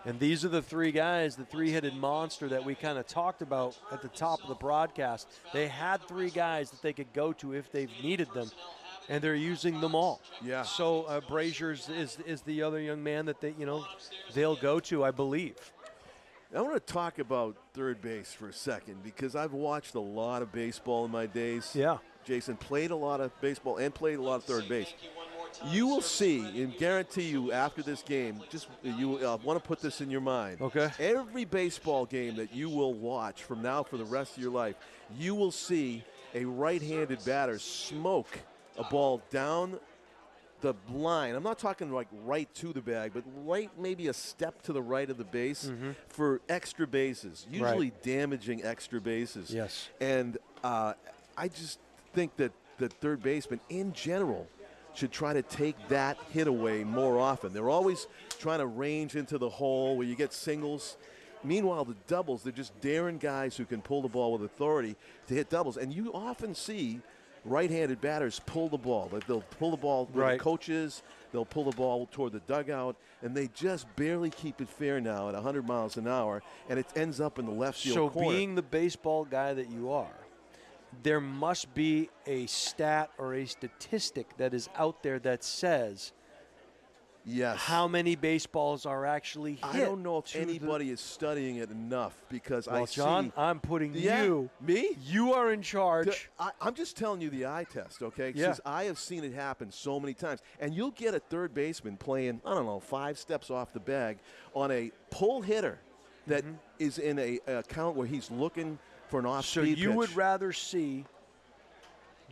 Speaker 2: And these are the 3 guys, the 3-headed monster that we kind of talked about at the top of the broadcast. They had 3 guys that they could go to if they've needed them, and they're using them all.
Speaker 5: Yeah.
Speaker 2: So Brazier is the other young man that they'll go to, I believe.
Speaker 5: I want to talk about third base for a second because I've watched a lot of baseball in my days.
Speaker 2: Yeah.
Speaker 5: Jason played a lot of baseball and played a lot of third base. You will see and guarantee you after this game, just you want to put this in your mind.
Speaker 2: Okay.
Speaker 5: Every baseball game that you will watch from now for the rest of your life, you will see a right-handed batter smoke a ball down the line. I'm not talking like right to the bag, but right maybe a step to the right of the base for extra bases, usually damaging extra bases.
Speaker 2: Yes.
Speaker 5: And I just think that the third baseman in general should try to take that hit away more often. They're always trying to range into the hole where you get singles. Meanwhile, the doubles, they're just daring guys who can pull the ball with authority to hit doubles. And you often see right-handed batters pull the ball. They'll pull the ball with the coaches. They'll pull the ball toward the dugout. And they just barely keep it fair now at 100 miles an hour. And it ends up in the left field corner.
Speaker 2: So being the baseball guy that you are, there must be a stat or a statistic that is out there that says how many baseballs are actually hit.
Speaker 5: I don't know if anybody is studying it enough because
Speaker 2: John, I'm putting you.
Speaker 5: Me?
Speaker 2: You are in charge.
Speaker 5: I'm just telling you the eye test, okay?
Speaker 2: Yeah.
Speaker 5: Because I have seen it happen so many times. And you'll get a third baseman playing, 5 steps off the bag on a pull hitter that is in a count where he's looking for an off-speed
Speaker 2: pitch. So you would rather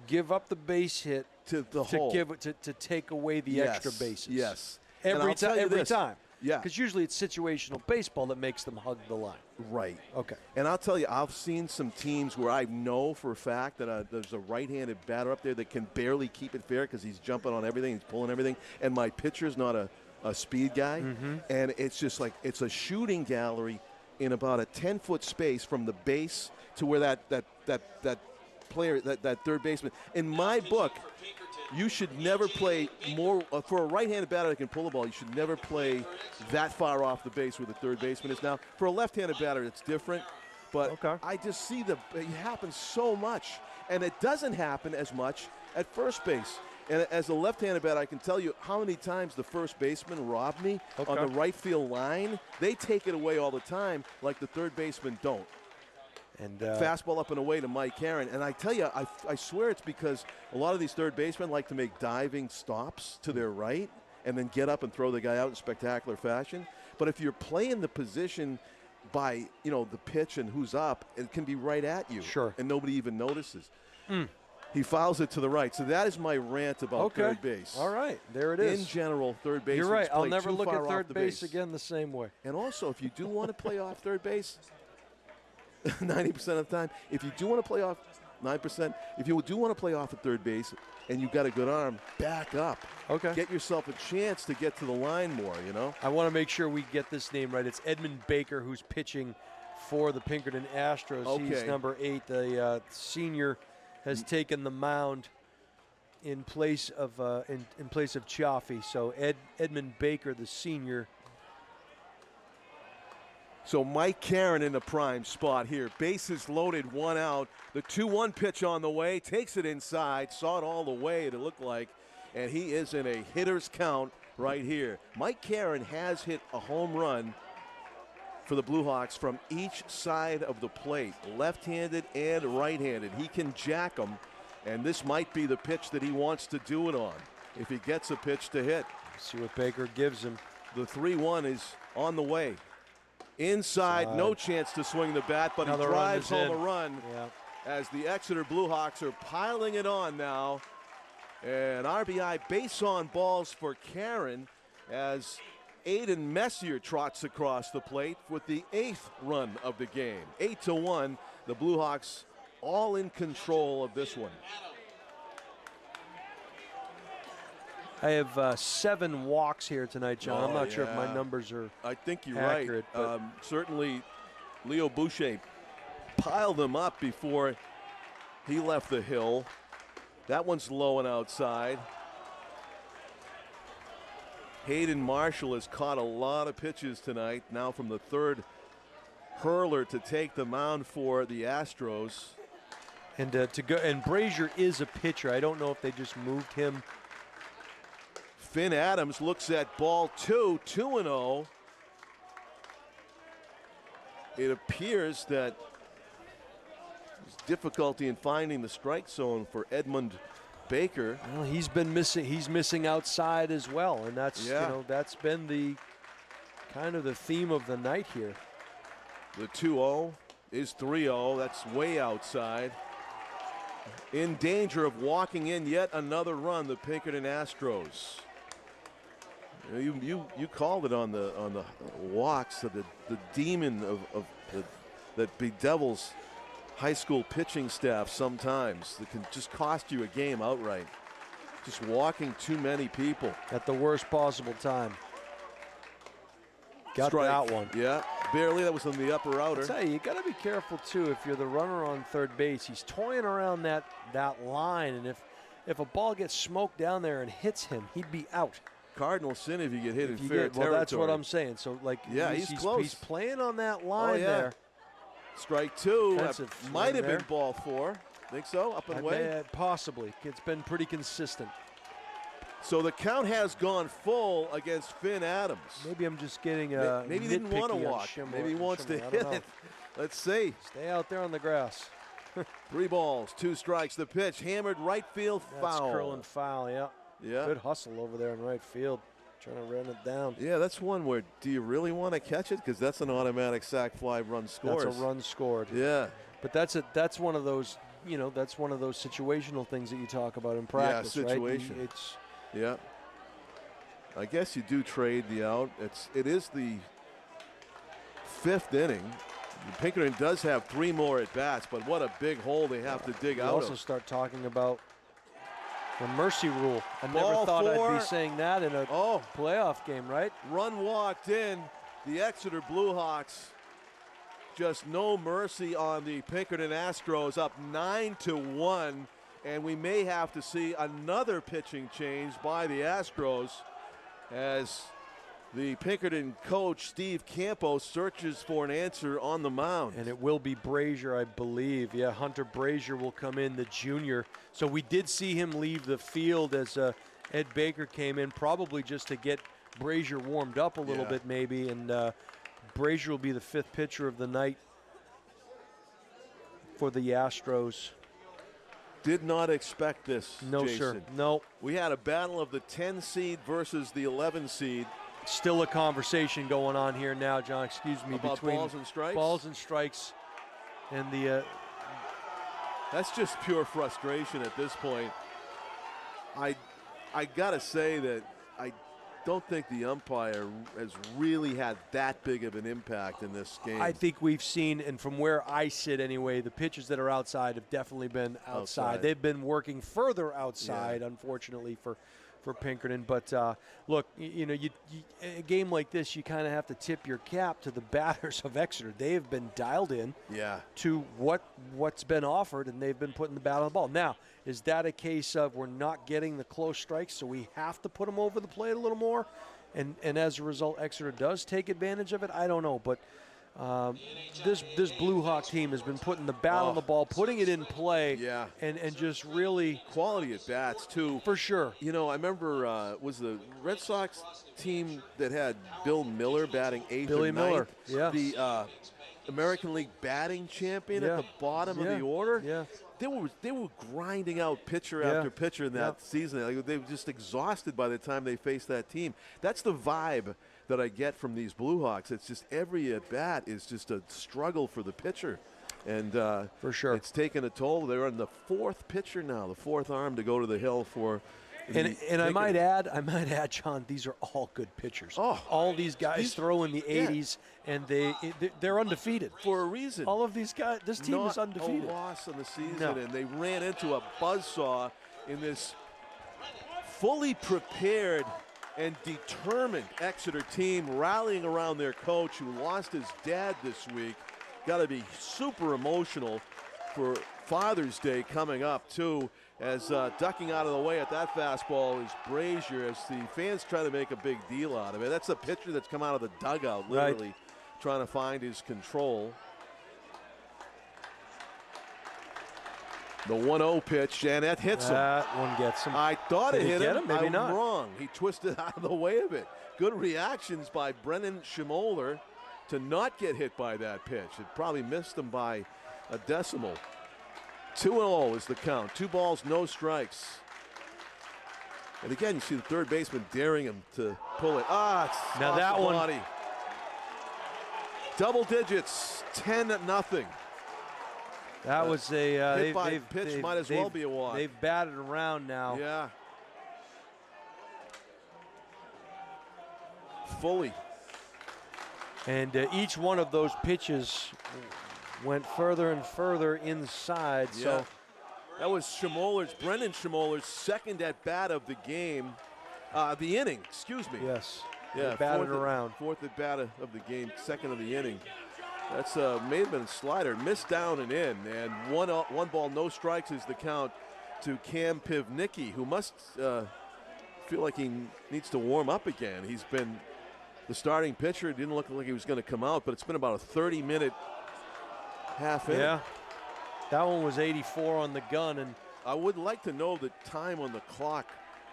Speaker 2: give up the base hit
Speaker 5: to the hole
Speaker 2: to take away the extra bases.
Speaker 5: Yes.
Speaker 2: Every time.
Speaker 5: Yeah.
Speaker 2: Because usually it's situational baseball that makes them hug the line.
Speaker 5: Right.
Speaker 2: Okay.
Speaker 5: And I'll tell you, I've seen some teams where I know for a fact that there's a right-handed batter up there that can barely keep it fair because he's jumping on everything, he's pulling everything, and my pitcher's not a speed guy. And it's just like it's a shooting gallery in about a 10-foot space from the base to where that player, that third baseman. In my book, you should never play more for a right-handed batter that can pull the ball. You should never play that far off the base where the third baseman is. Now, for a left-handed batter, it's different, but I just see it happens so much, and it doesn't happen as much at first base. And as a left-handed batter, I can tell you how many times the first baseman robbed me on the right field line. They take it away all the time, like the third baseman don't. And fastball up and away to Mike Karen. And I tell you, I swear it's because a lot of these third basemen like to make diving stops to their right and then get up and throw the guy out in spectacular fashion. But if you're playing the position by, the pitch and who's up, it can be right at you.
Speaker 2: Sure.
Speaker 5: And nobody even notices. He fouls it to the right. So that is my rant about third base.
Speaker 2: All right. There it is.
Speaker 5: In general, third base.
Speaker 2: You're right. I'll never look at third base again the same way.
Speaker 5: And also, if you do want to play off third base, 90% of the time, if you do want to play off 9%, if you do want to play off at third base and you've got a good arm, back up.
Speaker 2: Okay.
Speaker 5: Get yourself a chance to get to the line more,
Speaker 2: I want to make sure we get this name right. It's Edmund Baker who's pitching for the Pinkerton Astros.
Speaker 5: Okay.
Speaker 2: He's number 8. The senior has taken the mound in place of Chaffee. So Edmund Baker, the senior.
Speaker 5: So Mike Karen in the prime spot here. Bases loaded, 1 out. The 2-1 pitch on the way. Takes it inside. Saw it all the way, it looked like. And he is in a hitter's count right here. Mike Karen has hit a home run for the Blue Hawks from each side of the plate. Left-handed and right-handed. He can jack them. And this might be the pitch that he wants to do it on if he gets a pitch to hit.
Speaker 2: See what Baker gives him.
Speaker 5: The 3-1 is on the way. Inside, no chance to swing the bat, but he drives home a run.
Speaker 2: Yeah.
Speaker 5: as the Exeter Bluehawks are piling it on now. And RBI base on balls for Karen as Aiden Messier trots across the plate with the 8th run of the game. 8-1, the Bluehawks all in control of this one.
Speaker 2: I have 7 walks here tonight, John. I'm not sure if my numbers are
Speaker 5: I think you're
Speaker 2: accurate,
Speaker 5: right. Certainly Leo Boucher piled them up before he left the hill. That one's low and outside. Hayden Marshall has caught a lot of pitches tonight, now from the 3rd hurler to take the mound for the Astros.
Speaker 2: And Brazier is a pitcher. I don't know if they just moved him.
Speaker 5: Finn Adams looks at ball 2, 2-0. It appears that there's difficulty in finding the strike zone for Edmund Baker.
Speaker 2: Well, he's been missing. He's missing outside as well, and that's that's been the kind of the theme of the night here.
Speaker 5: The 2-0 is 3-0. That's way outside. In danger of walking in yet another run, the Pinkerton Astros. You called it on the walks, the demon that bedevils high school pitching staff sometimes. That can just cost you a game outright. Just walking too many people
Speaker 2: at the worst possible time. Got
Speaker 5: Strike.
Speaker 2: That one.
Speaker 5: Yeah, barely. That was on the upper outer.
Speaker 2: I'll tell you got to be careful too. If you're the runner on third base, he's toying around that line, and if a ball gets smoked down there and hits him, he'd be out.
Speaker 5: Cardinal sin if you get hit in fair territory.
Speaker 2: Well, that's what I'm saying. So, like,
Speaker 5: yeah, he's close.
Speaker 2: He's playing on that line there.
Speaker 5: Strike 2.
Speaker 2: Defensive
Speaker 5: might have been ball 4. Think so? Up and away?
Speaker 2: Possibly. It's been pretty consistent.
Speaker 5: So the count has gone full against Finn Adams.
Speaker 2: Maybe I'm just getting
Speaker 5: maybe he didn't want to walk. Maybe he wants to hit it. Let's see.
Speaker 2: Stay out there on the grass.
Speaker 5: 3 balls, 2 strikes. The pitch hammered right field, foul.
Speaker 2: That's curling foul, yeah.
Speaker 5: Yeah.
Speaker 2: Good hustle over there in right field, trying to run it down.
Speaker 5: Yeah, that's one where do you really want to catch it? Because that's an automatic sac fly run scores.
Speaker 2: That's a run scored.
Speaker 5: Yeah.
Speaker 2: But that's one of those, that's one of those situational things that you talk about in practice,
Speaker 5: yeah, situation.
Speaker 2: Right? It's
Speaker 5: yeah. I guess you do trade the out. It is the 5th inning. Pinkerton does have 3 more at bats, but what a big hole they have to dig out.
Speaker 2: We also start talking about the mercy rule. I
Speaker 5: Ball
Speaker 2: never thought
Speaker 5: 4.
Speaker 2: I'd be saying that in a playoff game, right?
Speaker 5: Run walked in. The Exeter Bluehawks, just no mercy on the Pinkerton Astros, up 9-1. And we may have to see another pitching change by the Astros as the Pinkerton coach, Steve Campos, searches for an answer on the mound.
Speaker 2: And it will be Brazier, I believe. Yeah, Hunter Brazier will come in, the junior. So we did see him leave the field as Ed Baker came in, probably just to get Brazier warmed up a little bit maybe. And Brazier will be the 5th pitcher of the night for the Astros.
Speaker 5: Did not expect this,
Speaker 2: No,
Speaker 5: Jason.
Speaker 2: sir. No.
Speaker 5: We had a battle of the 10 seed versus the 11 seed.
Speaker 2: Still a conversation going on here now, John. Excuse me.
Speaker 5: About
Speaker 2: between
Speaker 5: balls and strikes?
Speaker 2: Balls and strikes, and the.
Speaker 5: That's just pure frustration at this point. I gotta say that I don't think the umpire has really had that big of an impact in this game.
Speaker 2: I think we've seen, and from where I sit anyway, the pitches that are outside have definitely been outside. They've been working further outside, unfortunately, for Pinkerton. But look, a game like this, you kind of have to tip your cap to the batters of Exeter. They have been dialed in to what's been offered, and they've been putting the bat on the ball. Now, is that a case of we're not getting the close strikes, so we have to put them over the plate a little more? And as a result, Exeter does take advantage of it? I don't know, but this Blue Hawk team has been putting the bat on the ball, putting it in play, and just really
Speaker 5: quality at bats too.
Speaker 2: For sure.
Speaker 5: I remember was the Red Sox team that had Bill Miller batting 8th
Speaker 2: Billy
Speaker 5: or 9th,
Speaker 2: Miller, yeah.
Speaker 5: The American League batting champion at the bottom of the order.
Speaker 2: Yeah.
Speaker 5: They were grinding out pitcher after pitcher in that season. They were just exhausted by the time they faced that team. That's the vibe that I get from these Blue Hawks. It's just every at bat is just a struggle for the pitcher. And
Speaker 2: for sure,
Speaker 5: it's taken a toll. They're on the 4th pitcher now, the 4th arm to go to the hill for.
Speaker 2: And I might add, John, these are all good pitchers.
Speaker 5: Oh,
Speaker 2: all these guys throw in the 80s, and they're undefeated
Speaker 5: for a reason.
Speaker 2: All of these guys, this team is undefeated.
Speaker 5: Not a loss in the season,
Speaker 2: No.
Speaker 5: and they ran into a buzzsaw in this fully prepared and determined Exeter team rallying around their coach who lost his dad this week. Got to be super emotional for Father's Day coming up, too, as ducking out of the way at that fastball is Brazier as the fans try to make a big deal out of it. That's a pitcher that's come out of the dugout, literally trying to find his control. The 1-0 pitch, and that hits him.
Speaker 2: That one gets him.
Speaker 5: I thought it hit him.
Speaker 2: Maybe
Speaker 5: I'm
Speaker 2: not.
Speaker 5: wrong. He twisted out of the way of it. Good reactions by Brennan Schmoller to not get hit by that pitch. It probably missed him by a decimal. 2-0 is the count. 2 balls, no strikes. And again, you see the third baseman daring him to pull it. It's
Speaker 2: now
Speaker 5: off
Speaker 2: that
Speaker 5: the
Speaker 2: one.
Speaker 5: body. Double digits, 10-0.
Speaker 2: That was a
Speaker 5: hit by pitch, might as well be a walk.
Speaker 2: They've batted around now.
Speaker 5: Yeah. Fully.
Speaker 2: And each one of those pitches went further and further inside.
Speaker 5: Yeah.
Speaker 2: So
Speaker 5: that was Brendan Schmoller's second at bat of the game, the inning. Excuse me.
Speaker 2: yes,
Speaker 5: Yeah,
Speaker 2: they batted around.
Speaker 5: 4th at bat of the game, second of the inning. That's may have been a slider, missed down and in, and one ball, no strikes is the count to Cam Pivnicki, who must feel like he needs to warm up again. He's been the starting pitcher. It didn't look like he was going to come out, but it's been about a 30-minute half inning.
Speaker 2: Yeah, that one was 84 on the gun, and
Speaker 5: I would like to know the time on the clock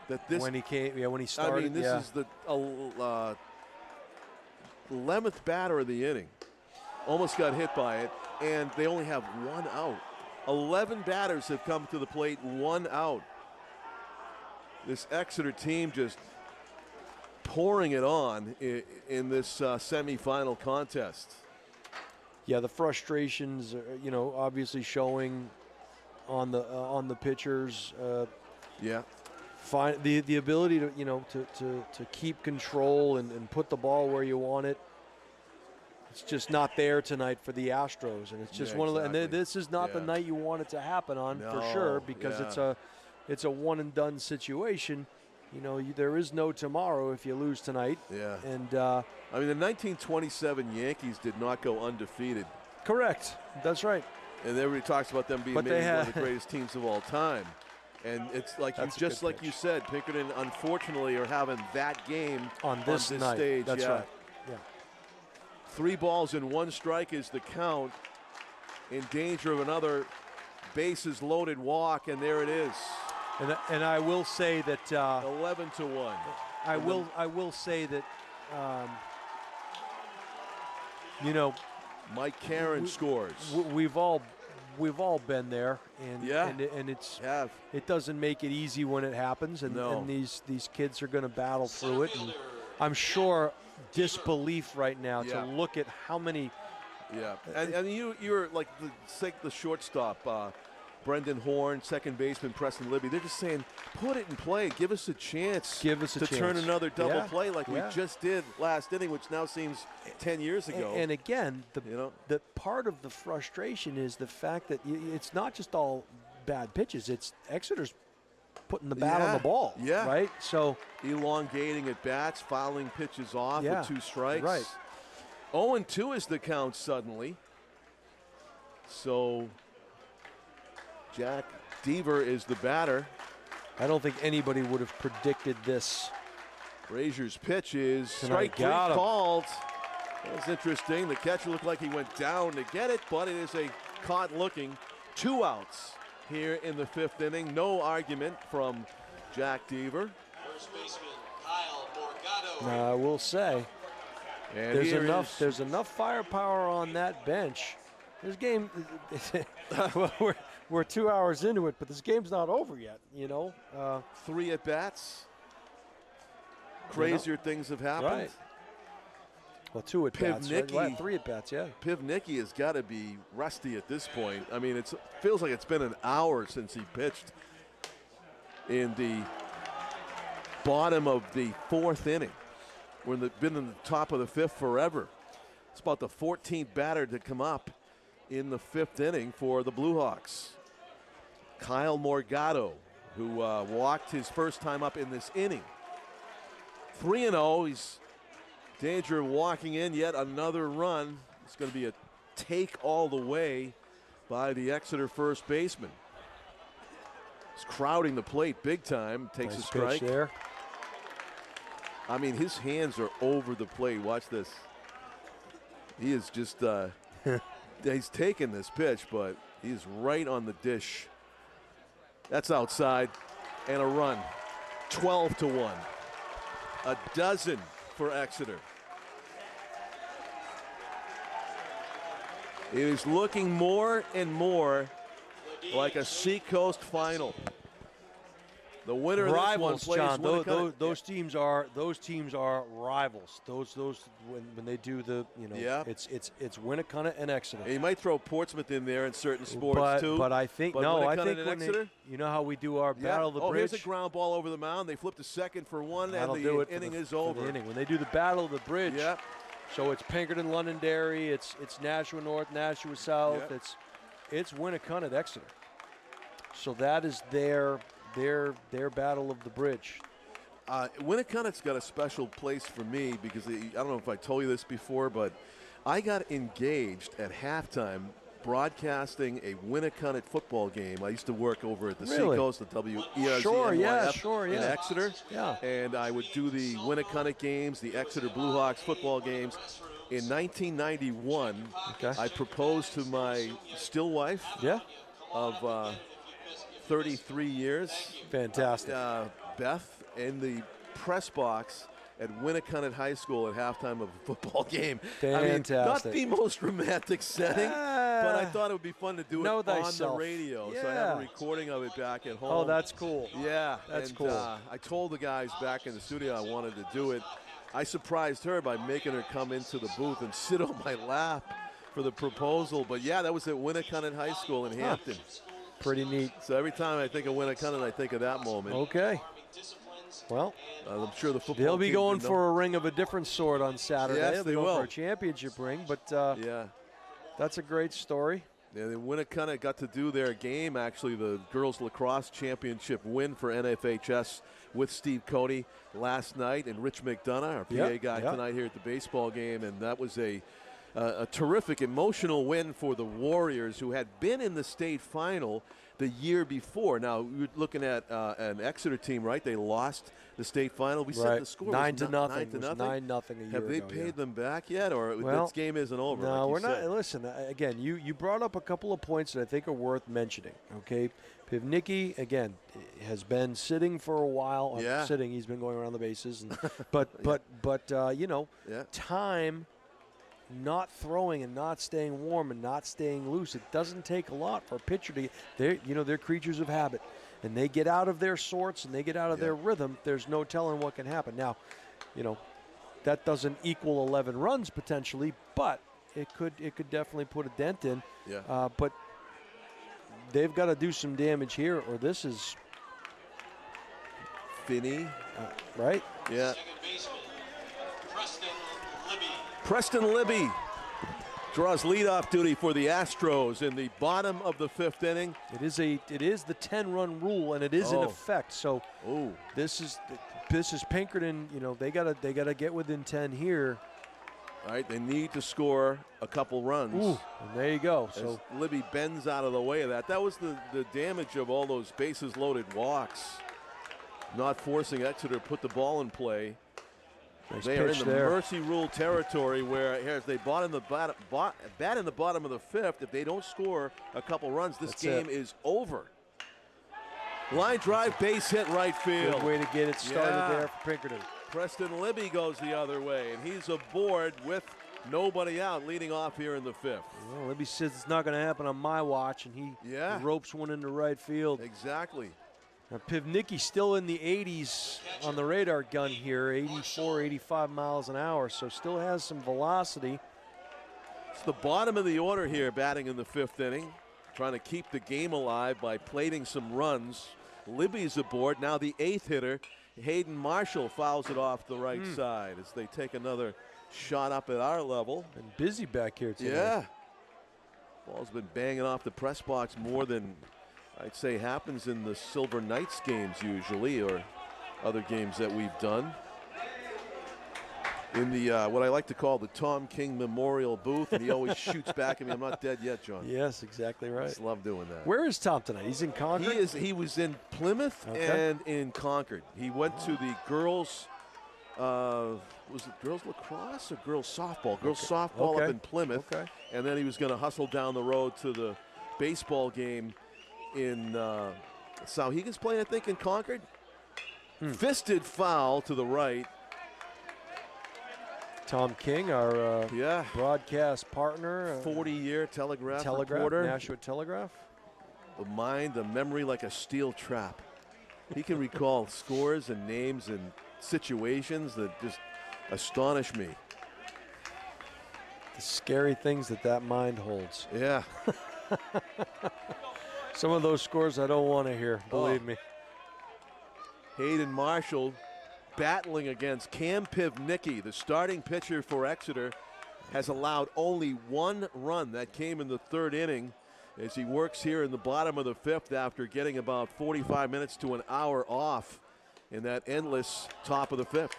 Speaker 5: that this.
Speaker 2: when he came, when he started.
Speaker 5: I mean, this is the 11th batter of the inning. Almost got hit by it, and they only have 1 out. 11 batters have come to the plate, 1 out. This Exeter team just pouring it on in this semifinal contest.
Speaker 2: Yeah, the frustrations, obviously showing on the pitchers.
Speaker 5: Yeah.
Speaker 2: Find the ability to to keep control and put the ball where you want it. It's just not there tonight for the Astros, and it's just one of the. And this is not the night you want it to happen on for sure, because it's a one and done situation. There is no tomorrow if you lose tonight.
Speaker 5: Yeah.
Speaker 2: And
Speaker 5: I mean, the 1927 Yankees did not go undefeated.
Speaker 2: Correct. That's right.
Speaker 5: And everybody talks about them being maybe one of the greatest teams of all time. And it's like you said, Pinkerton unfortunately are having that game
Speaker 2: on this night.
Speaker 5: Stage.
Speaker 2: That's right. Yeah.
Speaker 5: 3 balls and 1 strike is the count. In danger of another bases loaded walk, and there it is.
Speaker 2: And I will say that
Speaker 5: 11-1.
Speaker 2: I will say that
Speaker 5: Mike Karen scores.
Speaker 2: We've all been there, and it doesn't make it easy when it happens, and these kids are going to battle through it, and I'm sure disbelief right now to look at how many.
Speaker 5: Yeah, and you're like the shortstop, Brendan Horn, second baseman Preston Libby. They're just saying, put it in play, give us a chance, to turn another double play like we just did last inning, which now seems 10 years ago.
Speaker 2: And again, the part of the frustration is the fact that it's not just all bad pitches; it's Exeter's putting the bat on the ball, right? So
Speaker 5: elongating at bats, fouling pitches off with 2 strikes.
Speaker 2: Right.
Speaker 5: 0-2 is the count suddenly. So Jack Deaver is the batter.
Speaker 2: I don't think anybody would have predicted this.
Speaker 5: Brazier's pitch is strike 3 called. That was interesting. The catcher looked like he went down to get it, but it is a caught looking. 2 outs here in the 5th inning. No argument from Jack Deaver.
Speaker 3: First baseman Kyle Morgado.
Speaker 2: I will say,
Speaker 5: and
Speaker 2: there's enough firepower on that bench. This game, we're 2 hours into it, but this game's not over yet.
Speaker 5: 3 at bats. Crazier things have happened.
Speaker 2: Right. Well, 2 at bats, right?
Speaker 5: Pivnicki,
Speaker 2: 3 at bats, yeah.
Speaker 5: Pivnicki has got to be rusty at this point. I mean, it feels like it's been an hour since he pitched in the bottom of the 4th inning. We're been in the top of the 5th forever. It's about the 14th batter to come up in the 5th inning for the Blue Hawks. Kyle Morgado, who walked his first time up in this inning. 3-0. He's danger of walking in yet another run. It's going to be a take all the way by the Exeter first baseman. He's crowding the plate big time. Takes
Speaker 2: Nice
Speaker 5: a strike.
Speaker 2: pitch there.
Speaker 5: I mean, his hands are over the plate. Watch this. He is just, he's taking this pitch, but he's right on the dish. That's outside, and a run. 12-1. A dozen for Exeter. It is looking more and more like a Seacoast final. The winner of
Speaker 2: Rivals,
Speaker 5: this one plays
Speaker 2: John. Those teams are rivals. Those when they do the it's Winnicott and Exeter.
Speaker 5: And you might throw Portsmouth in there in certain sports too.
Speaker 2: But I think
Speaker 5: but
Speaker 2: no. I
Speaker 5: Winnicott
Speaker 2: think
Speaker 5: and
Speaker 2: when
Speaker 5: Exeter.
Speaker 2: you know how we do our battle of the bridge.
Speaker 5: Here's a ground ball over the mound. They flip to second for one,
Speaker 2: That'll
Speaker 5: and
Speaker 2: do
Speaker 5: the
Speaker 2: it
Speaker 5: inning is
Speaker 2: for
Speaker 5: over.
Speaker 2: the inning. When they do the battle of the bridge.
Speaker 5: Yep.
Speaker 2: So it's Pinkerton, Londonderry. It's Nashua North, Nashua South.
Speaker 5: Yep.
Speaker 2: It's Winnicott at Exeter. So that is their battle of the bridge.
Speaker 5: Winnicott's got a special place for me because I don't know if I told you this before, but I got engaged at halftime broadcasting a Winnicott football game. I used to work over at the Seacoast, the WERZ in Exeter.
Speaker 2: Yeah.
Speaker 5: And I would do the Winnicott games, the Exeter Blue Hawks football games. In 1991, I proposed to my still wife of 33 years.
Speaker 2: Fantastic.
Speaker 5: Beth, in the press box at Winnicott High School at halftime of a football game.
Speaker 2: Fantastic.
Speaker 5: I mean, not the most romantic setting, but I thought it would be fun to do it on the radio.
Speaker 2: Yeah.
Speaker 5: So I have a recording of it back at home.
Speaker 2: Oh, that's cool.
Speaker 5: Yeah.
Speaker 2: That's cool.
Speaker 5: I told the guys back in the studio I wanted to do it. I surprised her by making her come into the booth and sit on my lap for the proposal. But yeah, that was at Winnicott High School in Hampton.
Speaker 2: Pretty neat.
Speaker 5: So every time I think of Winnicott, I think of that moment.
Speaker 2: Okay. Well,
Speaker 5: I'm sure the football
Speaker 2: they'll be
Speaker 5: team
Speaker 2: going for a ring of a different sort on Saturday.
Speaker 5: Yes, they
Speaker 2: will.
Speaker 5: will.
Speaker 2: For a championship ring, but that's a great story.
Speaker 5: Yeah, the Winnicott got to do their game, actually, the girls lacrosse championship win for NFHS with Steve Cody last night, and Rich McDonough, our PA guy tonight here at the baseball game, and that was a terrific, emotional win for the Warriors, who had been in the state final the year before. Now, we're looking at an Exeter team, right? They lost the state final. We said the score
Speaker 2: 9-0.
Speaker 5: was 9-0.
Speaker 2: 9-0 a year
Speaker 5: Have they
Speaker 2: ago,
Speaker 5: paid them back yet, or this game isn't over?
Speaker 2: No,
Speaker 5: like
Speaker 2: we're not.
Speaker 5: said?
Speaker 2: Listen, again, you brought up a couple of points that I think are worth mentioning. Okay, Pivnicki again has been sitting for a while. Sitting, he's been going around the bases, and, but time. Not throwing and not staying warm and not staying loose. It doesn't take a lot for a pitcher to. They're creatures of habit, and they get out of their sorts and they get out of their rhythm. There's no telling what can happen. Now, that doesn't equal 11 runs potentially, but it could definitely put a dent in.
Speaker 5: Yeah.
Speaker 2: But they've got to do some damage here, or this is
Speaker 5: Finney,
Speaker 2: right?
Speaker 5: Yeah. Preston Libby draws leadoff duty for the Astros in the bottom of the 5th inning.
Speaker 2: It is the 10-run rule, and it is in effect. So this is Pinkerton. They gotta get within 10 here.
Speaker 5: All right, they need to score a couple runs.
Speaker 2: And there you go. So
Speaker 5: as Libby bends out of the way of that. That was the damage of all those bases loaded walks. Not forcing Exeter to put the ball in play.
Speaker 2: Nice
Speaker 5: they are in the
Speaker 2: there.
Speaker 5: mercy rule territory where as they bat in the bottom of the 5th, if they don't score a couple runs, this game is over. Line drive, base hit right field.
Speaker 2: Good way to get it started there for Pinkerton.
Speaker 5: Preston Libby goes the other way, and he's aboard with nobody out, leading off here in the 5th.
Speaker 2: Well, Libby says it's not going to happen on my watch, and he ropes one into right field.
Speaker 5: Exactly.
Speaker 2: Now, Pivnicki still in the 80s on the radar gun here, 84, 85 miles an hour, so still has some velocity.
Speaker 5: It's the bottom of the order here, batting in the 5th inning, trying to keep the game alive by plating some runs. Libby's aboard, now the 8th hitter. Hayden Marshall fouls it off the right side as they take another shot up at our level.
Speaker 2: And busy back here today.
Speaker 5: Yeah. Ball's been banging off the press box more than I'd say happens in the Silver Knights games usually, or other games that we've done. In the what I like to call the Tom King Memorial booth, and he always shoots back at me. I'm not dead yet, John.
Speaker 2: Yes, exactly right.
Speaker 5: Just love doing that.
Speaker 2: Where is Tom tonight? He's in Concord?
Speaker 5: He was in Plymouth and in Concord. He went to the girls, was it girls lacrosse or girls softball? Girls softball up in Plymouth. And then he was going to hustle down the road to the baseball game in Sauhegan's playing, I think, in Concord. Fisted foul to the right.
Speaker 2: Tom King, our broadcast partner.
Speaker 5: 40-year Telegraph reporter.
Speaker 2: Nashua Telegraph.
Speaker 5: A mind, a memory like a steel trap. He can recall scores and names and situations that just astonish me.
Speaker 2: The scary things that mind holds.
Speaker 5: Yeah.
Speaker 2: Some of those scores I don't want to hear, believe me.
Speaker 5: Hayden Marshall battling against Cam Pivnicki, the starting pitcher for Exeter, has allowed only 1 run. That came in the 3rd inning as he works here in the bottom of the 5th after getting about 45 minutes to an hour off in that endless top of the 5th.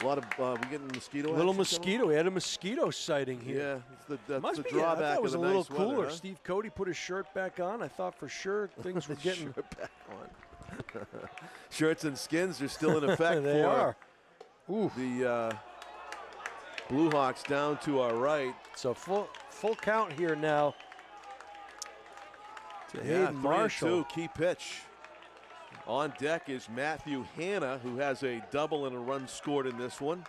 Speaker 5: A lot of, we getting mosquito action?
Speaker 2: Little mosquito. We had a mosquito sighting here.
Speaker 5: Yeah, that's the
Speaker 2: I
Speaker 5: drawback
Speaker 2: thought it was
Speaker 5: of
Speaker 2: a
Speaker 5: the
Speaker 2: little
Speaker 5: nice
Speaker 2: cooler.
Speaker 5: weather, huh?
Speaker 2: Steve Cody put his shirt back on. I thought for sure things were getting
Speaker 5: back on. Shirts and skins are still in effect
Speaker 2: they
Speaker 5: for
Speaker 2: are.
Speaker 5: The Blue Hawks down to our right.
Speaker 2: So full count here now to Hayden Marshall.
Speaker 5: 3-2, key pitch. On deck is Matthew Hanna, who has a double and a run scored in this one.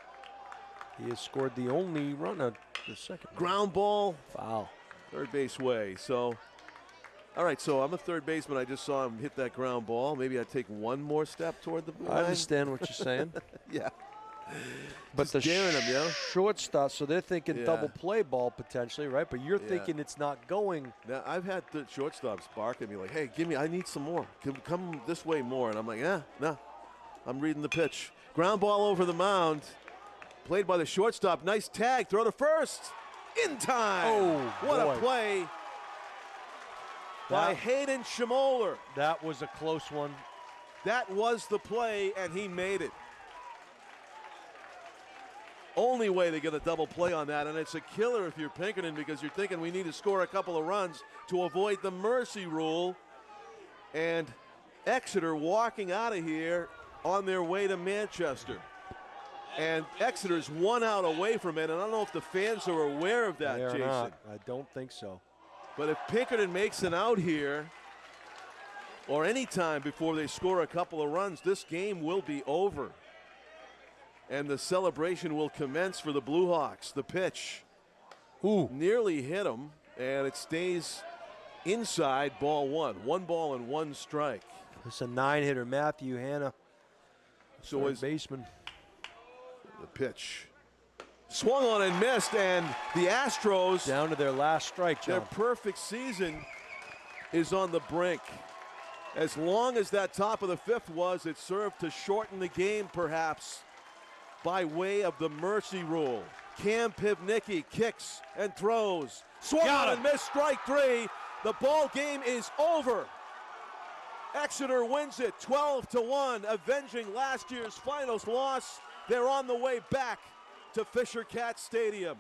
Speaker 2: He has scored the only run of the second.
Speaker 5: Ground ball.
Speaker 2: Foul.
Speaker 5: Third base way. So, all right, so I'm a third baseman. I just saw him hit that ground ball. Maybe I take one more step toward the line.
Speaker 2: I understand what you're saying.
Speaker 5: Yeah.
Speaker 2: But
Speaker 5: just daring him, yeah.
Speaker 2: Shortstop, so they're thinking double play ball potentially, right? But you're thinking it's not going.
Speaker 5: Now, I've had the shortstops bark at me like, hey, I need some more. Come this way more. And I'm like, no. I'm reading the pitch. Ground ball over the mound. Played by the shortstop. Nice tag. Throw to first. In time.
Speaker 2: Oh,
Speaker 5: what
Speaker 2: boy.
Speaker 5: a play by Hayden Schmoller.
Speaker 2: That was a close one.
Speaker 5: That was the play, and he made it. Only way to get a double play on that, and it's a killer if you're Pinkerton because you're thinking we need to score a couple of runs to avoid the mercy rule. And Exeter walking out of here on their way to Manchester. And Exeter's 1 out away from it, and I don't know if the fans are aware of that, Jason.
Speaker 2: Not. I don't think so.
Speaker 5: But if Pinkerton makes an out here, or any time before they score a couple of runs, this game will be over. And the celebration will commence for the Blue Hawks. The pitch nearly hit him, and it stays inside, ball 1. 1 ball and 1 strike.
Speaker 2: It's a 9-hitter, Matthew Hanna.
Speaker 5: So
Speaker 2: his baseman.
Speaker 5: The pitch swung on and missed, and the Astros
Speaker 2: down to their last strike, John.
Speaker 5: Their perfect season is on the brink. As long as that top of the 5th was, it served to shorten the game perhaps by way of the mercy rule. Cam Pivnicki kicks and throws. Swung on and missed, strike 3. The ball game is over. Exeter wins it 12-1, avenging last year's finals loss. They're on the way back to Fisher Cat Stadium.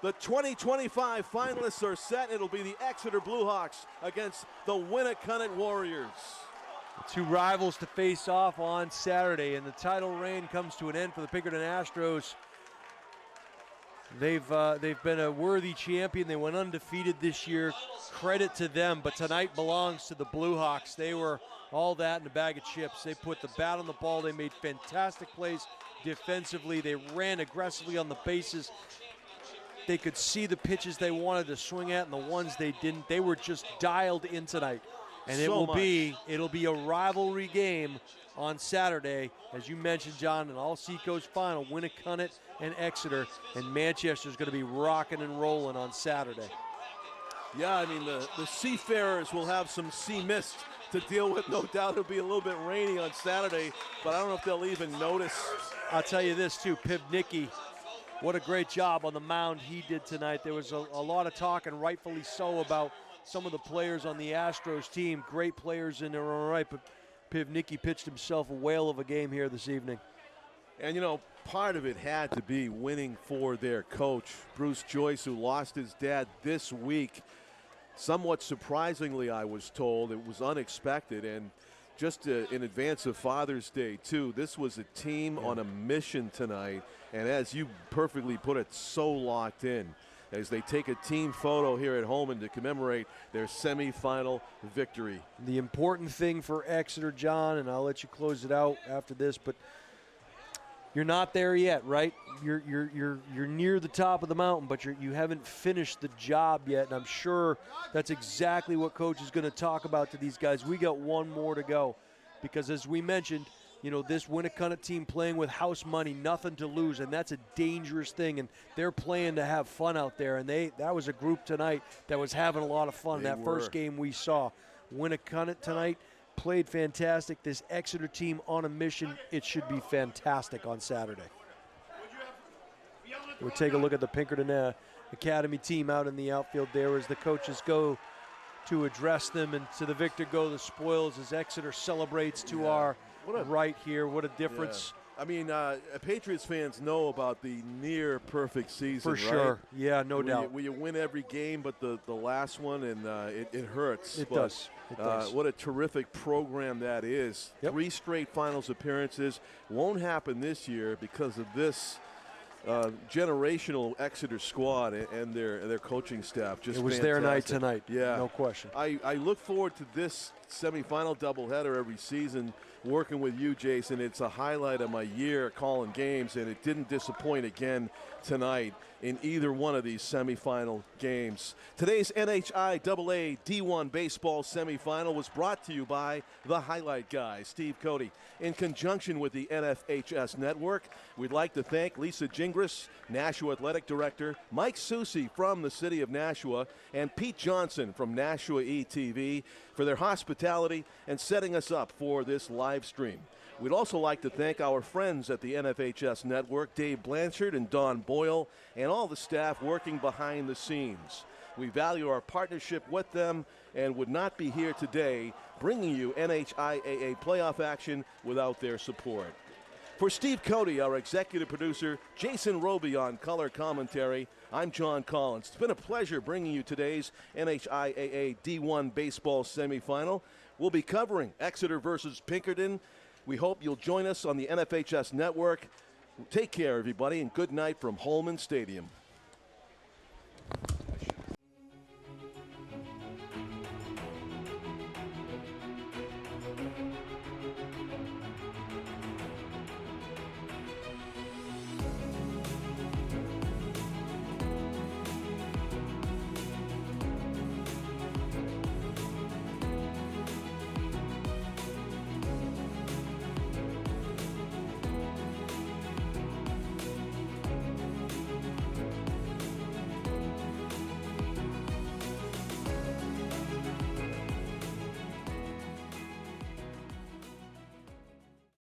Speaker 5: The 2025 finalists are set. It'll be the Exeter Blue Hawks against the Winnicott Warriors.
Speaker 2: The two rivals to face off on Saturday, and the title reign comes to an end for the Pinkerton Astros. They've been a worthy champion. They went undefeated this year. Credit to them, but tonight belongs to the Blue Hawks. They were all that in a bag of chips. They put the bat on the ball. They made fantastic plays defensively. They ran aggressively on the bases. They could see the pitches they wanted to swing at and the ones they didn't. They were just dialed in tonight. And
Speaker 5: So
Speaker 2: it'll be a rivalry game on Saturday, as you mentioned, John, an all-Seacoast final, Winnicott and Exeter, and Manchester's going to be rocking and rolling on Saturday.
Speaker 5: Yeah, I mean, the seafarers will have some sea mist to deal with. No doubt it'll be a little bit rainy on Saturday, but I don't know if they'll even notice.
Speaker 2: I'll tell you this, too, Pivnicki, what a great job on the mound he did tonight. There was a lot of talk, and rightfully so, about some of the players on the Astros team. Great players in their own right, but Pivnicki pitched himself a whale of a game here this evening.
Speaker 5: And, you know, part of it had to be winning for their coach, Bruce Joyce, who lost his dad this week. Somewhat surprisingly, I was told. It was unexpected, and just in advance of Father's Day, too. This was a team on a mission tonight, and as you perfectly put it, so locked in as they take a team photo here at Holman to commemorate their semifinal victory.
Speaker 2: The important thing for Exeter, John, and I'll let you close it out after this, but you're not there yet, right? You're near the top of the mountain, but you haven't finished the job yet, and I'm sure that's exactly what Coach is going to talk about to these guys. We got one more to go, because as we mentioned, you know, this Winnicott team playing with house money, nothing to lose, and that's a dangerous thing, and they're playing to have fun out there, and that was a group tonight that was having a lot of fun. That first game we saw. Winnicott tonight played fantastic. This Exeter team on a mission. It should be fantastic on Saturday. We'll take a look at the Pinkerton Academy team out in the outfield there as the coaches go to address them, and to the victor go the spoils as Exeter celebrates to our right here. What a difference.
Speaker 5: Yeah. I mean, Patriots fans know about the near perfect season,
Speaker 2: For
Speaker 5: right?
Speaker 2: sure. Yeah, no doubt.
Speaker 5: Where you win every game but the last one, and it hurts.
Speaker 2: It does. It does.
Speaker 5: What a terrific program that is.
Speaker 2: Yep.
Speaker 5: 3 straight finals appearances. Won't happen this year because of this generational Exeter squad and their coaching staff. Just
Speaker 2: it was
Speaker 5: fantastic.
Speaker 2: their night tonight.
Speaker 5: Yeah.
Speaker 2: No question.
Speaker 5: I look forward to this semifinal doubleheader every season, working with you, Jason. It's a highlight of my year calling games, and it didn't disappoint again tonight in either one of these semifinal games. Today's NHIAA D1 baseball semifinal was brought to you by the Highlight Guy, Steve Cody. In conjunction with the NFHS Network, we'd like to thank Lisa Gingras, Nashua Athletic Director, Mike Susi from the city of Nashua, and Pete Johnson from Nashua ETV for their hospitality and setting us up for this live stream. We'd also like to thank our friends at the NFHS Network, Dave Blanchard and Don Boyle, and all the staff working behind the scenes. We value our partnership with them and would not be here today bringing you NHIAA playoff action without their support. For Steve Cody, our executive producer, Jason Roby on color commentary, I'm John Collins. It's been a pleasure bringing you today's NHIAA D1 baseball semifinal. We'll be covering Exeter versus Pinkerton. We hope you'll join us on the NFHS Network. Take care, everybody, and good night from Holman Stadium.